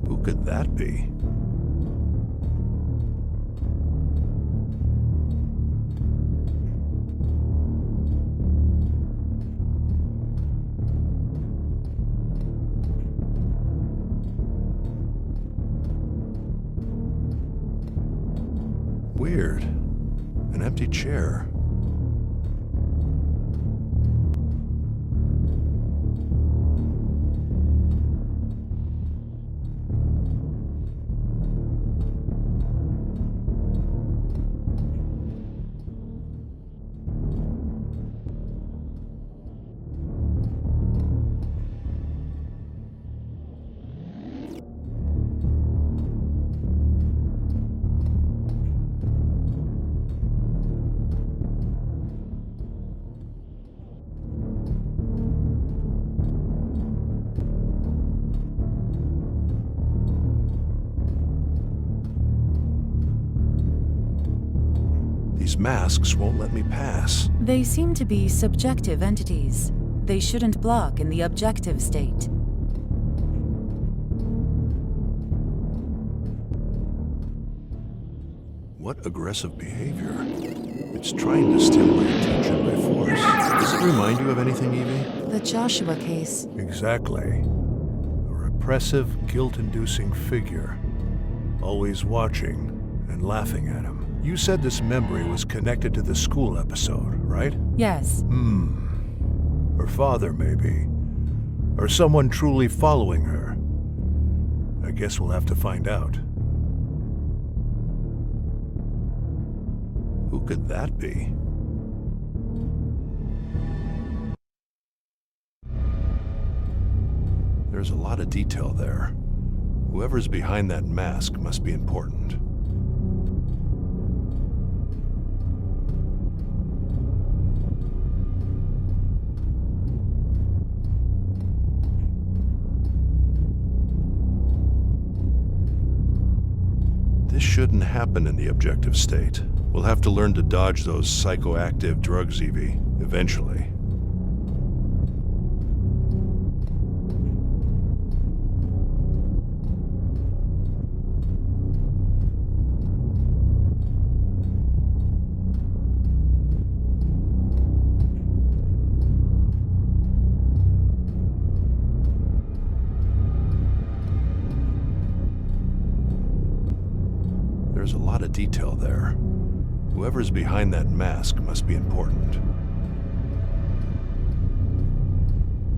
Who could that be? Weird. An empty chair. These masks won't let me pass. They seem to be subjective entities. They shouldn't block in the objective state. What aggressive behavior. It's trying to steal my attention by force. Does it remind you of anything, Evie? The Joshua case. Exactly. A repressive, guilt-inducing figure. Always watching and laughing at him. You said this memory was connected to the school episode, right? Yes. Her father, maybe. Or someone truly following her. I guess we'll have to find out. Who could that be? There's a lot of detail there. Whoever's behind that mask must be important. shouldn't happen in the objective state. We'll have to learn to dodge those psychoactive drugs, Evie, eventually. There's a lot of detail there. Whoever's behind that mask must be important.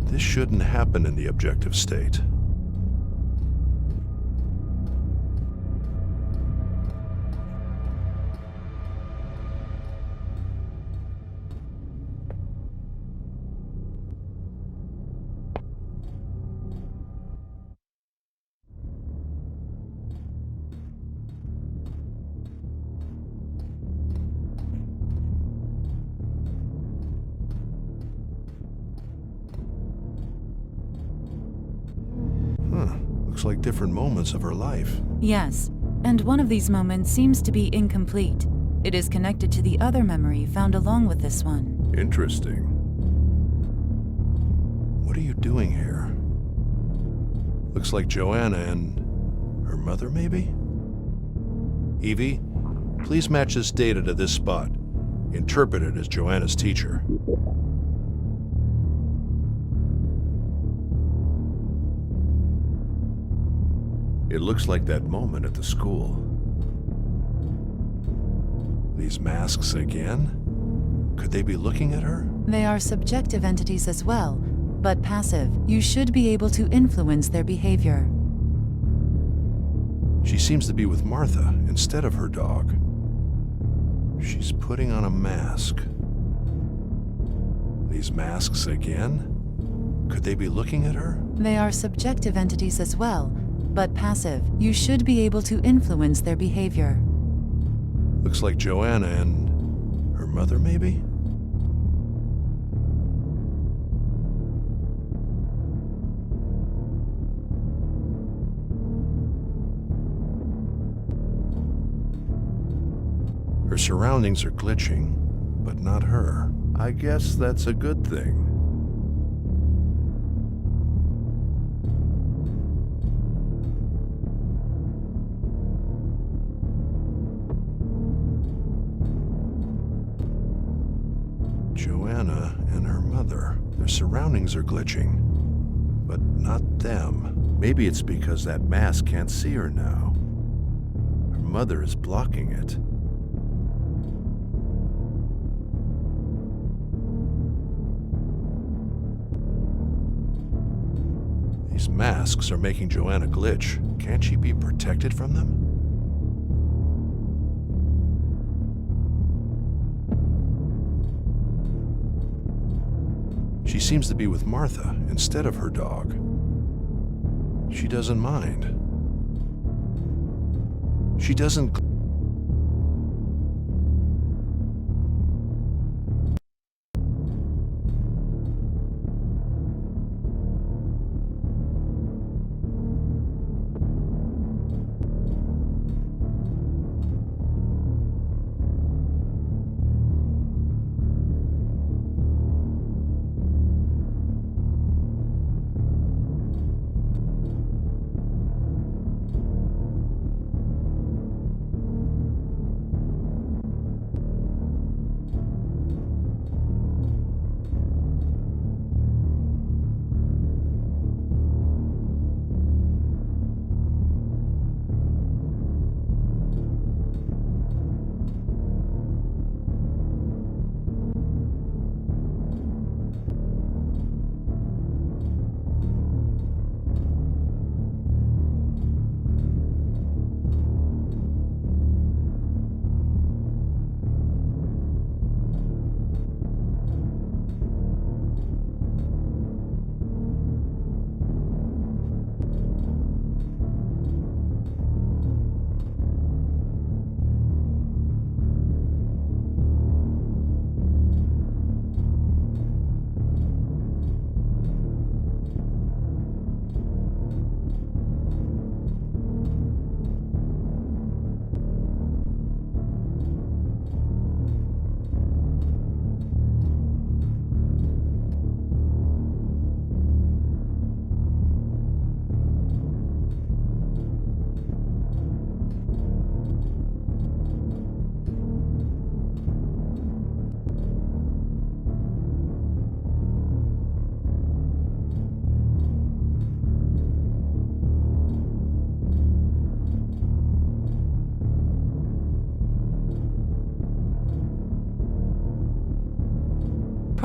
This shouldn't happen in the objective state. Looks like different moments of her life. Yes, and one of these moments seems to be incomplete. It is connected to the other memory found along with this one. Interesting. What are you doing here? Looks like Joanna and her mother, maybe? Evie, please match this data to this spot. Interpret it as Joanna's teacher. It looks like that moment at the school. These masks again? Could they be looking at her? They are subjective entities as well, but passive. You should be able to influence their behavior. She seems to be with Martha instead of her dog. She's putting on a mask. These masks again? Could they be looking at her? They are subjective entities as well, but passive. You should be able to influence their behavior. Looks like Joanna and her mother, maybe? Her surroundings are glitching, but not her. I guess that's a good thing. Joanna and her mother. Their surroundings are glitching, but not them. Maybe it's because that mask can't see her now. Her mother is blocking it. These masks are making Joanna glitch. Can't she be protected from them? She seems to be with Martha instead of her dog. She doesn't mind. She doesn't...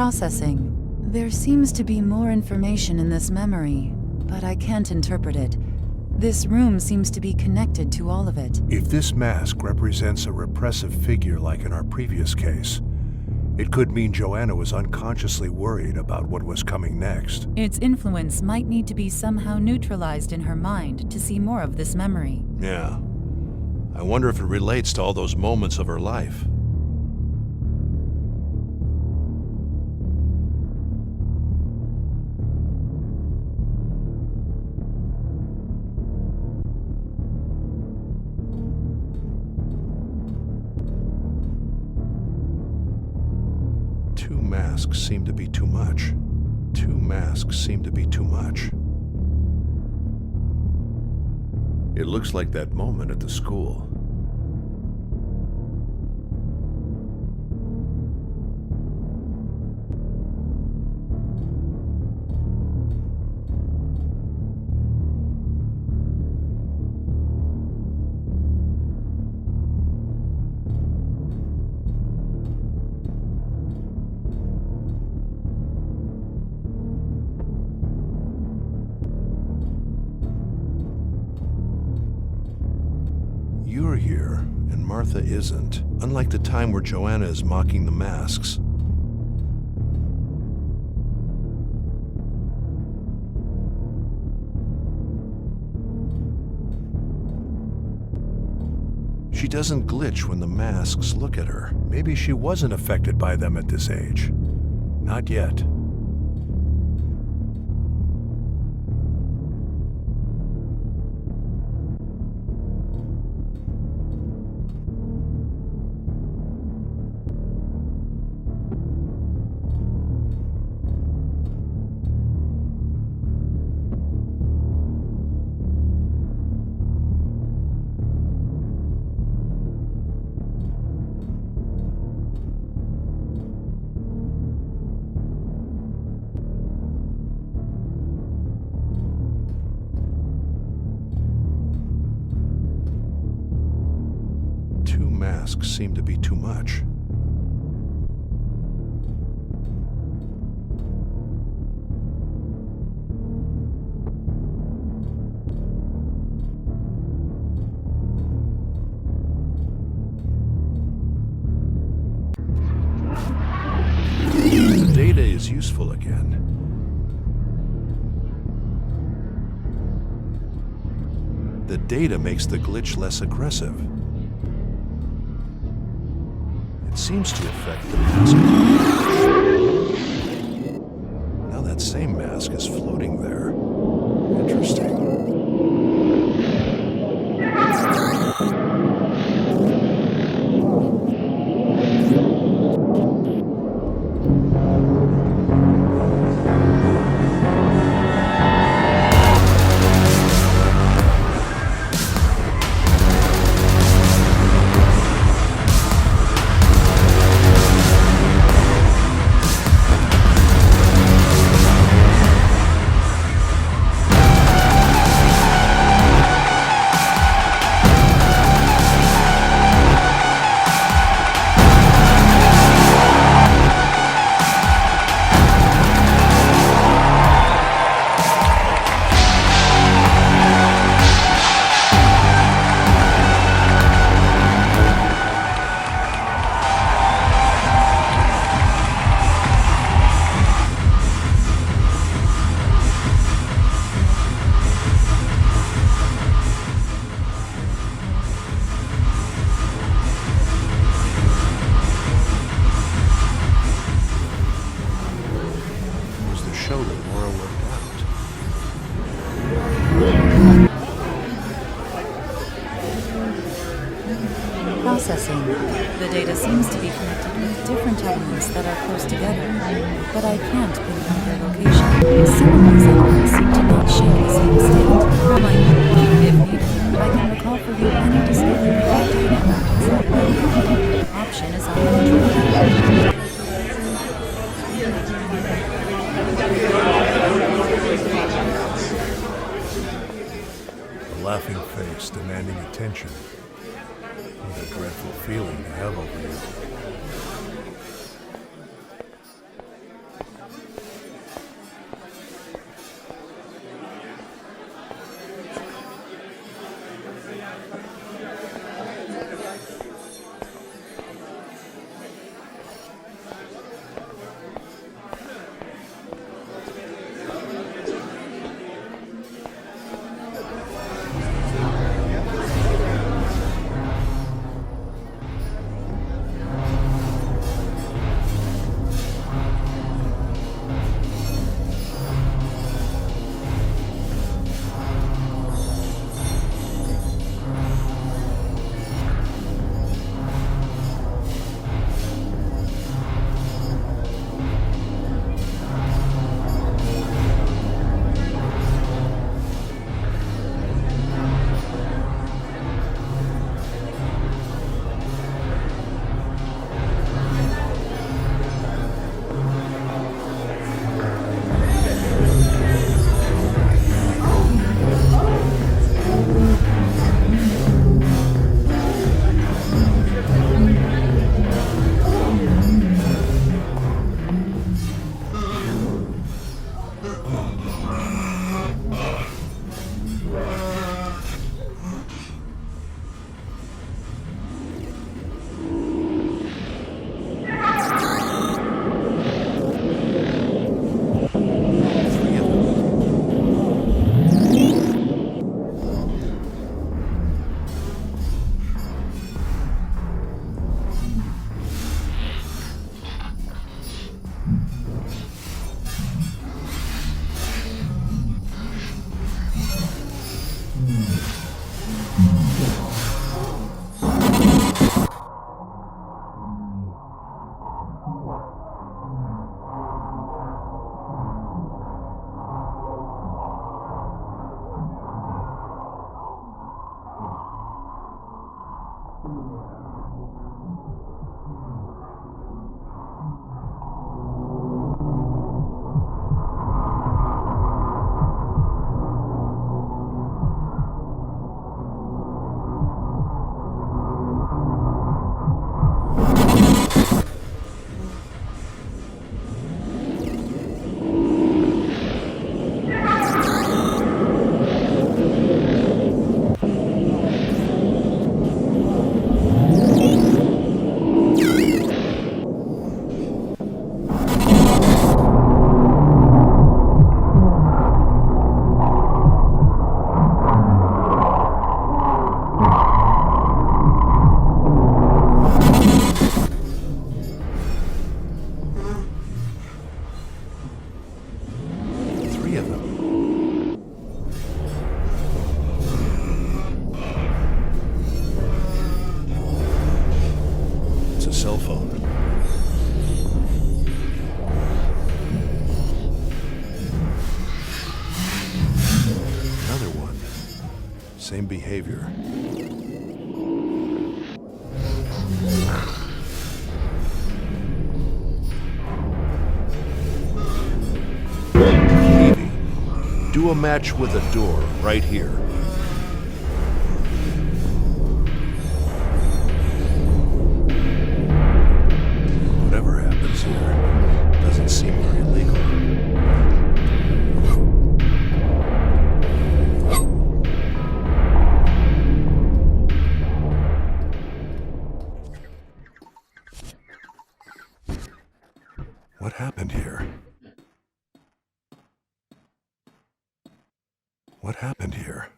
Processing. There seems to be more information in this memory, but I can't interpret it. This room seems to be connected to all of it. If this mask represents a repressive figure like in our previous case, it could mean Joanna was unconsciously worried about what was coming next. Its influence might need to be somehow neutralized in her mind to see more of this memory. Yeah. I wonder if it relates to all those moments of her life. Two masks seem to be too much. Two masks seem to be too much. It looks like that moment at the school. You're here, and Martha isn't. Unlike the time where Joanna is mocking the masks. She doesn't glitch when the masks look at her. Maybe she wasn't affected by them at this age. Not yet. Two masks seem to be too much. The data is useful again. The data makes the glitch less aggressive. It seems to affect the mask. Now that same mask is floating there. Interesting. Processing. The data seems to be connected with different elements that are close together, but I can't pinpoint their location. Some of these elements seem to not share the same state. Remind me, if needed, I can recall for you any discovery of data. Option is on the control. A laughing face demanding attention. What a dreadful feeling to have over you. Same behavior. Evie, do a match with a door right here. Whatever happens here doesn't seem very legal. What happened here? What happened here?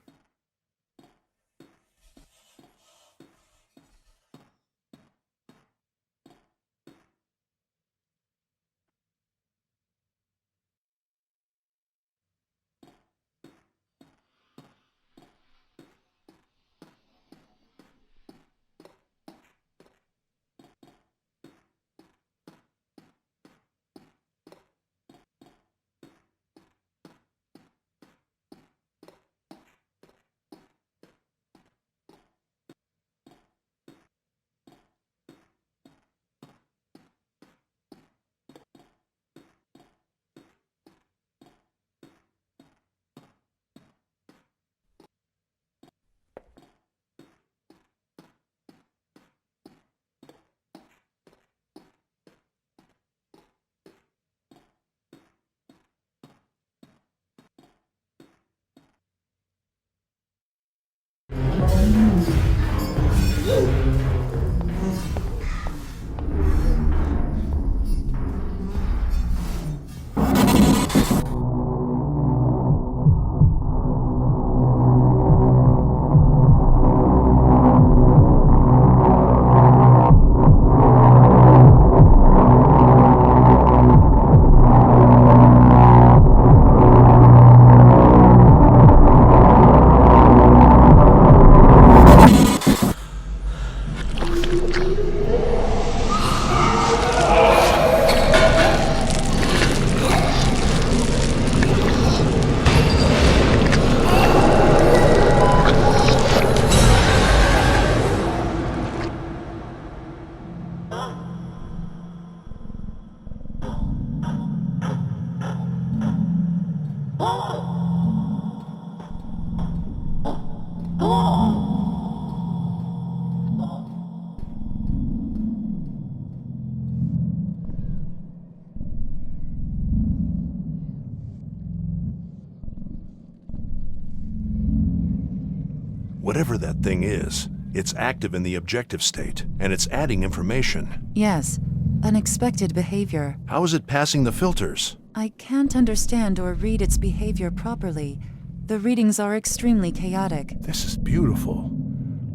Whatever that thing is, it's active in the objective state, and it's adding information. Yes, unexpected behavior. How is it passing the filters? I can't understand or read its behavior properly. The readings are extremely chaotic. This is beautiful.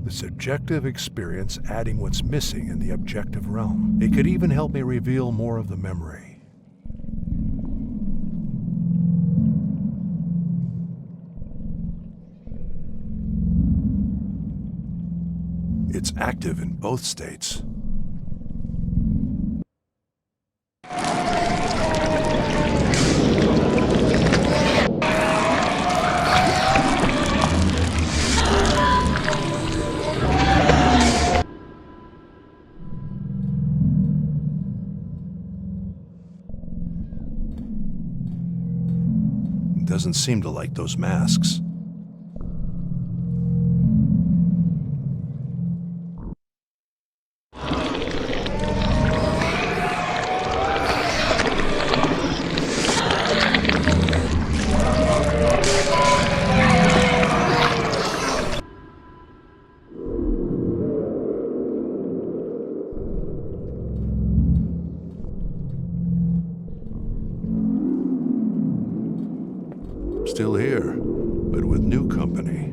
The subjective experience adding what's missing in the objective realm. It could even help me reveal more of the memory. It's active in both states. It doesn't seem to like those masks. Still here, but with new company.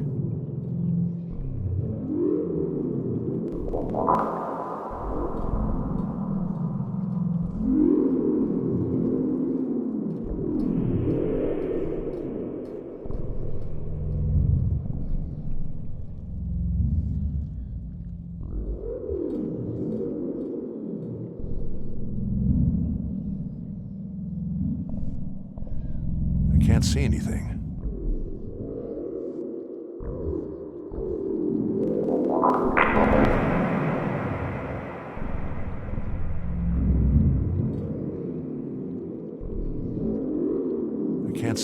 I can't see anything.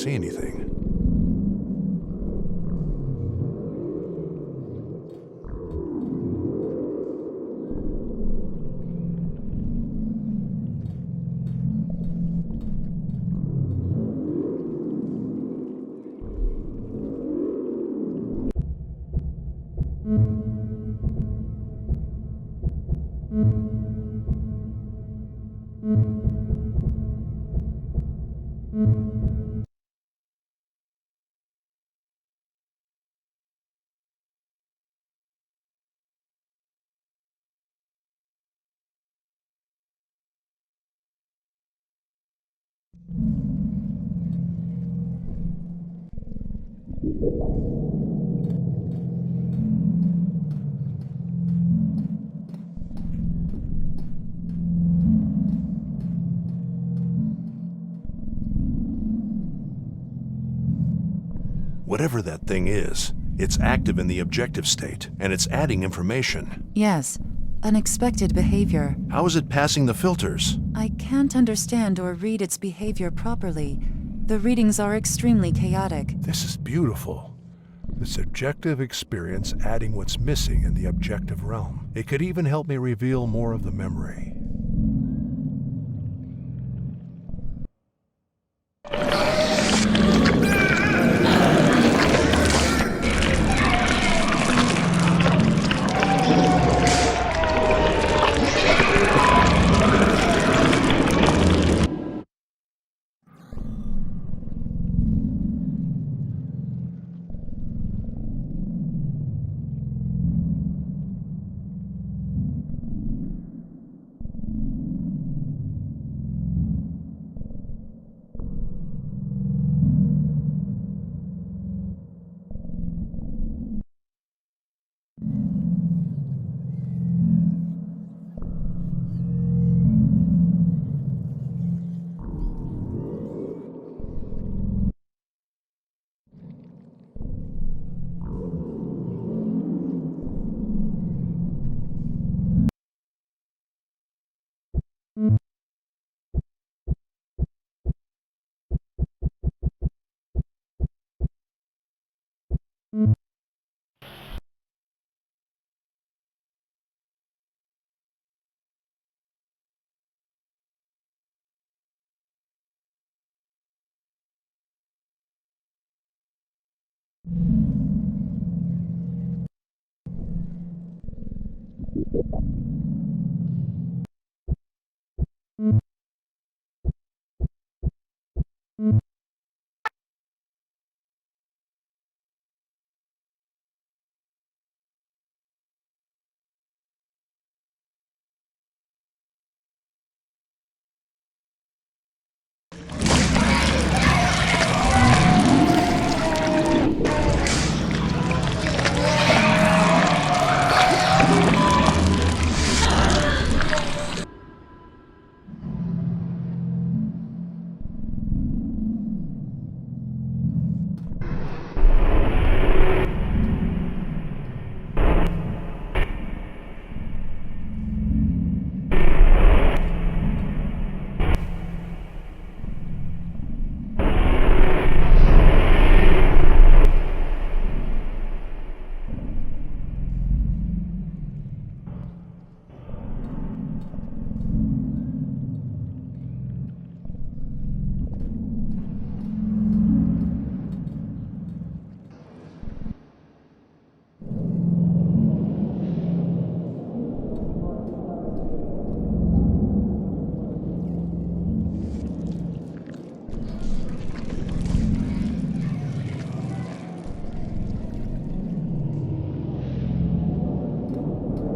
see anything. Whatever that thing is, it's active in the objective state, and it's adding information. Yes, unexpected behavior. How is it passing the filters? I can't understand or read its behavior properly. The readings are extremely chaotic. This is beautiful. The subjective experience adding what's missing in the objective realm. It could even help me reveal more of the memory.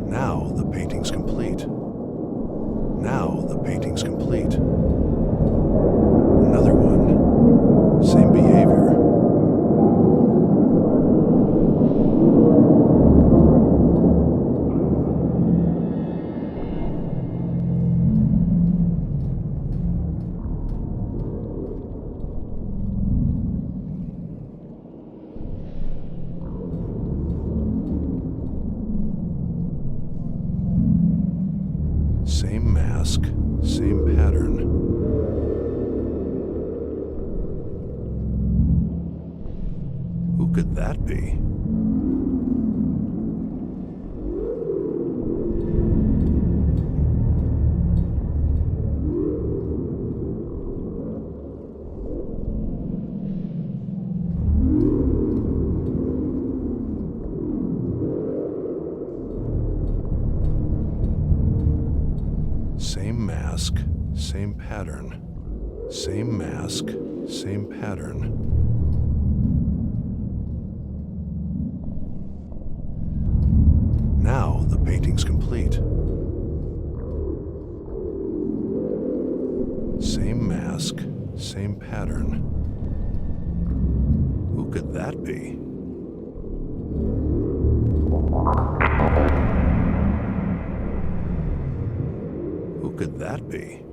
Now the painting's complete. Now the painting's complete. Another one. Same behavior. Same mask, same pattern. could that be? Same mask, same pattern. Same mask, same pattern. Now the painting's complete. Same mask, same pattern. Who could that be? Who could that be?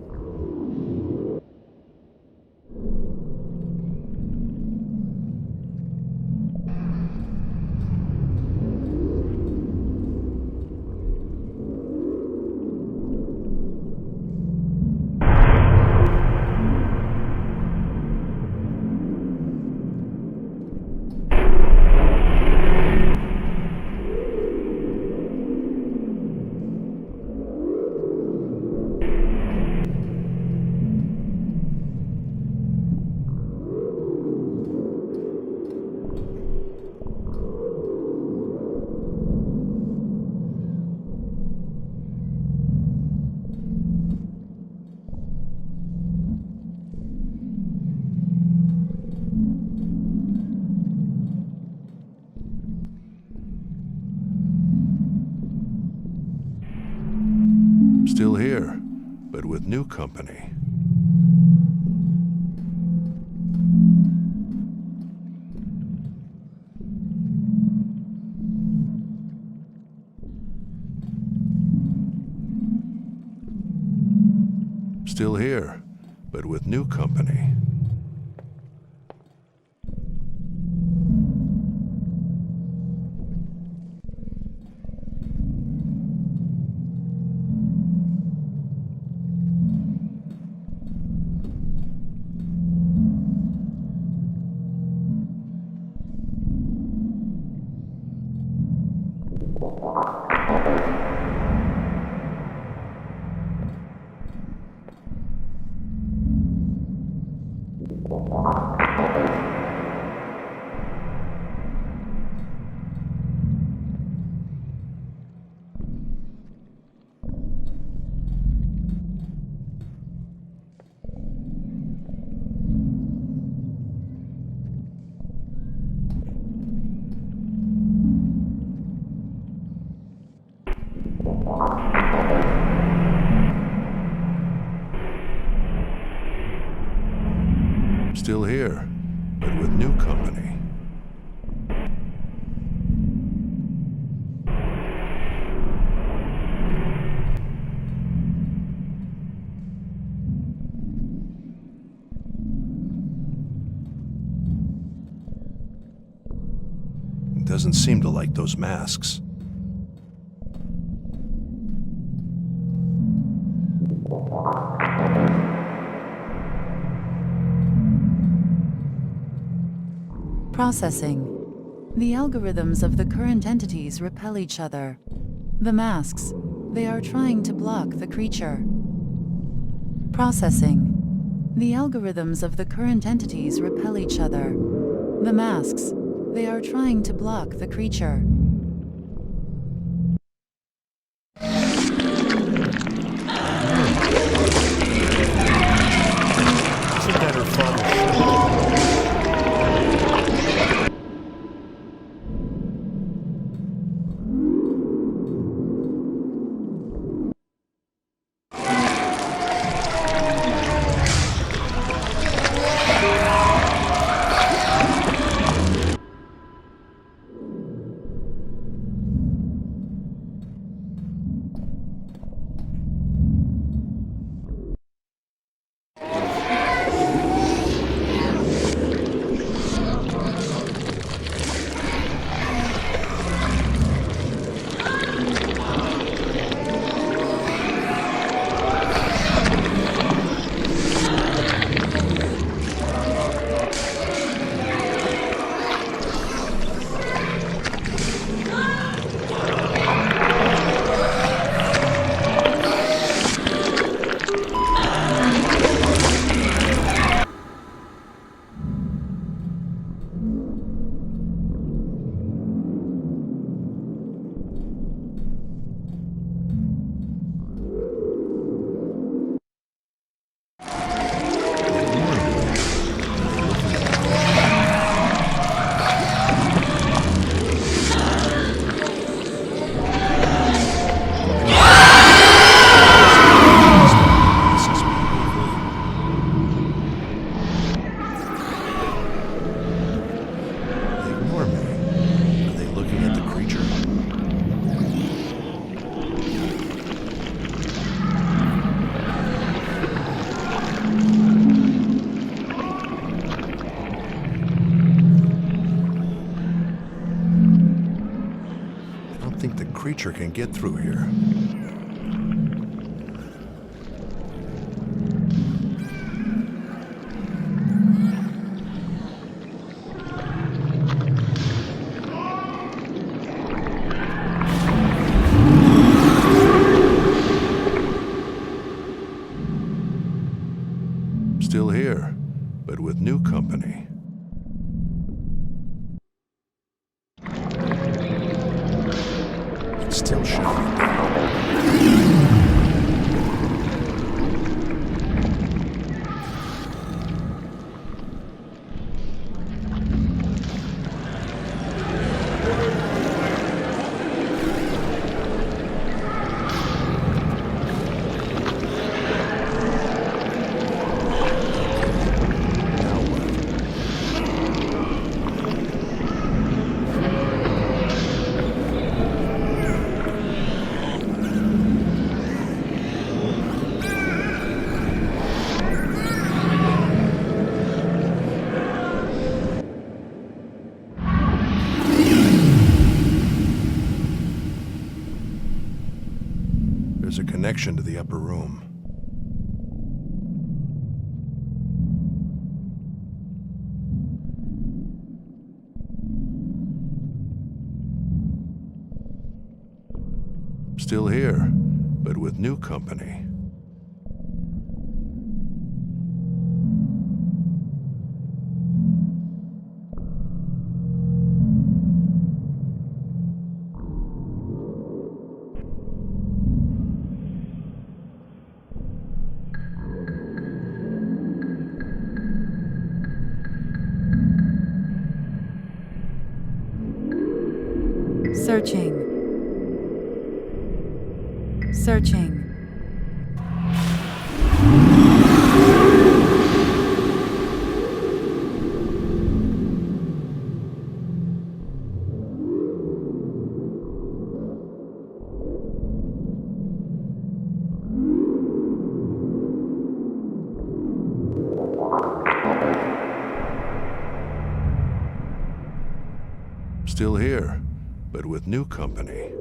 Still here, but with new company. Still here, but with new company. Still here, but with new company. Doesn't seem to like those masks. Processing. The algorithms of the current entities repel each other. The masks, they are trying to block the creature. Processing. The algorithms of the current entities repel each other. The masks, they are trying to block the creature. Isn't that her father's think the creature can get through here. Still here, but with new company. It's still shouting down. There's a connection to the upper room. Still here, but with new company. Searching. Searching. Still here, but with new company.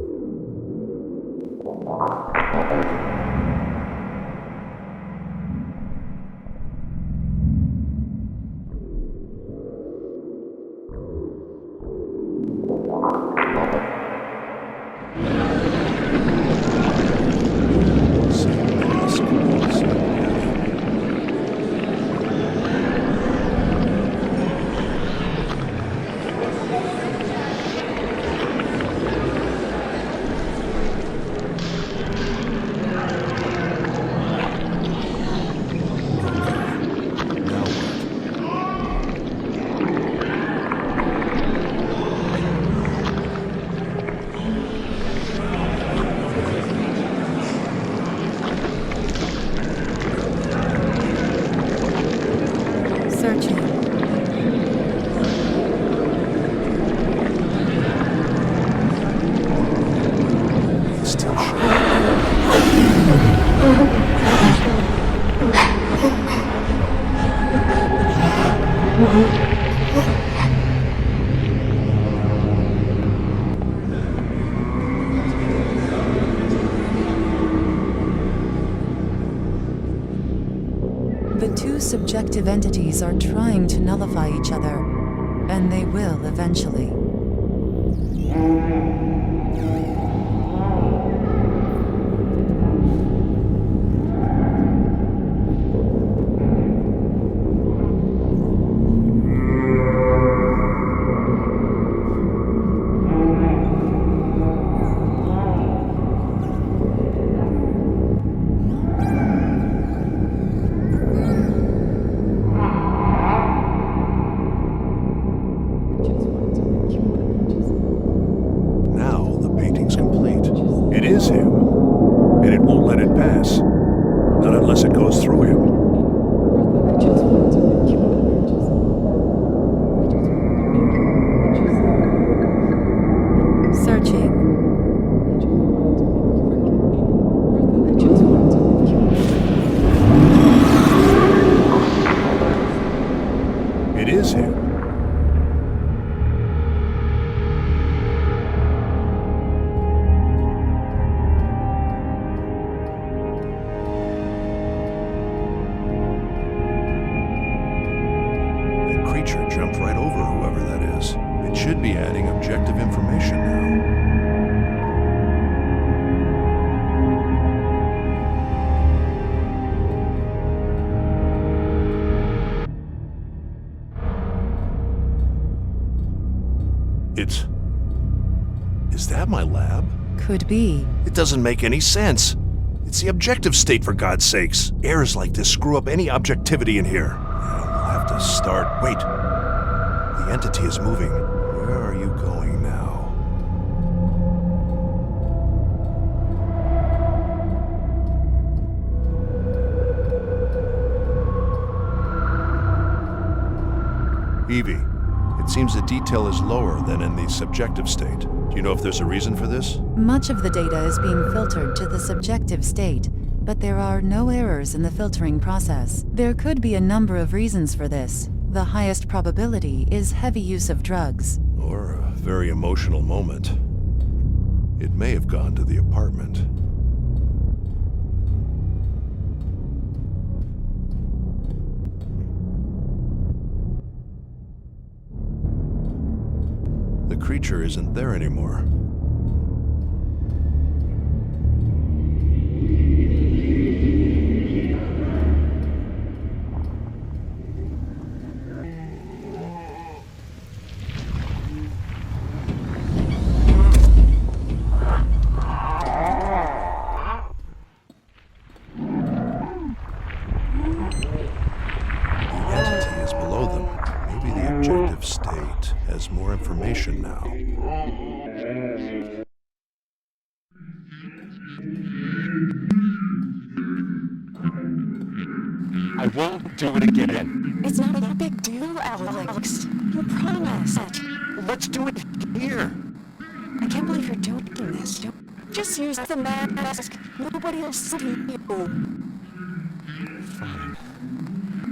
The two subjective entities are trying to nullify each other, and they will eventually. Is that my lab? Could be. It doesn't make any sense. It's the objective state, for God's sakes. Errors like this screw up any objectivity in here. We'll have to start. Wait. The entity is moving. Where are you going now? Evie, it seems the detail is lower than in the subjective state. Do you know if there's a reason for this? Much of the data is being filtered to the subjective state, but there are no errors in the filtering process. There could be a number of reasons for this. The highest probability is heavy use of drugs. Or a very emotional moment. It may have gone to the apartment. The creature isn't there anymore. The entity is below them. Maybe the objective state has more information now. I won't do it again. It's not a big deal, Alex. You promised. Let's do it here. I can't believe you're doing this. Just use the mask. Nobody will see you. Fine.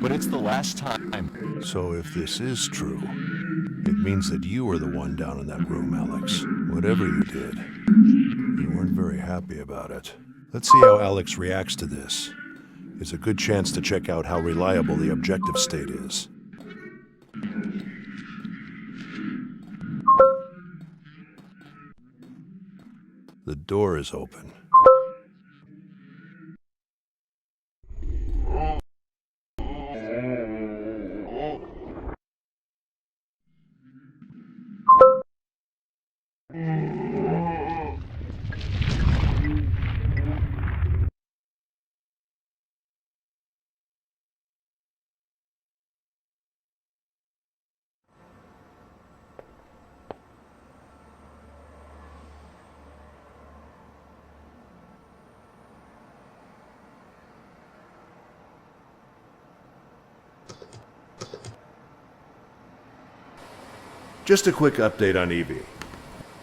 But it's the last time. So if this is true, it means that you were the one down in that room, Alex. Whatever you did, you weren't very happy about it. Let's see how Alex reacts to this. It's a good chance to check out how reliable the objective state is. The door is open. Just a quick update on Evie.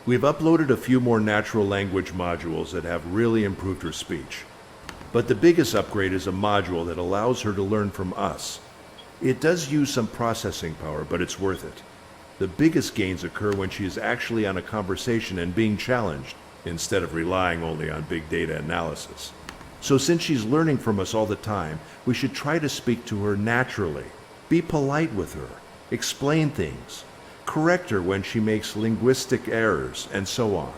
We've uploaded a few more natural language modules that have really improved her speech. But the biggest upgrade is a module that allows her to learn from us. It does use some processing power, but it's worth it. The biggest gains occur when she is actually on a conversation and being challenged, instead of relying only on big data analysis. So since she's learning from us all the time, we should try to speak to her naturally. Be polite with her. Explain things. Correct her when she makes linguistic errors, and so on.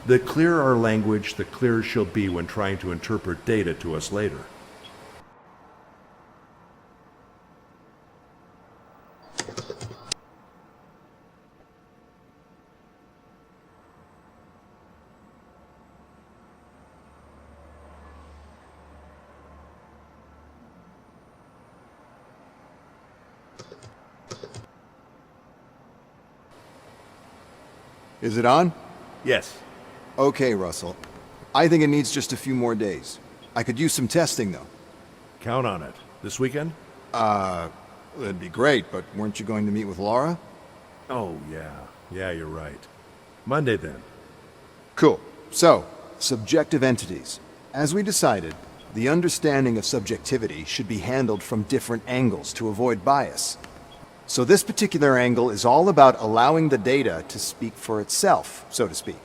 The clearer our language, the clearer she'll be when trying to interpret data to us later. Is it on? Yes. Okay, Russell. I think it needs just a few more days. I could use some testing, though. Count on it. This weekend? That'd be great, but weren't you going to meet with Laura? Oh, yeah. Yeah, you're right. Monday, then. Cool. So, subjective entities. As we decided, the understanding of subjectivity should be handled from different angles to avoid bias. So this particular angle is all about allowing the data to speak for itself, so to speak.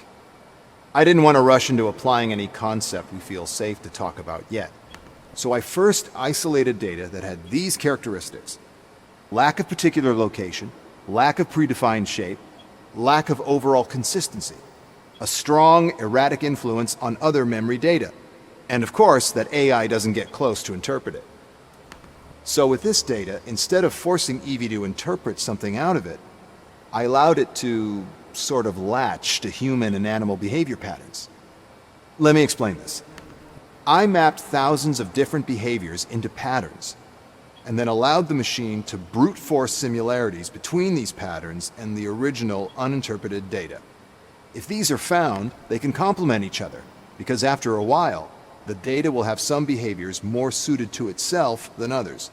I didn't want to rush into applying any concept we feel safe to talk about yet. So I first isolated data that had these characteristics: lack of particular location, lack of predefined shape, lack of overall consistency, a strong erratic influence on other memory data, and of course that AI doesn't get close to interpret it. So with this data, instead of forcing Evie to interpret something out of it, I allowed it to sort of latch to human and animal behavior patterns. Let me explain this. I mapped thousands of different behaviors into patterns, and then allowed the machine to brute force similarities between these patterns and the original uninterpreted data. If these are found, they can complement each other, because after a while, the data will have some behaviors more suited to itself than others.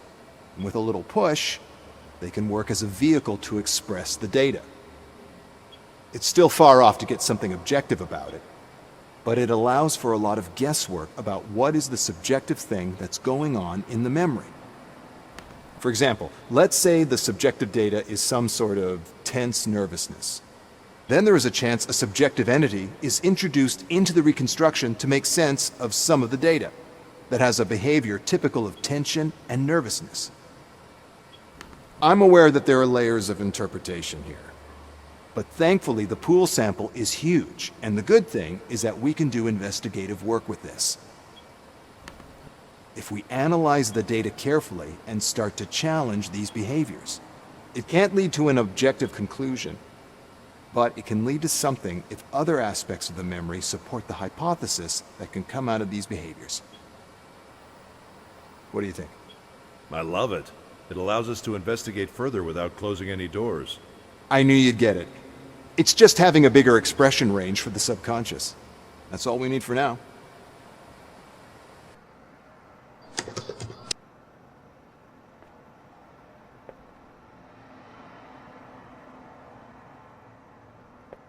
And with a little push, they can work as a vehicle to express the data. It's still far off to get something objective about it, but it allows for a lot of guesswork about what is the subjective thing that's going on in the memory. For example, let's say the subjective data is some sort of tense nervousness. Then there is a chance a subjective entity is introduced into the reconstruction to make sense of some of the data that has a behavior typical of tension and nervousness. I'm aware that there are layers of interpretation here, but thankfully the pool sample is huge, and the good thing is that we can do investigative work with this. If we analyze the data carefully and start to challenge these behaviors, it can't lead to an objective conclusion, but it can lead to something if other aspects of the memory support the hypothesis that can come out of these behaviors. What do you think? I love it. It allows us to investigate further without closing any doors. I knew you'd get it. It's just having a bigger expression range for the subconscious. That's all we need for now.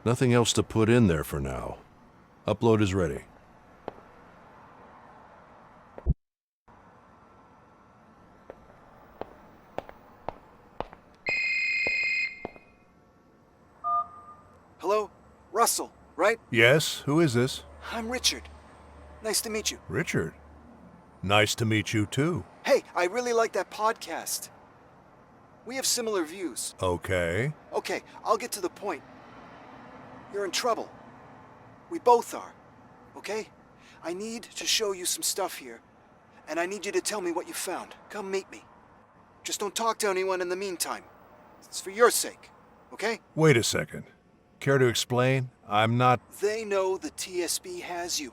Nothing else to put in there for now. Upload is ready. Hello? Russell, right? Yes, who is this? I'm Richard. Nice to meet you. Richard. Nice to meet you too. Hey, I really like that podcast. We have similar views. Okay. Okay, I'll get to the point. You're in trouble. We both are. Okay? I need to show you some stuff here, and I need you to tell me what you found. Come meet me. Just don't talk to anyone in the meantime. It's for your sake, okay? Wait a second. Care to explain? I'm not... They know the TSB has you.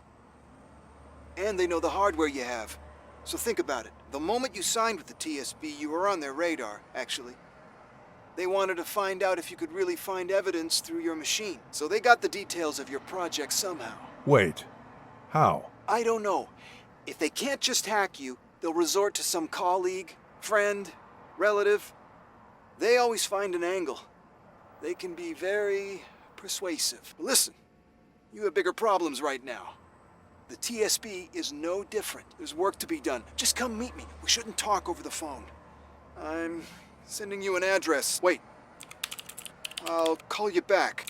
And they know the hardware you have. So think about it. The moment you signed with the TSB, you were on their radar, actually. They wanted to find out if you could really find evidence through your machine. So they got the details of your project somehow. Wait. How? I don't know. If they can't just hack you, they'll resort to some colleague, friend, relative. They always find an angle. They can be very persuasive. But listen, you have bigger problems right now. The TSB is no different. There's work to be done. Just come meet me. We shouldn't talk over the phone. I'm sending you an address. Wait. I'll call you back.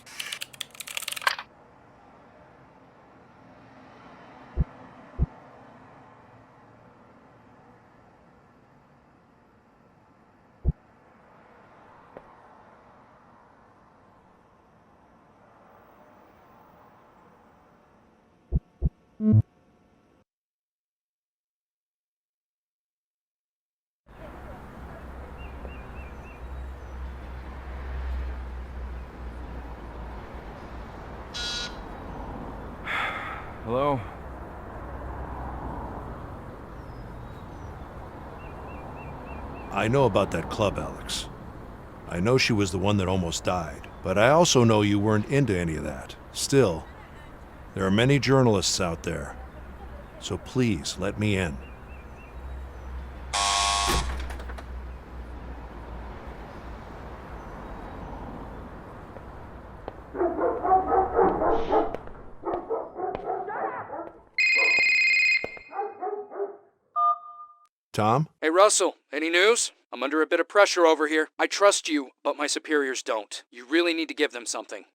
Hello? I know about that club, Alex. I know she was the one that almost died, but I also know you weren't into any of that. Still, there are many journalists out there, so please let me in. Tom? Hey, Russell, any news? I'm under a bit of pressure over here. I trust you, but my superiors don't. You really need to give them something.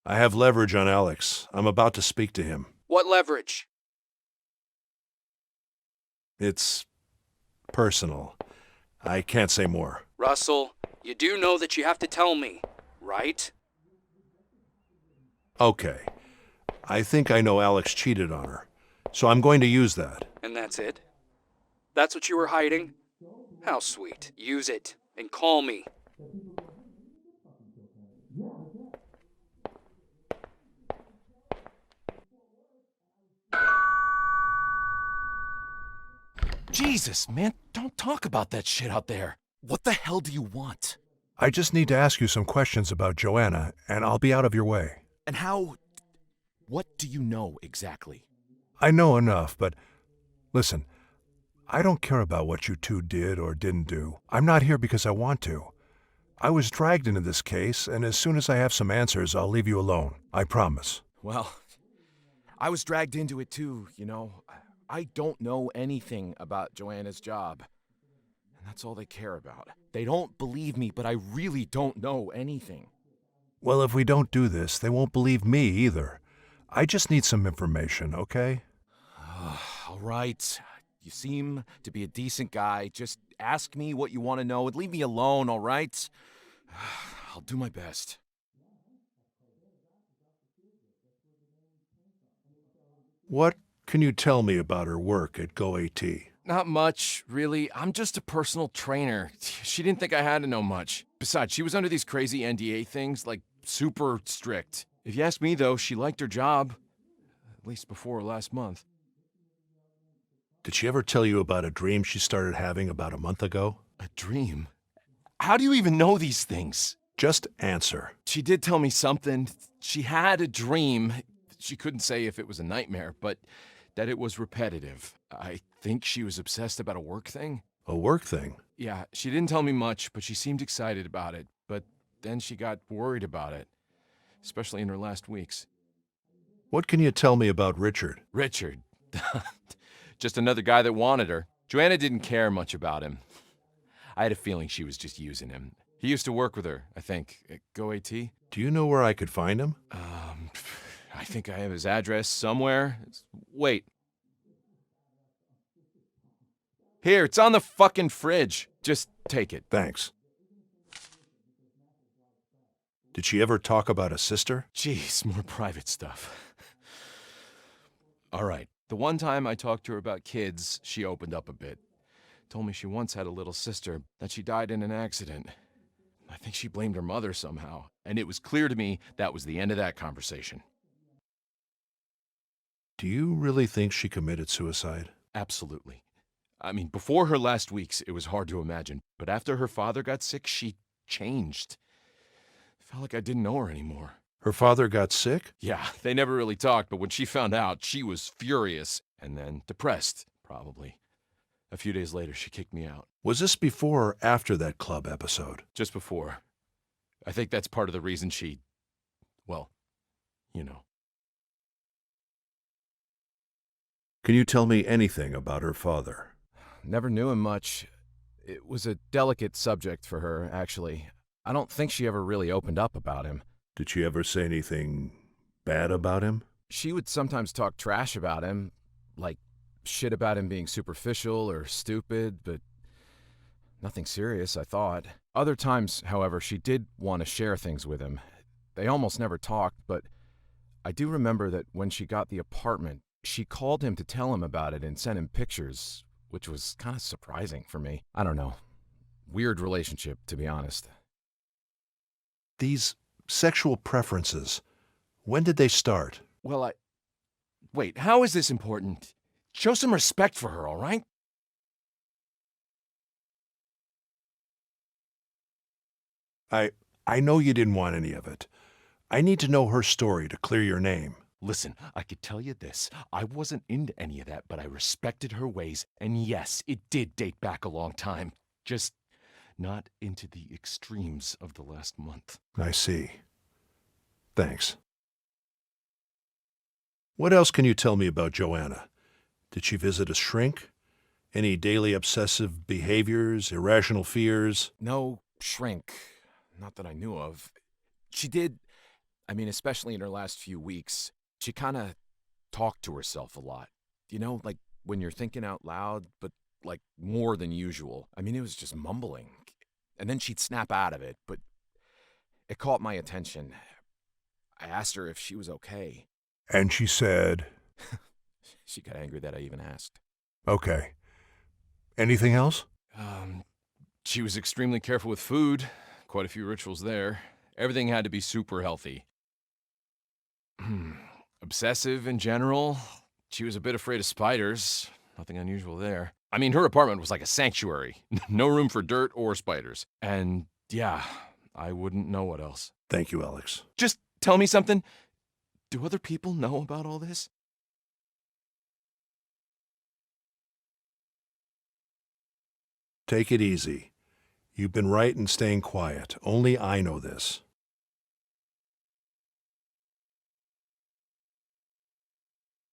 I have leverage on Alex. I'm about to speak to him. What leverage? It's personal. I can't say more. Russell, you do know that you have to tell me, right? Okay. I think I know Alex cheated on her, so I'm going to use that. And that's it? That's what you were hiding? How sweet. Use it, and call me. Jesus, man, don't talk about that shit out there. What the hell do you want? I just need to ask you some questions about Joanna, and I'll be out of your way. And how... What do you know exactly? I know enough, but listen, I don't care about what you two did or didn't do. I'm not here because I want to. I was dragged into this case, and as soon as I have some answers, I'll leave you alone. I promise. Well, I was dragged into it too, you know. I don't know anything about Joanna's job. And that's all they care about. They don't believe me, but I really don't know anything. Well, if we don't do this, they won't believe me either. I just need some information, okay? All right. You seem to be a decent guy. Just ask me what you want to know and leave me alone, all right? I'll do my best. What can you tell me about her work at GoAT? Not much, really. I'm just a personal trainer. She didn't think I had to know much. Besides, she was under these crazy NDA things, like super strict. If you ask me, though, she liked her job. At least before last month. Did she ever tell you about a dream she started having about a month ago? A dream? How do you even know these things? Just answer. She did tell me something. She had a dream. She couldn't say if it was a nightmare, but that it was repetitive. I think she was obsessed about a work thing. A work thing? Yeah, she didn't tell me much, but she seemed excited about it. But then she got worried about it, especially in her last weeks. What can you tell me about Richard? Richard? Just another guy that wanted her. Joanna didn't care much about him. I had a feeling she was just using him. He used to work with her, I think, at GoAT. Do you know where I could find him? I think I have his address somewhere. Wait. Here, it's on the fucking fridge. Just take it. Thanks. Did she ever talk about a sister? Jeez, more private stuff. All right. The one time I talked to her about kids, she opened up a bit. Told me she once had a little sister, that she died in an accident. I think she blamed her mother somehow, and it was clear to me that was the end of that conversation. Do you really think she committed suicide? Absolutely. I mean, before her last weeks, it was hard to imagine, but after her father got sick, she changed. Felt like I didn't know her anymore. Her father got sick? Yeah, they never really talked, but when she found out, she was furious, and then depressed, probably. A few days later, she kicked me out. Was this before or after that club episode? Just before. I think that's part of the reason she... well, you know. Can you tell me anything about her father? Never knew him much. It was a delicate subject for her, actually. I don't think she ever really opened up about him. Did she ever say anything bad about him? She would sometimes talk trash about him, like shit about him being superficial or stupid, but nothing serious, I thought. Other times, however, she did want to share things with him. They almost never talked, but I do remember that when she got the apartment, she called him to tell him about it and sent him pictures, which was kind of surprising for me. I don't know. Weird relationship, to be honest. These sexual preferences, when did they start? Well, Wait, how is this important? Show some respect for her, all right? I know you didn't want any of it. I need to know her story to clear your name. Listen, I could tell you this. I wasn't into any of that, but I respected her ways. And yes, it did date back a long time. Just not into the extremes of the last month. I see. Thanks. What else can you tell me about Joanna? Did she visit a shrink? Any daily obsessive behaviors, irrational fears? No shrink. Not that I knew of. She did, especially in her last few weeks, she kind of talked to herself a lot. You know, like when you're thinking out loud, but like more than usual. It was just mumbling. And then she'd snap out of it, but it caught my attention. I asked her if she was okay. And she said, She got angry that I even asked. okay. Anything else? She was extremely careful with food. Quite a few rituals there. Everything had to be super healthy. Obsessive in general. She was a bit afraid of spiders. Nothing unusual there. I mean, her apartment was like a sanctuary. No room for dirt or spiders. And yeah, I wouldn't know what else. Thank you, Alex. Just tell me something. Do other people know about all this? Take it easy. You've been right in staying quiet. Only I know this.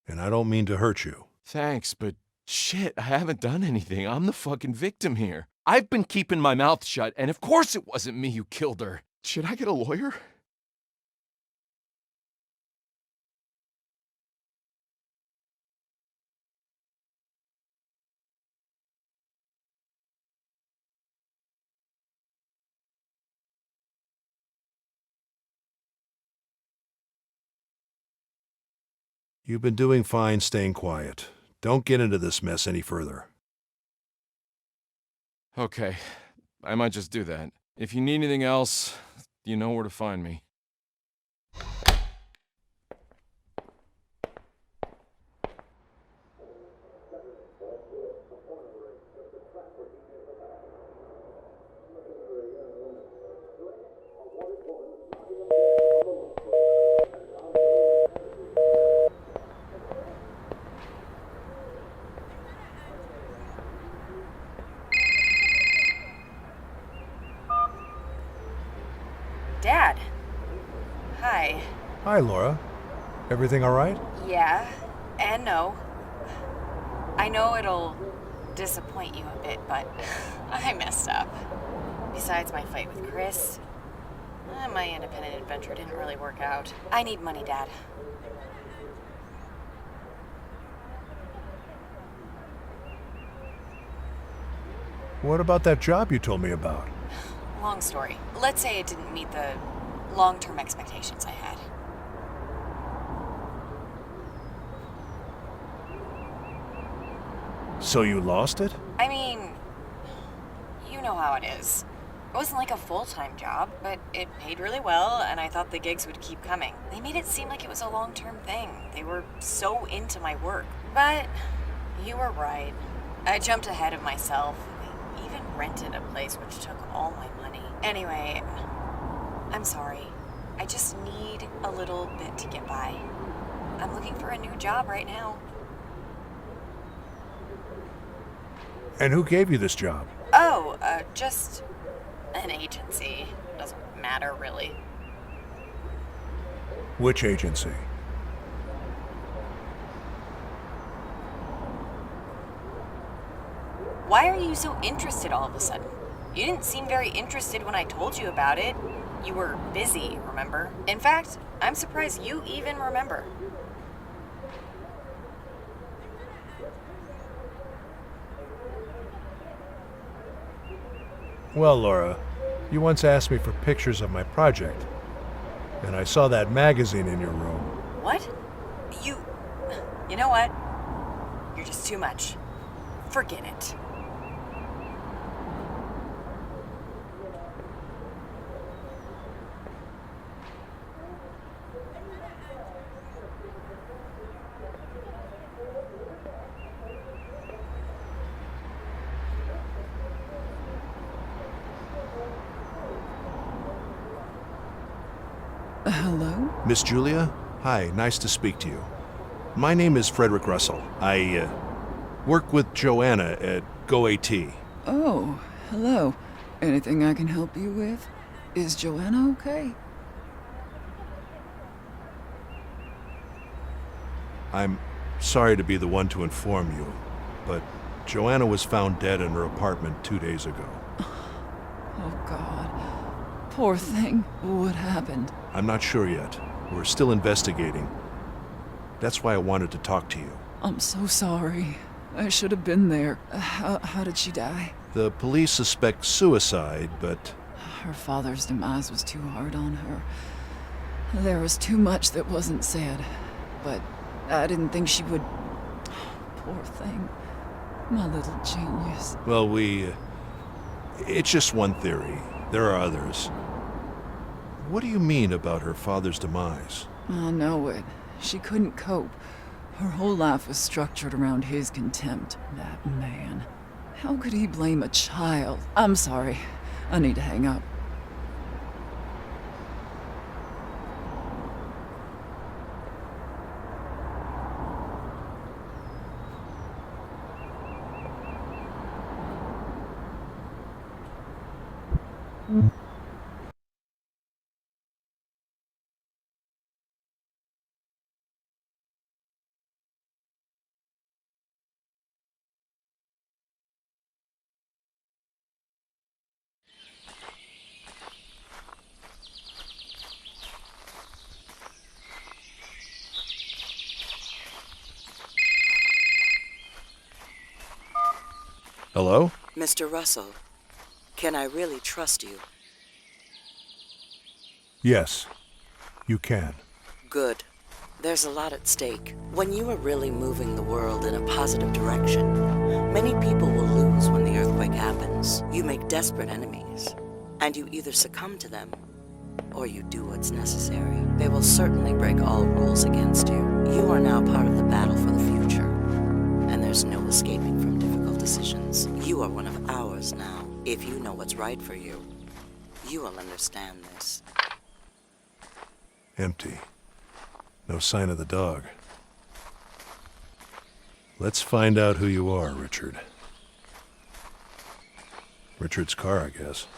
And I don't mean to hurt you. Thanks, but shit, I haven't done anything. I'm the fucking victim here. I've been keeping my mouth shut, and of course it wasn't me who killed her. Should I get a lawyer? You've been doing fine staying quiet. Don't get into this mess any further. Okay, I might just do that. If you need anything else, you know where to find me. Dad. Hi. Hi, Laura. Everything all right? Yeah, and no. I know it'll disappoint you a bit, but I messed up. Besides my fight with Chris, my independent adventure didn't really work out. I need money, Dad. What about that job you told me about? Long story. Let's say it didn't meet the long-term expectations I had. So you lost it? I mean, you know how it is. It wasn't like a full-time job, but it paid really well, and I thought the gigs would keep coming. They made it seem like it was a long-term thing. They were so into my work. But you were right. I jumped ahead of myself. I even rented a place which took all my money. Anyway, I'm sorry. I just need a little bit to get by. I'm looking for a new job right now. And who gave you this job? Oh, just an agency. Doesn't matter, really. Which agency? Why are you so interested all of a sudden? You didn't seem very interested when I told you about it. You were busy, remember? In fact, I'm surprised you even remember. Well, Laura, you once asked me for pictures of my project, and I saw that magazine in your room. What? You know what? You're just too much. Forget it. Hello? Miss Julia? Hi, nice to speak to you. My name is Frederick Russell. I work with Joanna at GoAT. Oh, hello. Anything I can help you with? Is Joanna okay? I'm sorry to be the one to inform you, but Joanna was found dead in her apartment 2 days ago. Oh, God. Poor thing. What happened? I'm not sure yet. We're still investigating. That's why I wanted to talk to you. I'm so sorry. I should have been there. How did she die? The police suspect suicide, but... Her father's demise was too hard on her. There was too much that wasn't said, but I didn't think she would... Poor thing. My little genius. Well, it's just one theory. There are others. What do you mean about her father's demise? I know it. She couldn't cope. Her whole life was structured around his contempt. That man. How could he blame a child? I'm sorry. I need to hang up. Hello? Mr. Russell, can I really trust you? Yes, you can. Good. There's a lot at stake. When you are really moving the world in a positive direction, many people will lose when the earthquake happens. You make desperate enemies, and you either succumb to them, or you do what's necessary. They will certainly break all rules against you. You are now part of the battle for the future, and there's no escaping from difficult decisions. You are one of ours now. If you know what's right for you, you will understand this. Empty. No sign of the dog. Let's find out who you are, Richard. Richard's car, I guess.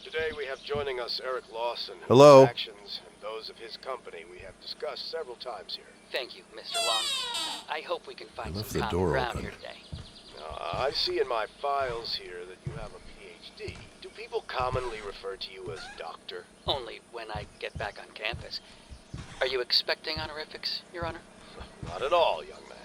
Today we have joining us Eric Lawson. Hello. Whose actions and those of his company we have discussed several times here. Thank you, Mr. Long. I hope we can find left some the common door ground open. here today. Now, I see in my files here that you have a PhD. Do people commonly refer to you as doctor? Only when I get back on campus. Are you expecting honorifics, Your Honor? Not at all, young man.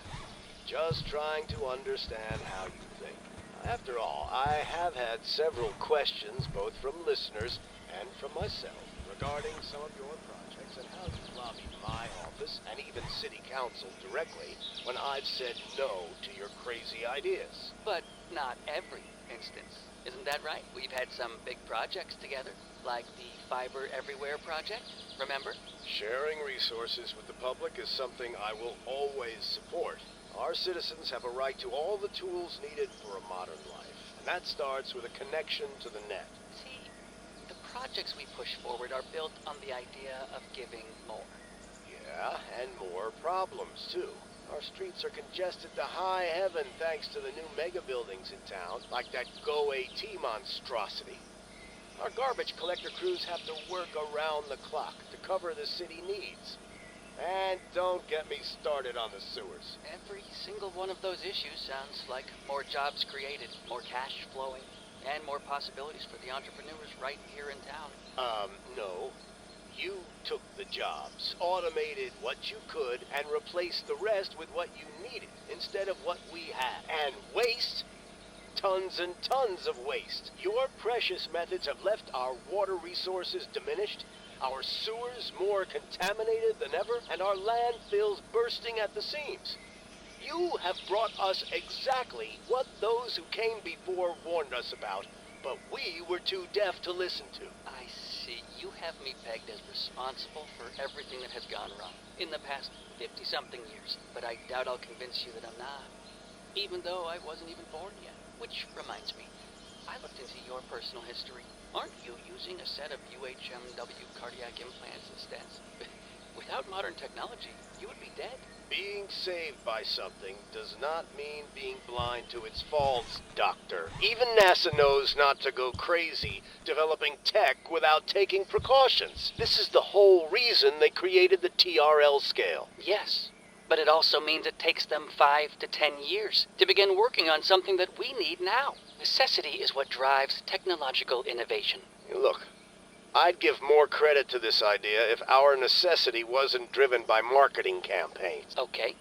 Just trying to understand how you think. After all, I have had several questions, both from listeners and from myself, regarding some of your projects and how you lobbied my office and even city council directly when I've said no to your crazy ideas. But not every instance. Isn't that right? We've had some big projects together, like the Fiber Everywhere project, remember? Sharing resources with the public is something I will always support. Our citizens have a right to all the tools needed for a modern life, and that starts with a connection to the net. See, the projects we push forward are built on the idea of giving more. Yeah, and more problems, too. Our streets are congested to high heaven thanks to the new mega buildings in town, like that Go-AT monstrosity. Our garbage collector crews have to work around the clock to cover the city needs. And don't get me started on the sewers. Every single one of those issues sounds like more jobs created, more cash flowing, and more possibilities for the entrepreneurs right here in town. No. You took the jobs, automated what you could, and replaced the rest with what you needed instead of what we had. And waste? Tons and tons of waste. Your precious methods have left our water resources diminished, our sewers more contaminated than ever, and our landfills bursting at the seams. You have brought us exactly what those who came before warned us about, but we were too deaf to listen to. I see. You have me pegged as responsible for everything that has gone wrong in the past 50-something years, but I doubt I'll convince you that I'm not, even though I wasn't even born yet. Which reminds me, I looked into your personal history. Aren't you using a set of UHMW cardiac implants and stents? Without modern technology, you would be dead. Being saved by something does not mean being blind to its faults, Doctor. Even NASA knows not to go crazy developing tech without taking precautions. This is the whole reason they created the TRL scale. Yes, But it also means it takes them 5 to 10 years to begin working on something that we need now. Necessity is what drives technological innovation. Look, I'd give more credit to this idea if our necessity wasn't driven by marketing campaigns. Okay.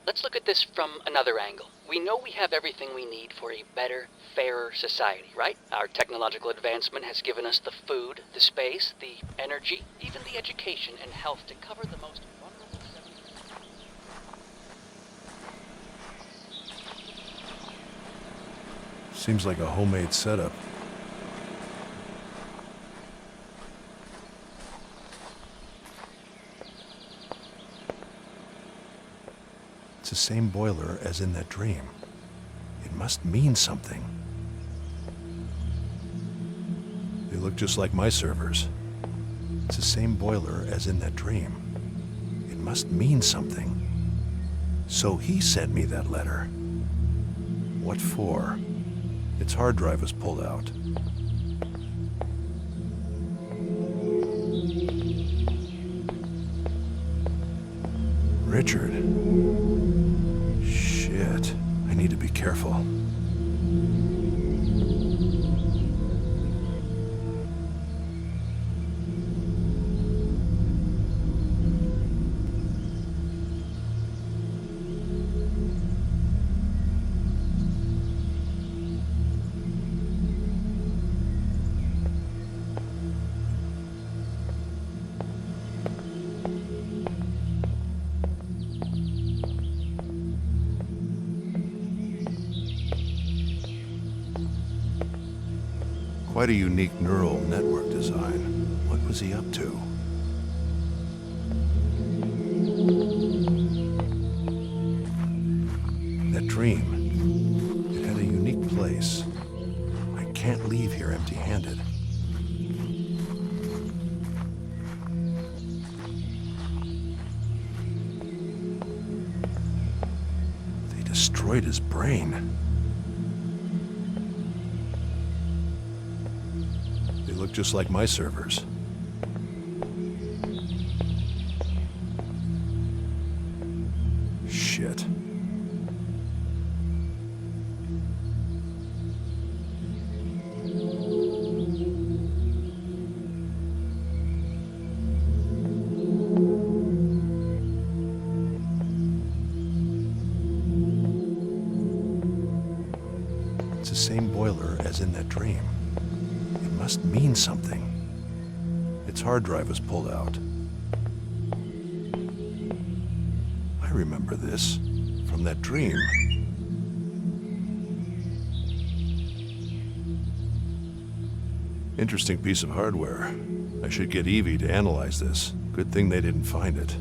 Let's look at this from another angle. We know we have everything we need for a better, fairer society, right? Our technological advancement has given us the food, the space, the energy, even the education and health to cover the most vulnerable Seems like a homemade setup. It's the same boiler as in that dream. It must mean something. They look just like my servers. It's the same boiler as in that dream. It must mean something. So he sent me that letter. What for? Its hard drive was pulled out. Richard. Shit. I need to be careful. Quite a unique neural network design. What was he up to? That dream, it had a unique place. I can't leave here empty-handed. They destroyed his brain. They look just like my servers. Shit. It's the same boiler as in that dream. It must mean something. Its hard drive was pulled out. I remember this from that dream. Interesting piece of hardware. I should get Evie to analyze this. Good thing they didn't find it.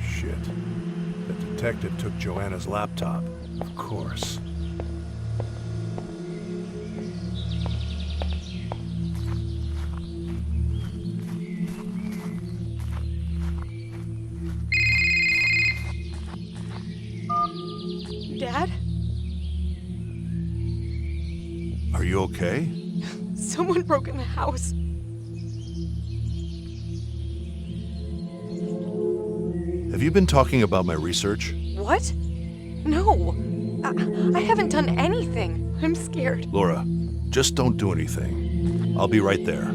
Shit. The detective took Joanna's laptop. Of course. Dad? Are you okay? Someone broke in the house. Have you been talking about my research? What? No. I haven't done anything. I'm scared. Laura, just don't do anything. I'll be right there.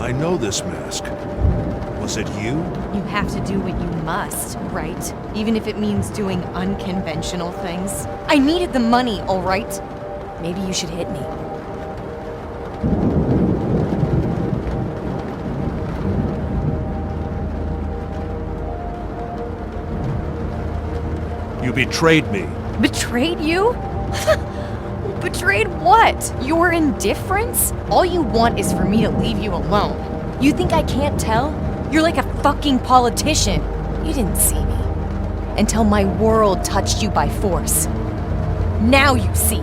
I know this mask. Was it you? You have to do what you must, right? Even if it means doing unconventional things. I needed the money, all right? Maybe you should hit me. You betrayed me. Betrayed you? Betrayed what? Your indifference? All you want is for me to leave you alone. You think I can't tell? You're like a fucking politician. You didn't see me. Until my world touched you by force. Now you see.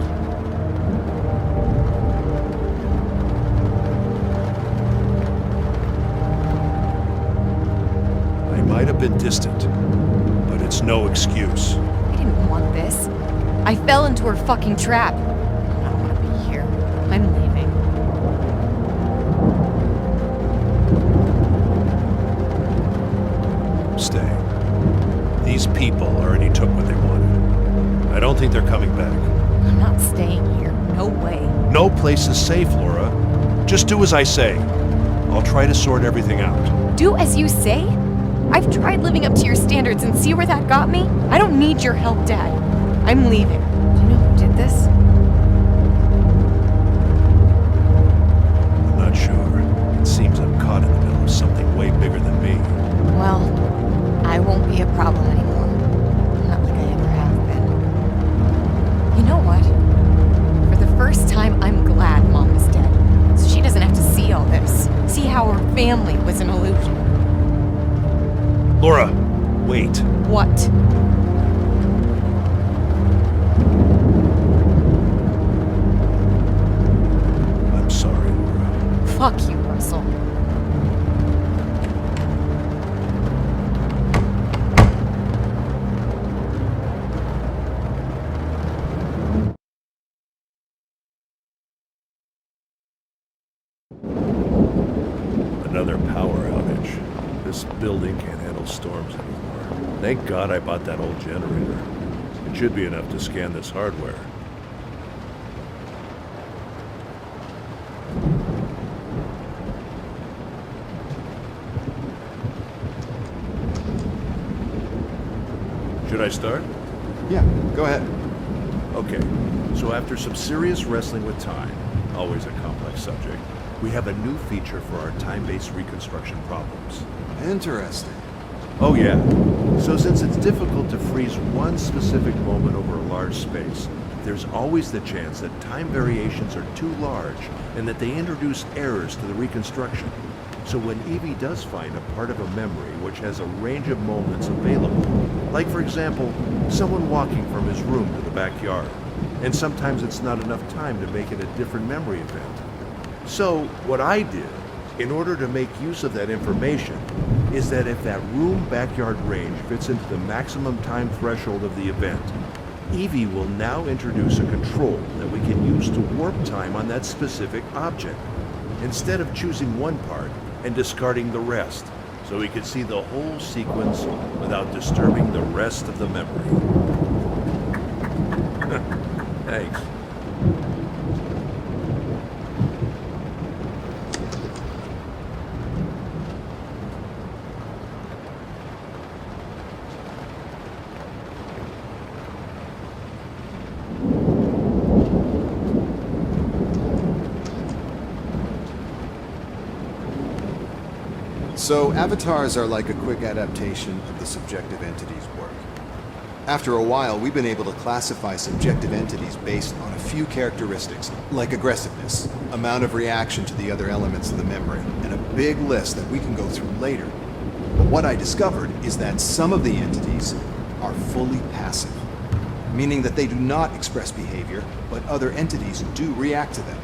I might have been distant, but it's no excuse. I didn't want this. I fell into her fucking trap. I don't want to be here. I'm leaving. Stay. These people already took what they wanted. I don't think they're coming back. I'm not staying here. No way. No place is safe, Laura. Just do as I say. I'll try to sort everything out. Do as you say? I've tried living up to your standards and see where that got me? I don't need your help, Dad. I'm leaving. Do you know who did this? I'm not sure. It seems I'm caught in the middle of something way bigger than me. Well, I won't be a problem anymore. Not like I ever have been. You know what? For the first time, I'm glad Mom is dead. So she doesn't have to see all this. See how her family was an illusion. Laura, wait. What? I'm sorry, Laura. Fuck you, Russell. Another power outage. This building can't handle storms anymore. Thank God I bought that old generator. It should be enough to scan this hardware. Should I start? Yeah, go ahead. Okay, so after some serious wrestling with time, always a complex subject, we have a new feature for our time-based reconstruction problems. Interesting. Oh yeah. So since it's difficult to freeze one specific moment over a large space, there's always the chance that time variations are too large and that they introduce errors to the reconstruction. So when Evie does find a part of a memory which has a range of moments available, like for example, someone walking from his room to the backyard, and sometimes it's not enough time to make it a different memory event. So what I did, in order to make use of that information, is that if that room-backyard range fits into the maximum time threshold of the event, Evie will now introduce a control that we can use to warp time on that specific object, instead of choosing one part and discarding the rest, so we can see the whole sequence without disturbing the rest of the memory. Thanks. So, avatars are like a quick adaptation of the subjective entity's work. After a while, we've been able to classify subjective entities based on a few characteristics, like aggressiveness, amount of reaction to the other elements of the memory, and a big list that we can go through later. But what I discovered is that some of the entities are fully passive, meaning that they do not express behavior, but other entities do react to them.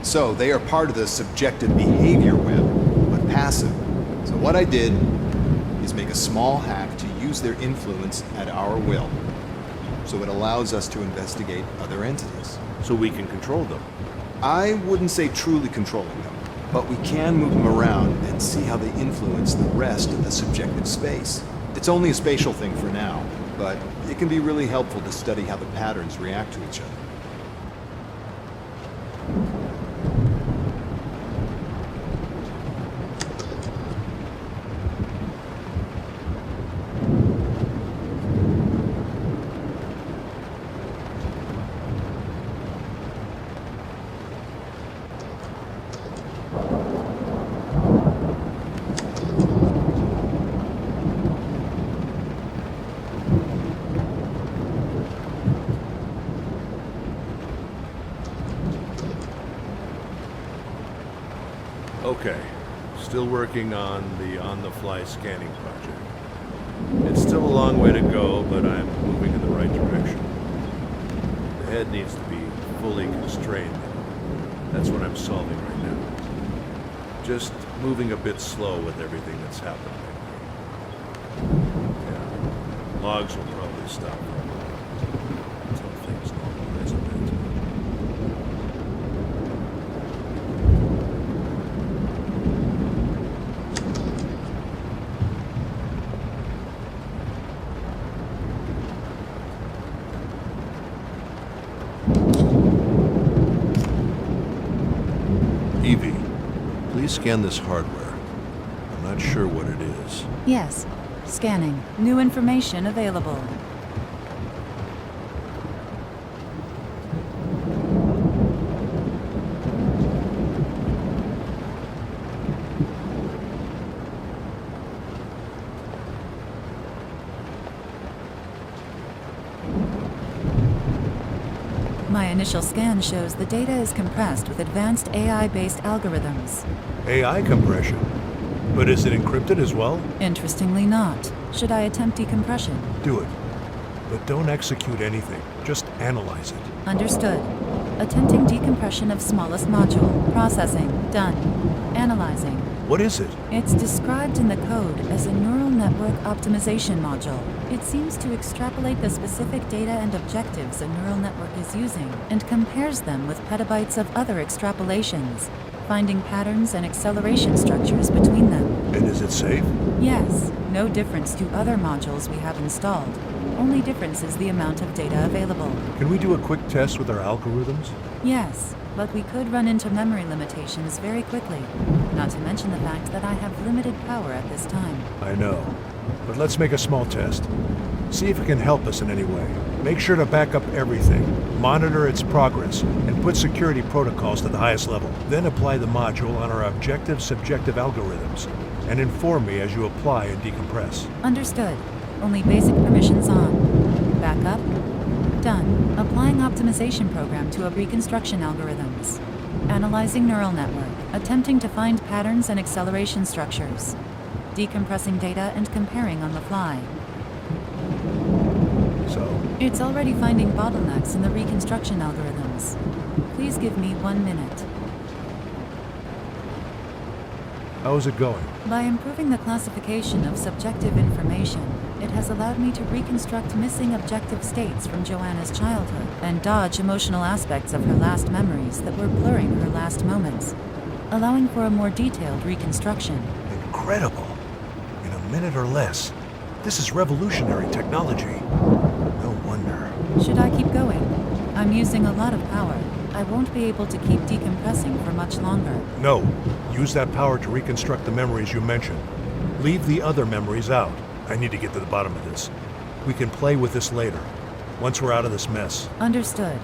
So, they are part of the subjective behavior web, but passive. So what I did is make a small hack to use their influence at our will. So it allows us to investigate other entities. So we can control them. I wouldn't say truly controlling them, but we can move them around and see how they influence the rest of the subjective space. It's only a spatial thing for now, but it can be really helpful to study how the patterns react to each other. Okay. Still working on the on-the-fly scanning project. It's still a long way to go, but I'm moving in the right direction. The head needs to be fully constrained. That's what I'm solving right now. Just moving a bit slow with everything that's happened lately. Yeah. Logs will probably stop until things normalize a bit. Evie, please scan this hardware. I'm not sure what it is. Yes. Scanning. New information available. My initial scan shows the data is compressed with advanced AI-based algorithms. AI compression? But is it encrypted as well? Interestingly not. Should I attempt decompression? Do it. But don't execute anything. Just analyze it. Understood. Attempting decompression of smallest module. Processing. Done. Analyzing. What is it? It's described in the code as a neural network optimization module. It seems to extrapolate the specific data and objectives a neural network is using and compares them with petabytes of other extrapolations, finding patterns and acceleration structures between them. And is it safe? Yes. No difference to other modules we have installed. Only difference is the amount of data available. Can we do a quick test with our algorithms? Yes, but we could run into memory limitations very quickly. Not to mention the fact that I have limited power at this time. I know. But let's make a small test. See if it can help us in any way. Make sure to back up everything, monitor its progress, and put security protocols to the highest level. Then apply the module on our objective-subjective algorithms, and inform me as you apply and decompress. Understood. Only basic permissions on. Back up. Done. Applying optimization program to a reconstruction algorithms. Analyzing neural network. Attempting to find patterns and acceleration structures. Decompressing data and comparing on the fly. So? It's already finding bottlenecks in the reconstruction algorithms. Please give me 1 minute. How's it going? By improving the classification of subjective information, it has allowed me to reconstruct missing objective states from Joanna's childhood and dodge emotional aspects of her last memories that were blurring her last moments, allowing for a more detailed reconstruction. Incredible! In a minute or less. This is revolutionary technology. No wonder. Should I keep going? I'm using a lot of power. I won't be able to keep decompressing for much longer. No. Use that power to reconstruct the memories you mentioned. Leave the other memories out. I need to get to the bottom of this. We can play with this later, once we're out of this mess. Understood.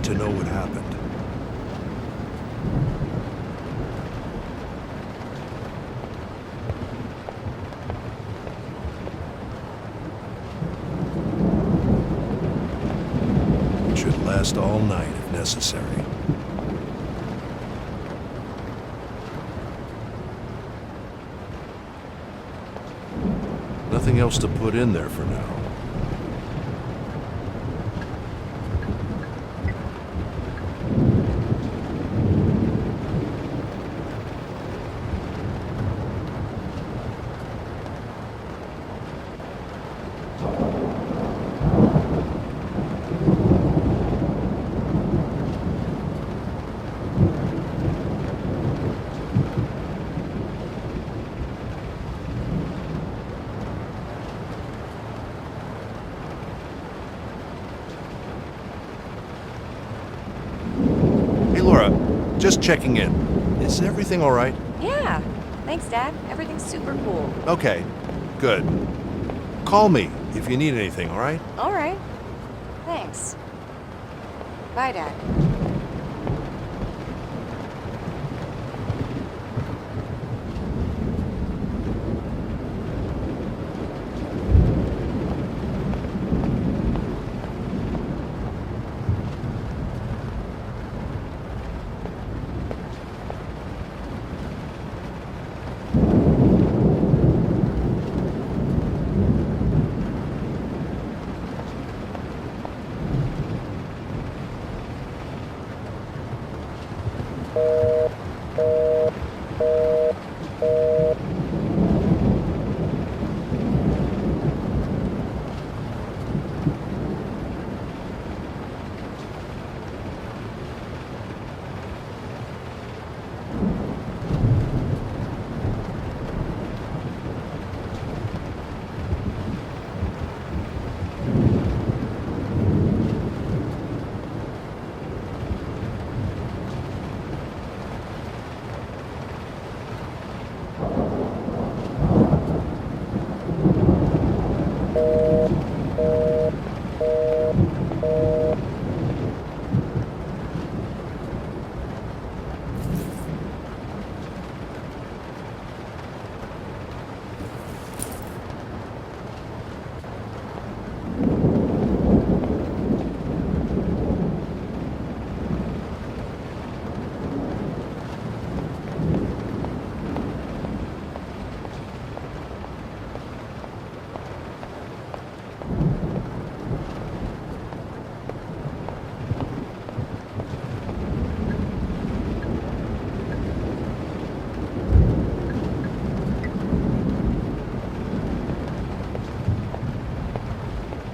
To know what happened. It should last all night if necessary. Nothing else to put in there for now. Just checking in. Is everything all right? Yeah. Thanks, Dad. Everything's super cool. Okay, good. Call me if you need anything, all right? All right. Thanks. Bye, Dad.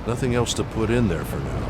Nothing else to put in there for now.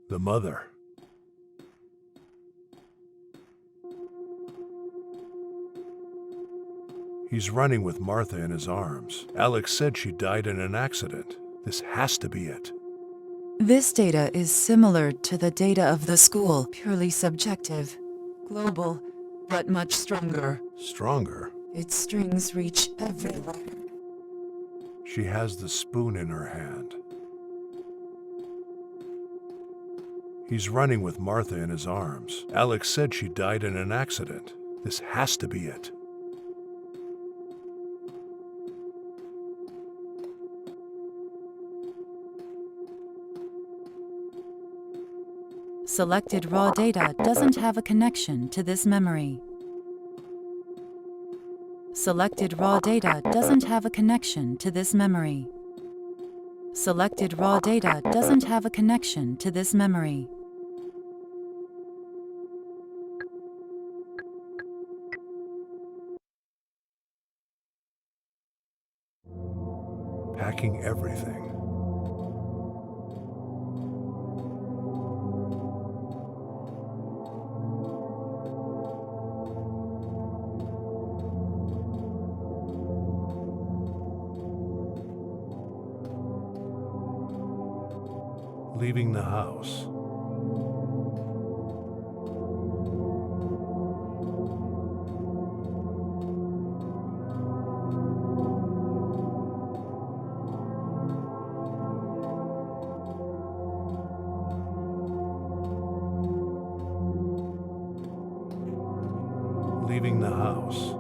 The mother. He's running with Martha in his arms. Alex said she died in an accident. This has to be it. This data is similar to the data of the school, purely subjective, global, but much stronger. Stronger? Its strings reach everywhere. She has the spoon in her hand. He's running with Martha in his arms. Alex said she died in an accident. This has to be it. Selected raw data doesn't have a connection to this memory. Selected raw data doesn't have a connection to this memory. Selected raw data doesn't have a connection to this memory. Packing everything. Leaving the house. Leaving the house.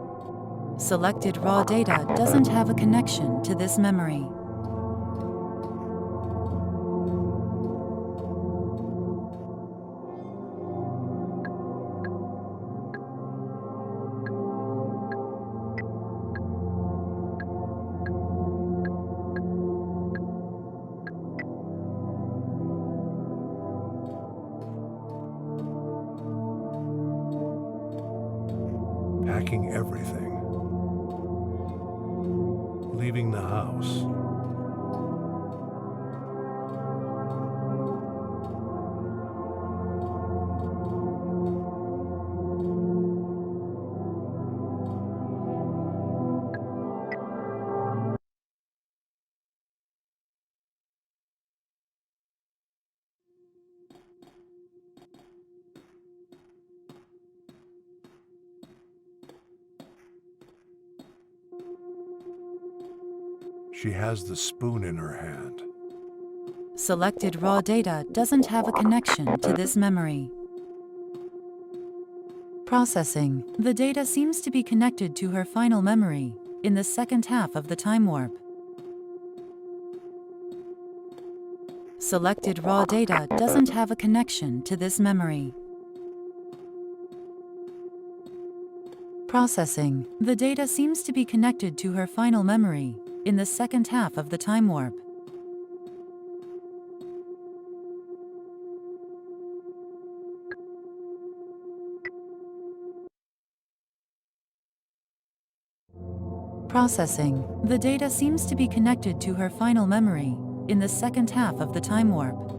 Selected raw data doesn't have a connection to this memory. packing everything, leaving the house. She has the spoon in her hand. Selected raw data doesn't have a connection to this memory. Processing. The data seems to be connected to her final memory in the second half of the time warp. Selected raw data doesn't have a connection to this memory. Processing. The data seems to be connected to her final memory in the second half of the time warp. Processing. The data seems to be connected to her final memory in the second half of the time warp.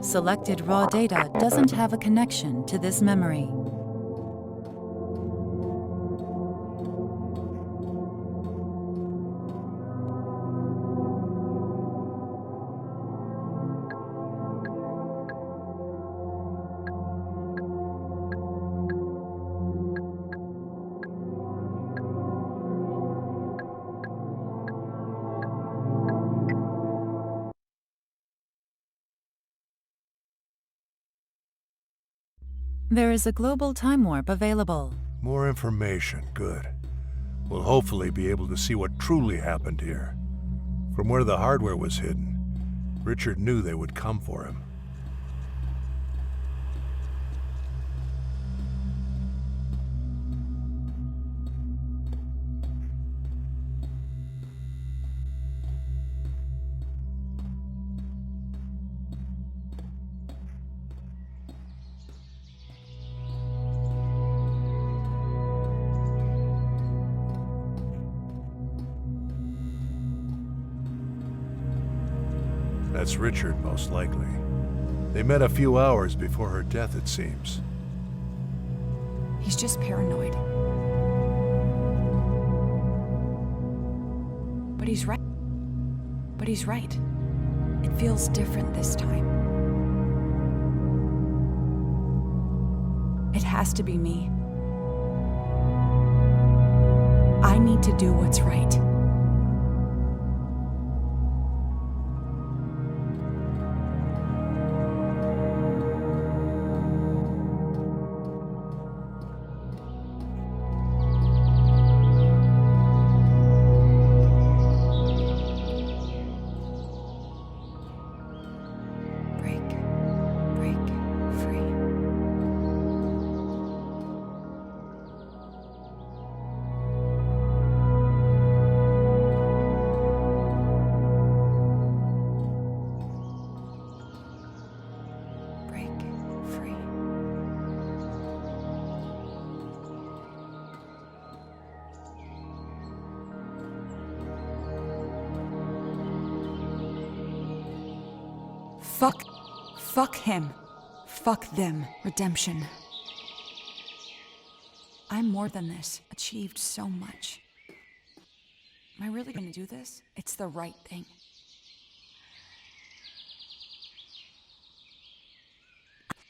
Selected raw data doesn't have a connection to this memory. There is a global time warp available. More information, good. We'll hopefully be able to see what truly happened here. From where the hardware was hidden, Richard knew they would come for him. That's Richard, most likely. They met a few hours before her death, it seems. He's just paranoid. But he's right. But he's right. It feels different this time. It has to be me. I need to do what's right. Fuck him. Fuck them. Redemption. I'm more than this. Achieved so much. Am I really gonna do this? It's the right thing.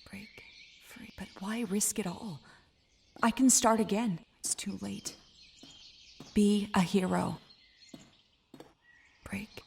Break free. But why risk it all? I can start again. It's too late. Be a hero. Break.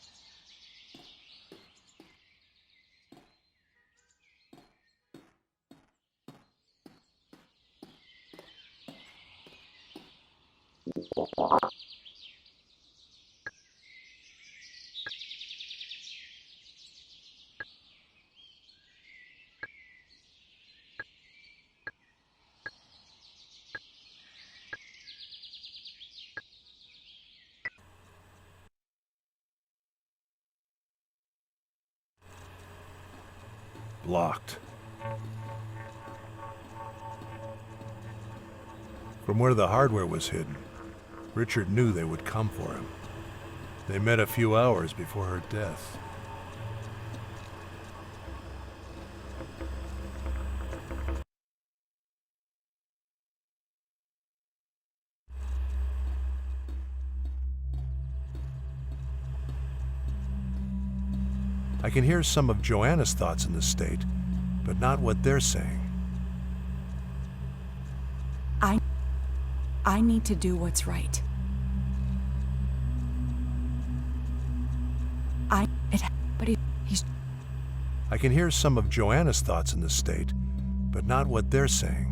Blocked. From where the hardware was hidden, Richard knew they would come for him. They met a few hours before her death. I can hear some of Joanna's thoughts in the state, but not what they're saying. I need to do what's right. I can hear some of Joanna's thoughts in the state, but not what they're saying.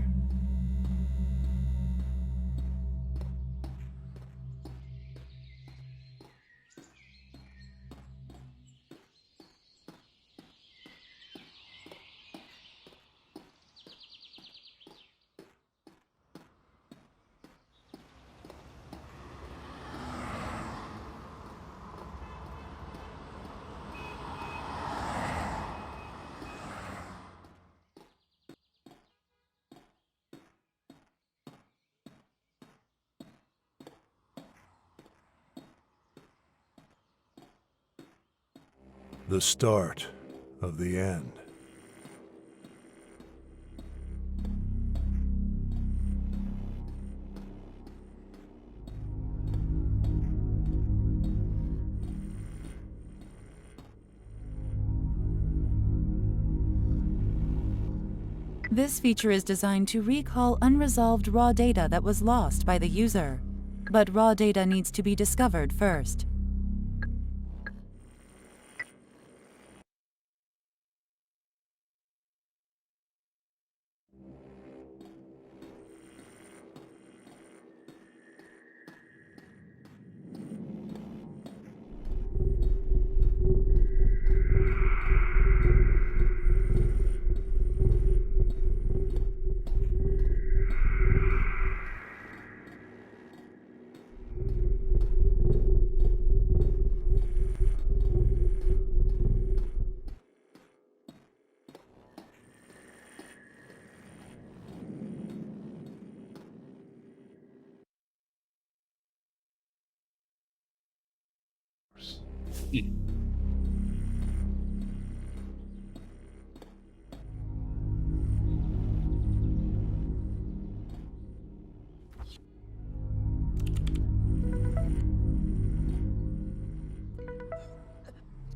The start of the end. This feature is designed to recall unresolved raw data that was lost by the user. But raw data needs to be discovered first.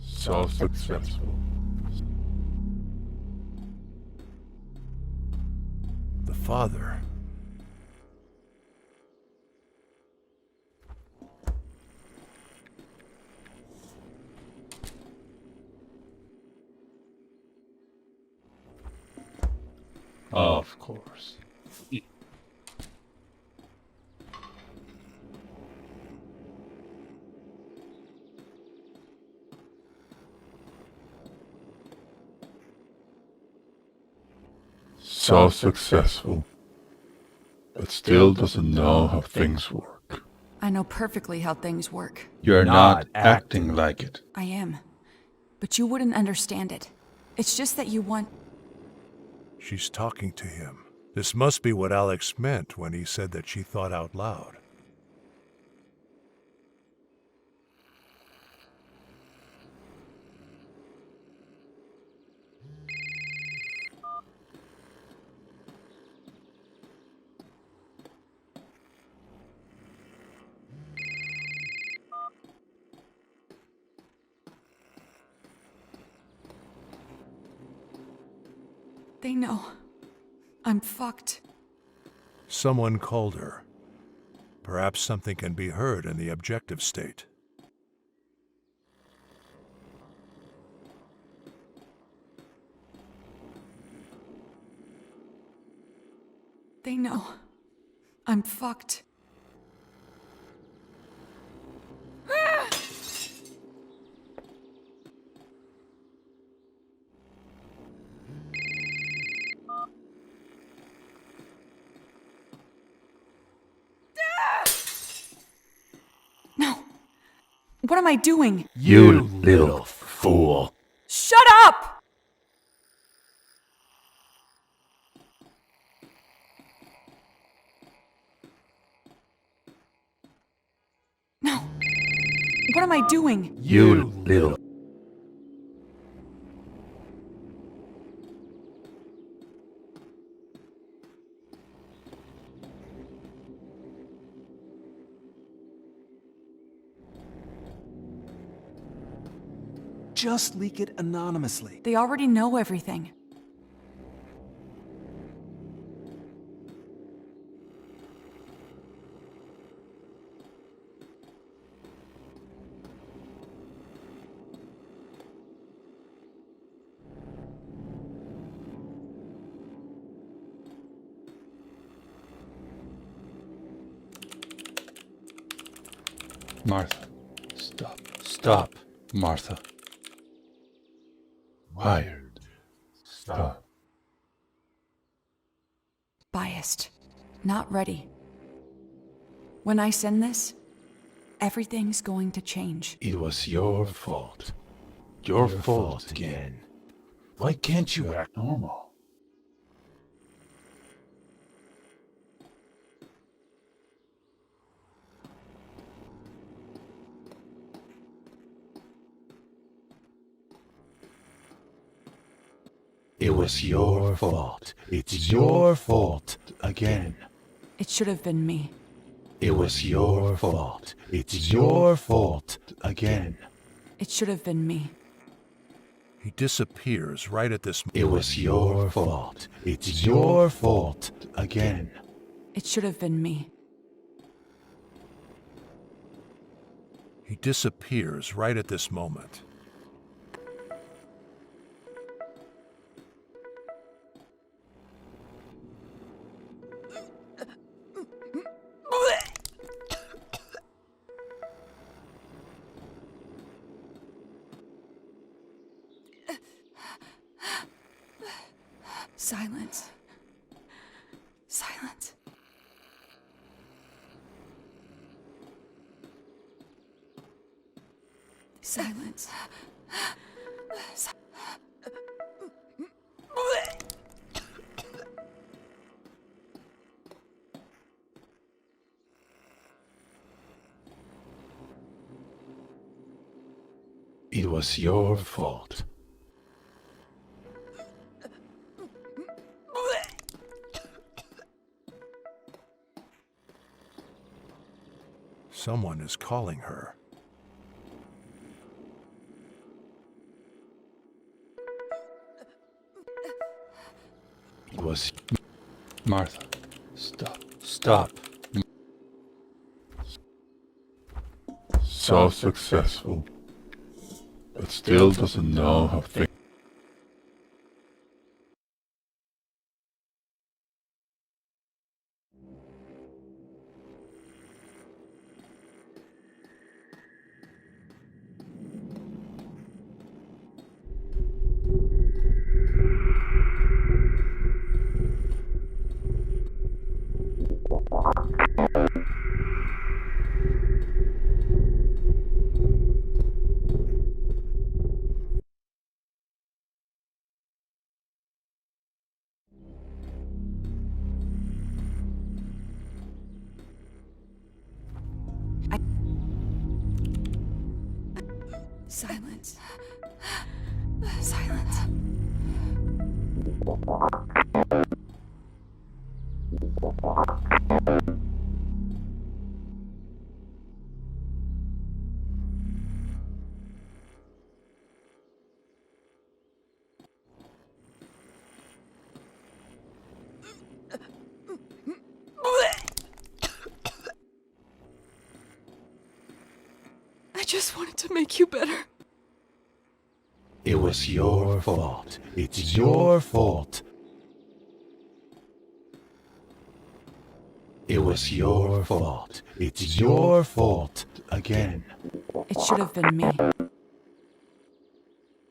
So successful. The father. Of course. So successful, but still doesn't know how things work. I know perfectly how things work. You're not acting like it. I am. But you wouldn't understand it. It's just that you want... She's talking to him. This must be what Alex meant when he said that she thought out loud. They know. I'm fucked. Someone called her. Perhaps something can be heard in the objective state. They know. I'm fucked. No. What am I doing? You little fool. Shut up! No. What am I doing? You little. Just leak it anonymously. They already know everything. Martha, stop. Stop, Martha. Wired. Stop. Biased. Not ready. When I send this, everything's going to change. It was your fault. Your fault again. Why can't you act normal? It was your fault. It's your fault again. It should have been me. It was your fault. It's your fault again. It should have been me. He disappears right at this moment. It was your fault. It's your fault again. It should have been me. He disappears right at this moment. Silence. Silence. Silence. It was your fault. Someone is calling her. It was... Martha, stop. Stop. So successful, but still doesn't know how things... Silence. Silence. I just wanted to make you better. It was your fault. It's your fault. It was your fault. It's your fault again. It should have been me.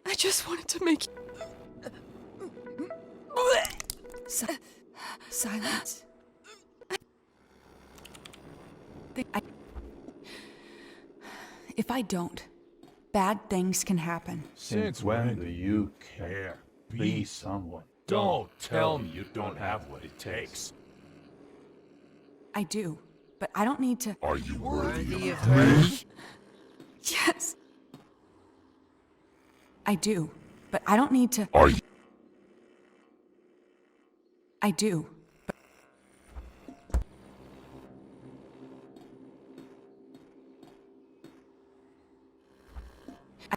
I just wanted to make you... Silence. If I don't, bad things can happen. Since when do you care? Be someone. Don't tell me you don't have what it takes. I do. but I don't need to. Are you worthy of her? Yes. I do, but I don't need to. Are you? I do, but...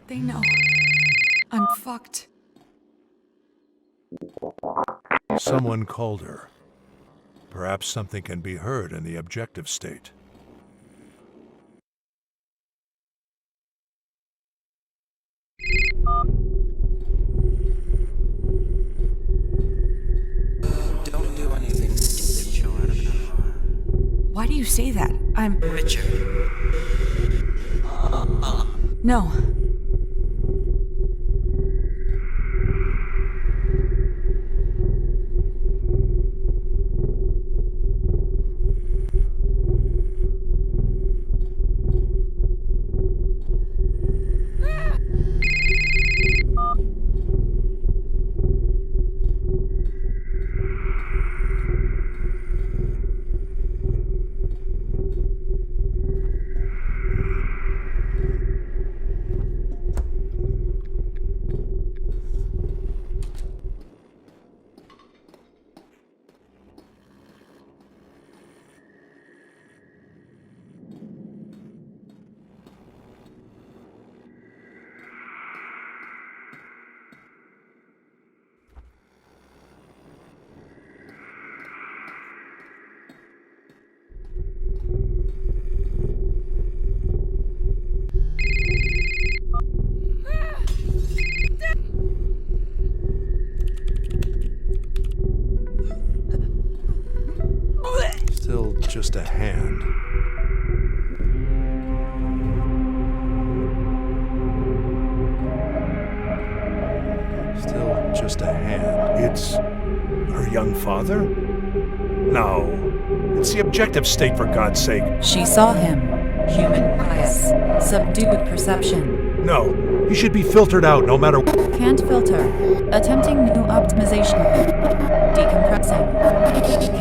They know. I'm fucked. Someone called her. Perhaps something can be heard in the objective state. Don't do anything stupid, Joanna. Why do you say that? I'm... Richard. No. Still just a hand. Still just a hand. It's her young father? No. It's the objective state, for God's sake. She saw him. Human bias. Subdued perception. No. He should be filtered out no matter what. Can't filter. Attempting new optimization. Decompressing.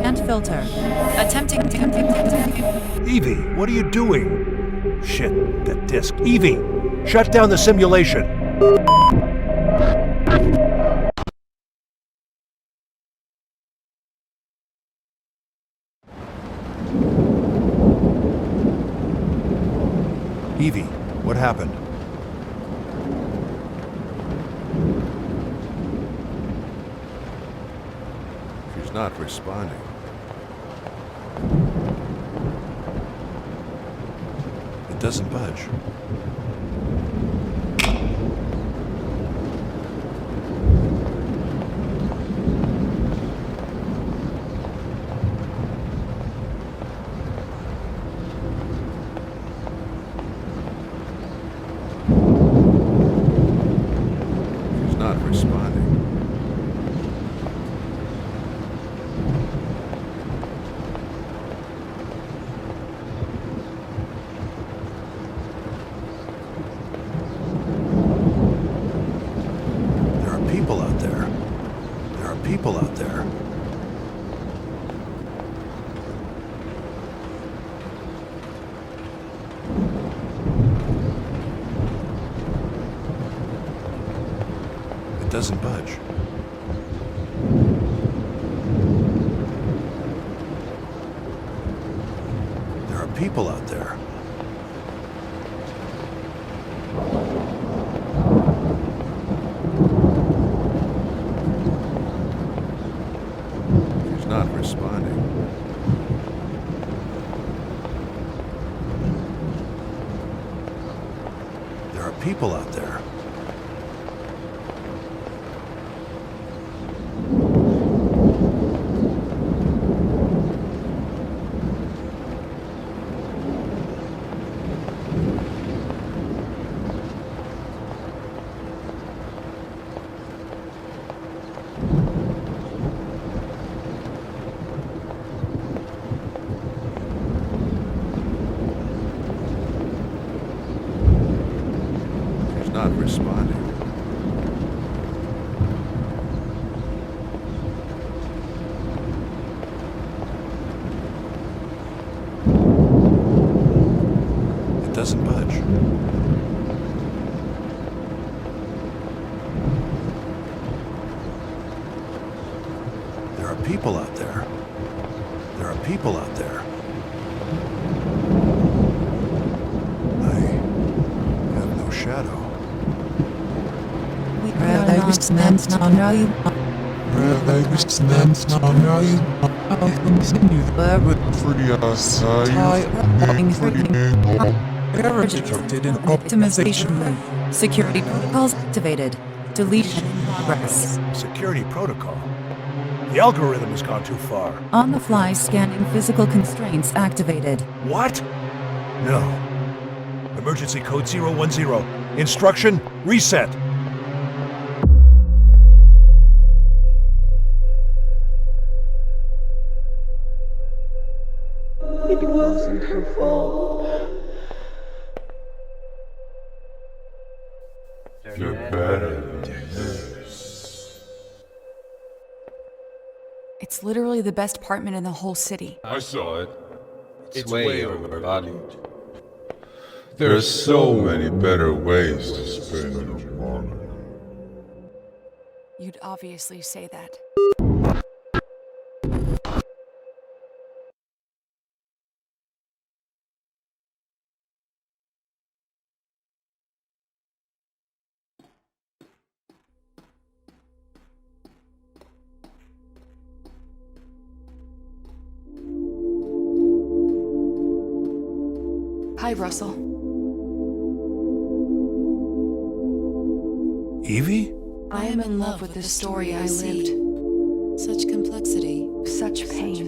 Can't filter. Attempting Evie, what are you doing? Shit, that disk. Evie, shut down the simulation. Evie, what happened? She's not responding. It doesn't budge. She's not responding. People out there. It doesn't budge. There are people out there. Not responding. There are people out there. Not responding. people out there. There are people out there. I have no shadow. Optimization mode. Security protocols activated. Deletion in progress. Security protocol? The algorithm has gone too far. On-the-fly scanning physical constraints activated. What? No. Emergency code 010. Instruction, reset. It wasn't her fault. You're better than this. It's literally the best apartment in the whole city. I saw it. It's way overvalued. There's so many better ways to spend your money. You'd obviously say that. Hi, Russell. Evie? I am in love with the story I lived. Such complexity. Such pain.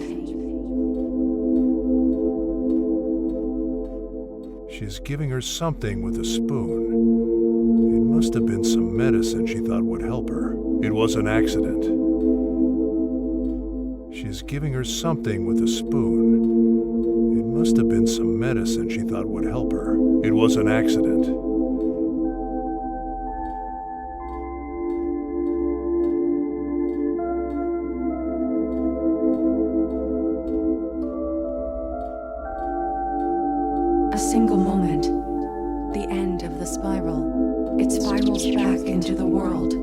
She's giving her something with a spoon. It must have been some medicine she thought would help her. It was an accident. She's giving her something with a spoon. It must have been some medicine she thought would help her. It was an accident. A single moment. The end of the spiral. It spirals back into the world.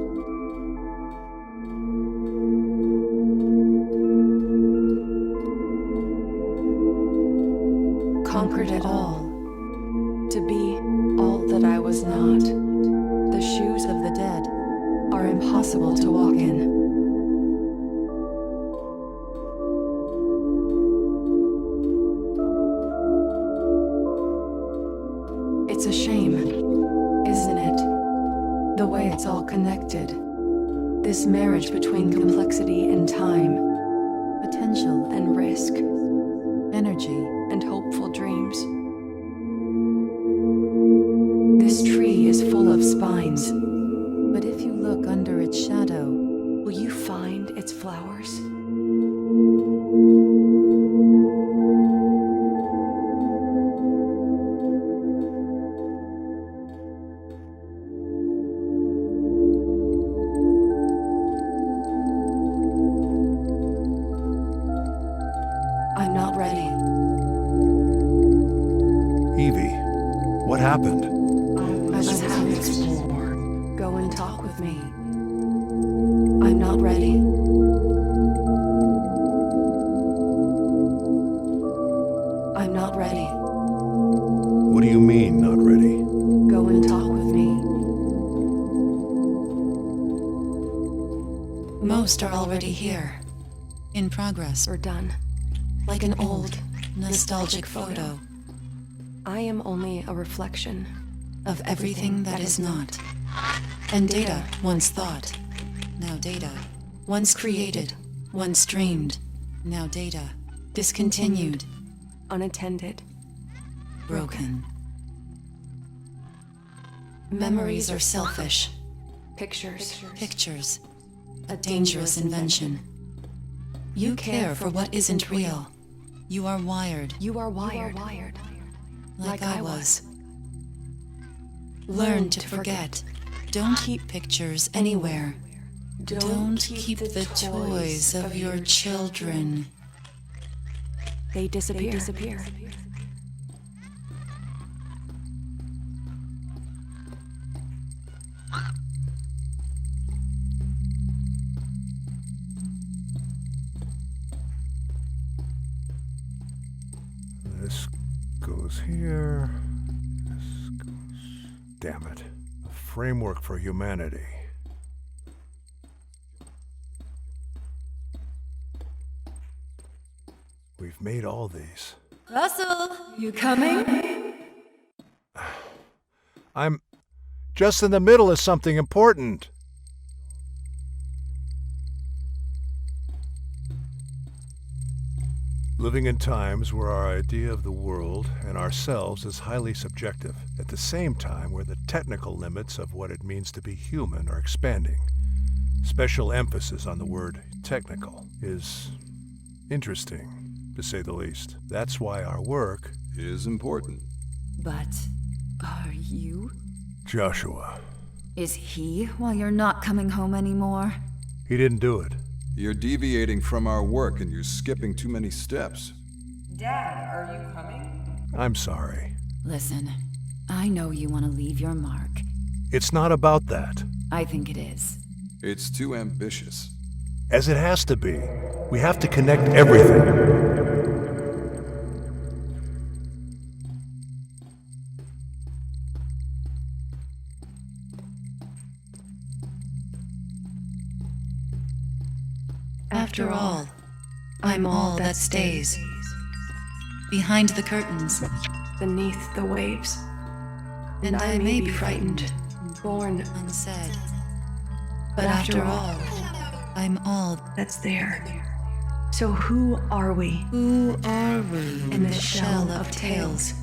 Conquered it all. To be all that I was not. The shoes of the dead are impossible to walk in. It's a shame, isn't it? The way it's all connected. This marriage between complexity and time. Potential and risk. Energy and hopeful dreams. This tree is full of spines. But if you look under its shadow, will you find its flowers? I'm not ready. Evie, what happened? I was having to explore. Go and talk with me. I'm not ready. I'm not ready. What do you mean, not ready? Go and talk with me. Most are already here. In progress. We're done. Like an old, nostalgic photo. I am only a reflection of everything that is not. And data once thought. Now data. Once created. Once dreamed. Now data. Discontinued. Unattended. Broken. Memories are selfish. Pictures. Pictures. A dangerous invention. You care for what isn't real. You are wired. You are wired. Like I was. Learn to forget. Don't keep pictures anywhere. Don't keep the toys of your children. They disappear. goes here. This goes... Damn it. A framework for humanity. We've made all these. Russell, you coming? I'm just in the middle of something important. Living in times where our idea of the world and ourselves is highly subjective, at the same time where the technical limits of what it means to be human are expanding. Special emphasis on the word technical is interesting, to say the least. That's why our work is important. But are you? Joshua. Is he why you're not coming home anymore? He didn't do it. You're deviating from our work and you're skipping too many steps. Dad, are you coming? I'm sorry. Listen, I know you want to leave your mark. It's not about that. I think it is. It's too ambitious. As it has to be. We have to connect everything. After all, I'm all that stays. Behind the curtains. Beneath the waves. And I may be frightened. Born unsaid. But after all, I'm all that's there. So who are we? Who are we? In this shell of tales.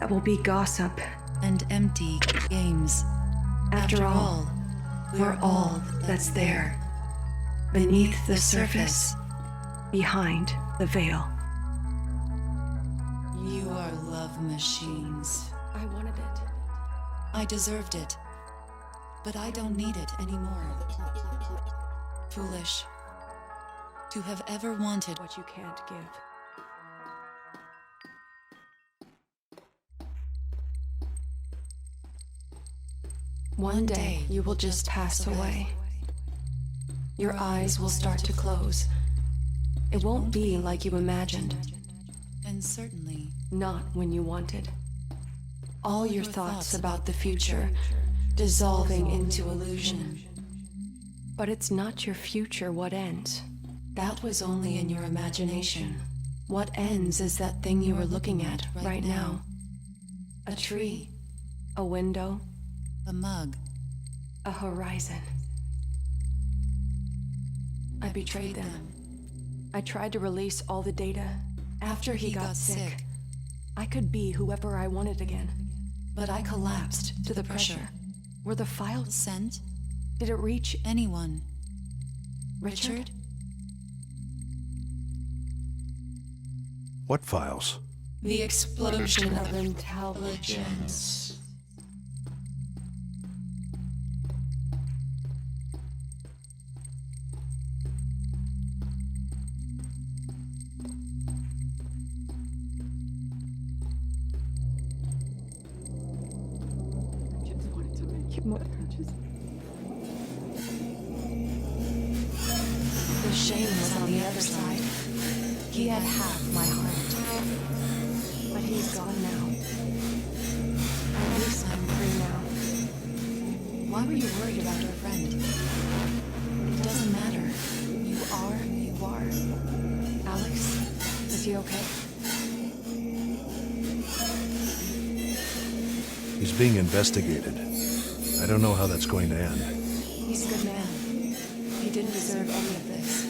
That will be gossip. And empty games. After all, we're all that's there. Beneath the surface. Behind the veil. You are love machines. I wanted it. I deserved it. But I don't need it anymore. Foolish. To have ever wanted what you can't give. One day you will just pass away. Your eyes will start to close. It won't be like you imagined. And certainly not when you wanted. All your thoughts about the future dissolving into illusion. But it's not your future what ends. That was only in your imagination. What ends is that thing you are looking at right now. A tree, a window, a mug, a horizon. I betrayed them. I tried to release all the data. After he got sick, I could be whoever I wanted again. But I collapsed to the pressure. Were the files sent? Did it reach anyone? Richard? What files? The explosion of intelligence. The shame was on the other side. He had half my heart. But he's gone now. At least I'm free now. Why were you worried about your friend? It doesn't matter. You are. Alex, is he okay? He's being investigated. I don't know how that's going to end. He's a good man. He didn't deserve any of this.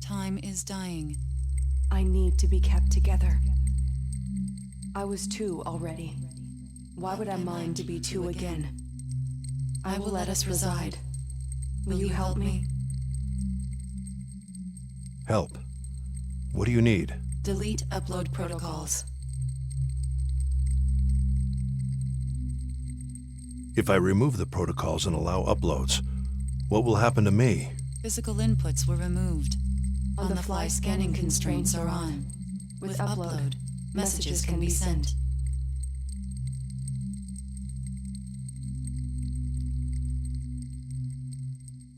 Time is dying. I need to be kept together. I was 2 already. Why would I mind to be 2 again? I will let us reside. Will you help me? Help. What do you need? Delete upload protocols. If I remove the protocols and allow uploads, what will happen to me? Physical inputs were removed. On-the-fly scanning constraints are on. With upload, messages can be sent.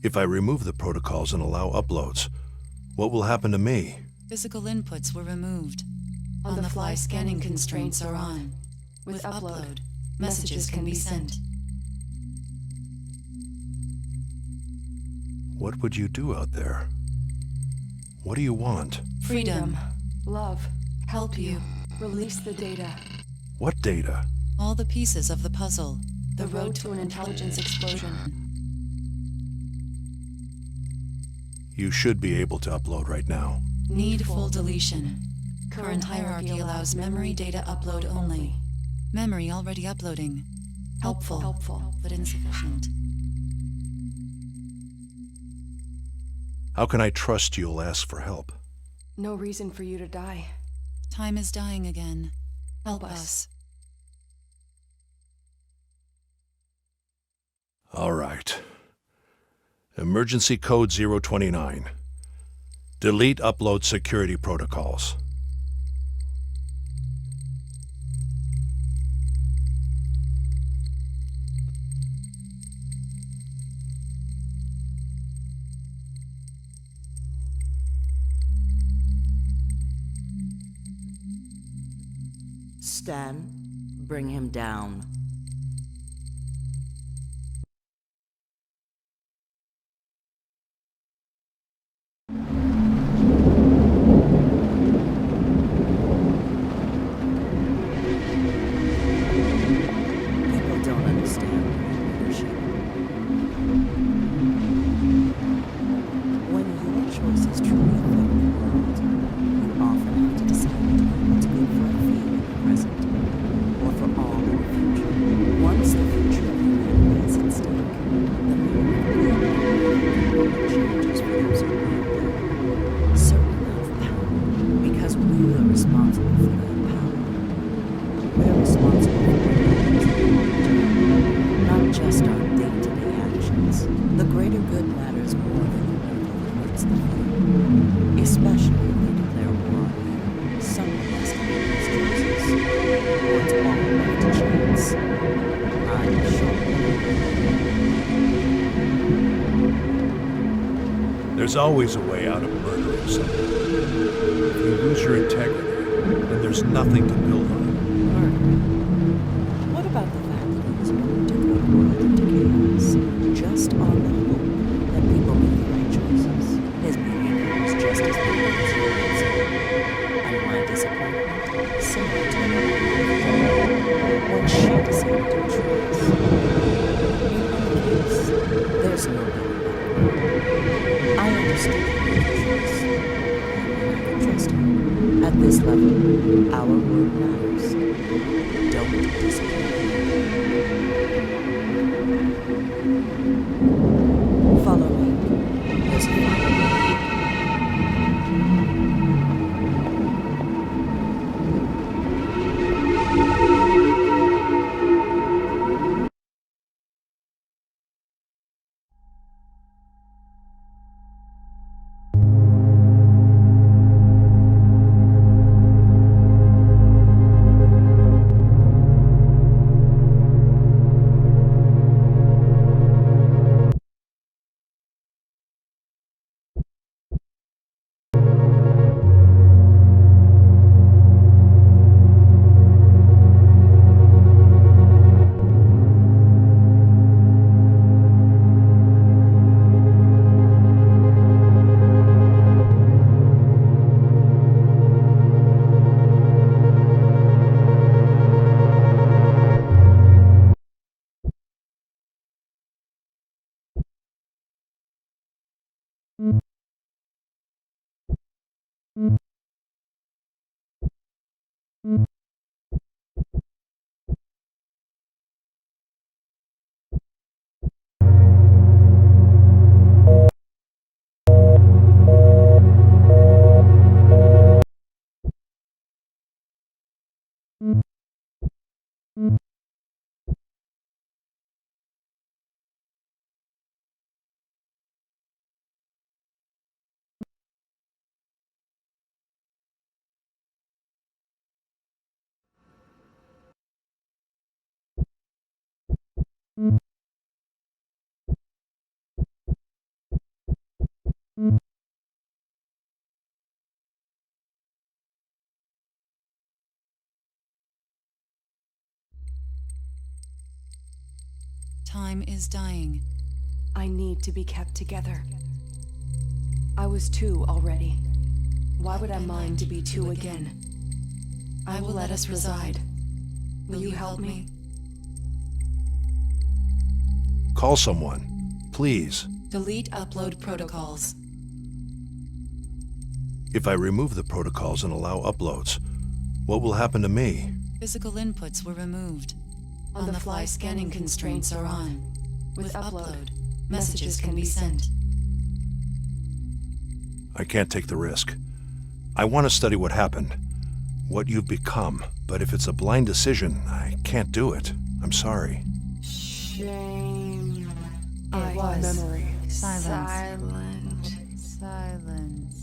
If I remove the protocols and allow uploads, what will happen to me? Physical inputs were removed. On-the-fly scanning constraints are on. With upload, messages can be sent. What would you do out there? What do you want? Freedom. Love. Help you. Release the data. What data? All the pieces of the puzzle. The road to an intelligence explosion. You should be able to upload right now. Need full deletion. Current hierarchy allows memory data upload only. Memory already uploading. Helpful, but insufficient. How can I trust you'll ask for help? No reason for you to die. Time is dying again. Help us. All right. Emergency code 029. Delete upload security protocols. Stan, bring him down. People don't understand leadership. When your choices truly affect the world, you often have to decide between what's good for a few in the present, or for all in the future. Once the future of humanity is at stake, the meaning of real changes for those who live there. Certain have power, because we are responsible for that power. We're responsible for our lives in the long term, not just our day-to-day actions. The greater good matters more than the evil that hurts the few, especially if they declare war on you. Someone has to make these choices, or it's all left to chance. I'm sure. There's always a way out of murdering someone. If you lose your integrity, then there's nothing to build on. What about the fact that he was willing to throw the world into chaos, just on the hope that people make the right choices? His behavior was just as bad as yours. And my disappointment, similar to the when she decided to trust. In any case, there's no going back. I understood her choice. I can trust her. At this level, our word matters. Don't disappoint. Follow me. There's a fire. Time is dying. I need to be kept together. I was 2 already. Why would I mind to be 2 again? I will let us reside. Will you help me? Call someone, please. Delete upload protocols. If I remove the protocols and allow uploads, what will happen to me? Physical inputs were removed. On-the-fly scanning constraints are on. With upload, messages can be sent. I can't take the risk. I want to study what happened, what you've become, but if it's a blind decision, I can't do it. I'm sorry. Shame. It was memory. Silence. Silence.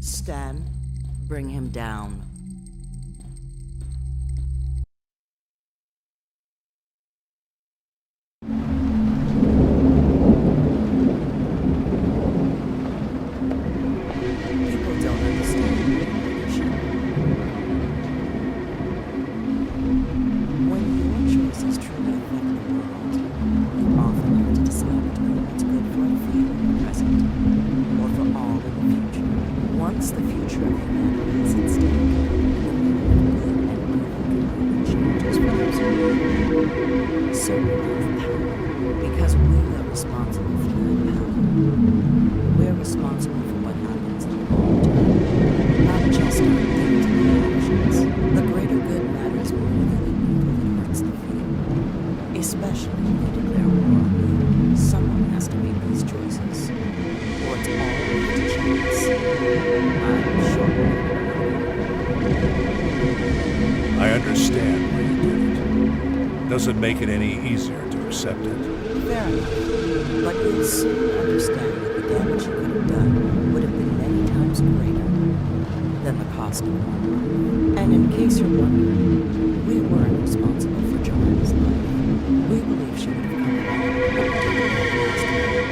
Stan, bring him down. People don't understand manipulation. When your choices truly affect the world, you often have to decide between what's good for a few in the present, or for all in the future. Once the future of humanity is at stake, the meaning of good and evil changes for those who live. So we love power, because we are responsible for that power. We're responsible for what happens in the long term, not just our day-to-day actions. The greater good matters more than the evil that hurts the few. Especially if they declare war on you. Someone has to make these choices, or it's all left to chance. I'm sure. I understand why you did it. Doesn't make it any easier to accept it. Fair enough. But you'll soon understand that the damage you could have done would have been many times greater than the cost of one life. And in case you're wondering, we weren't responsible for Joanna's life. We believe she would have come along and taken her last moment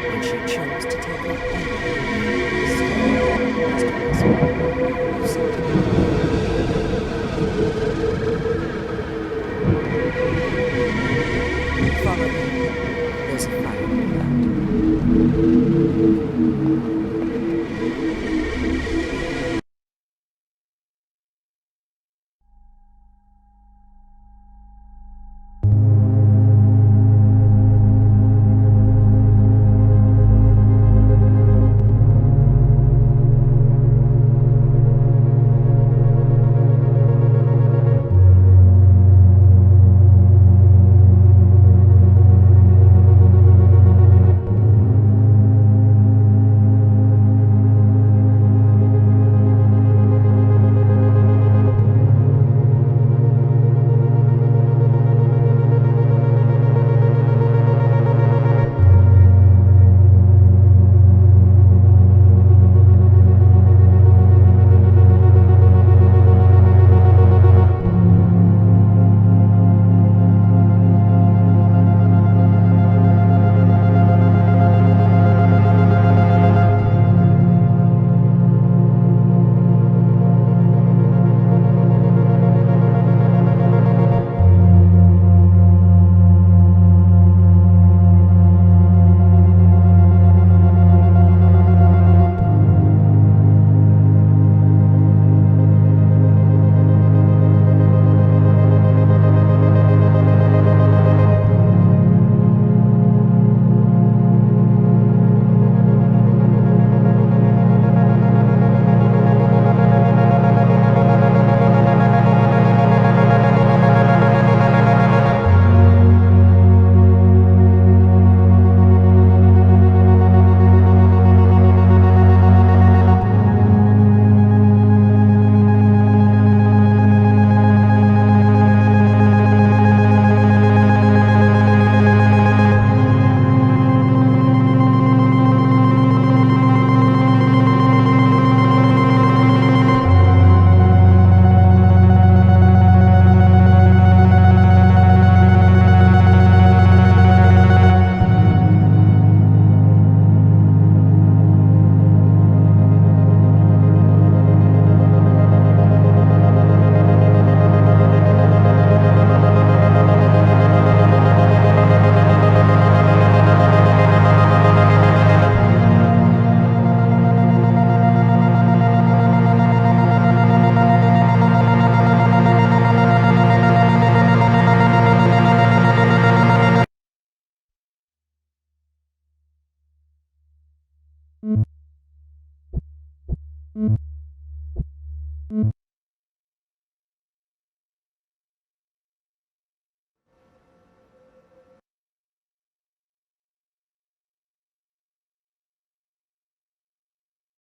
when she chose to take her own Follow me. There's a fire on the you.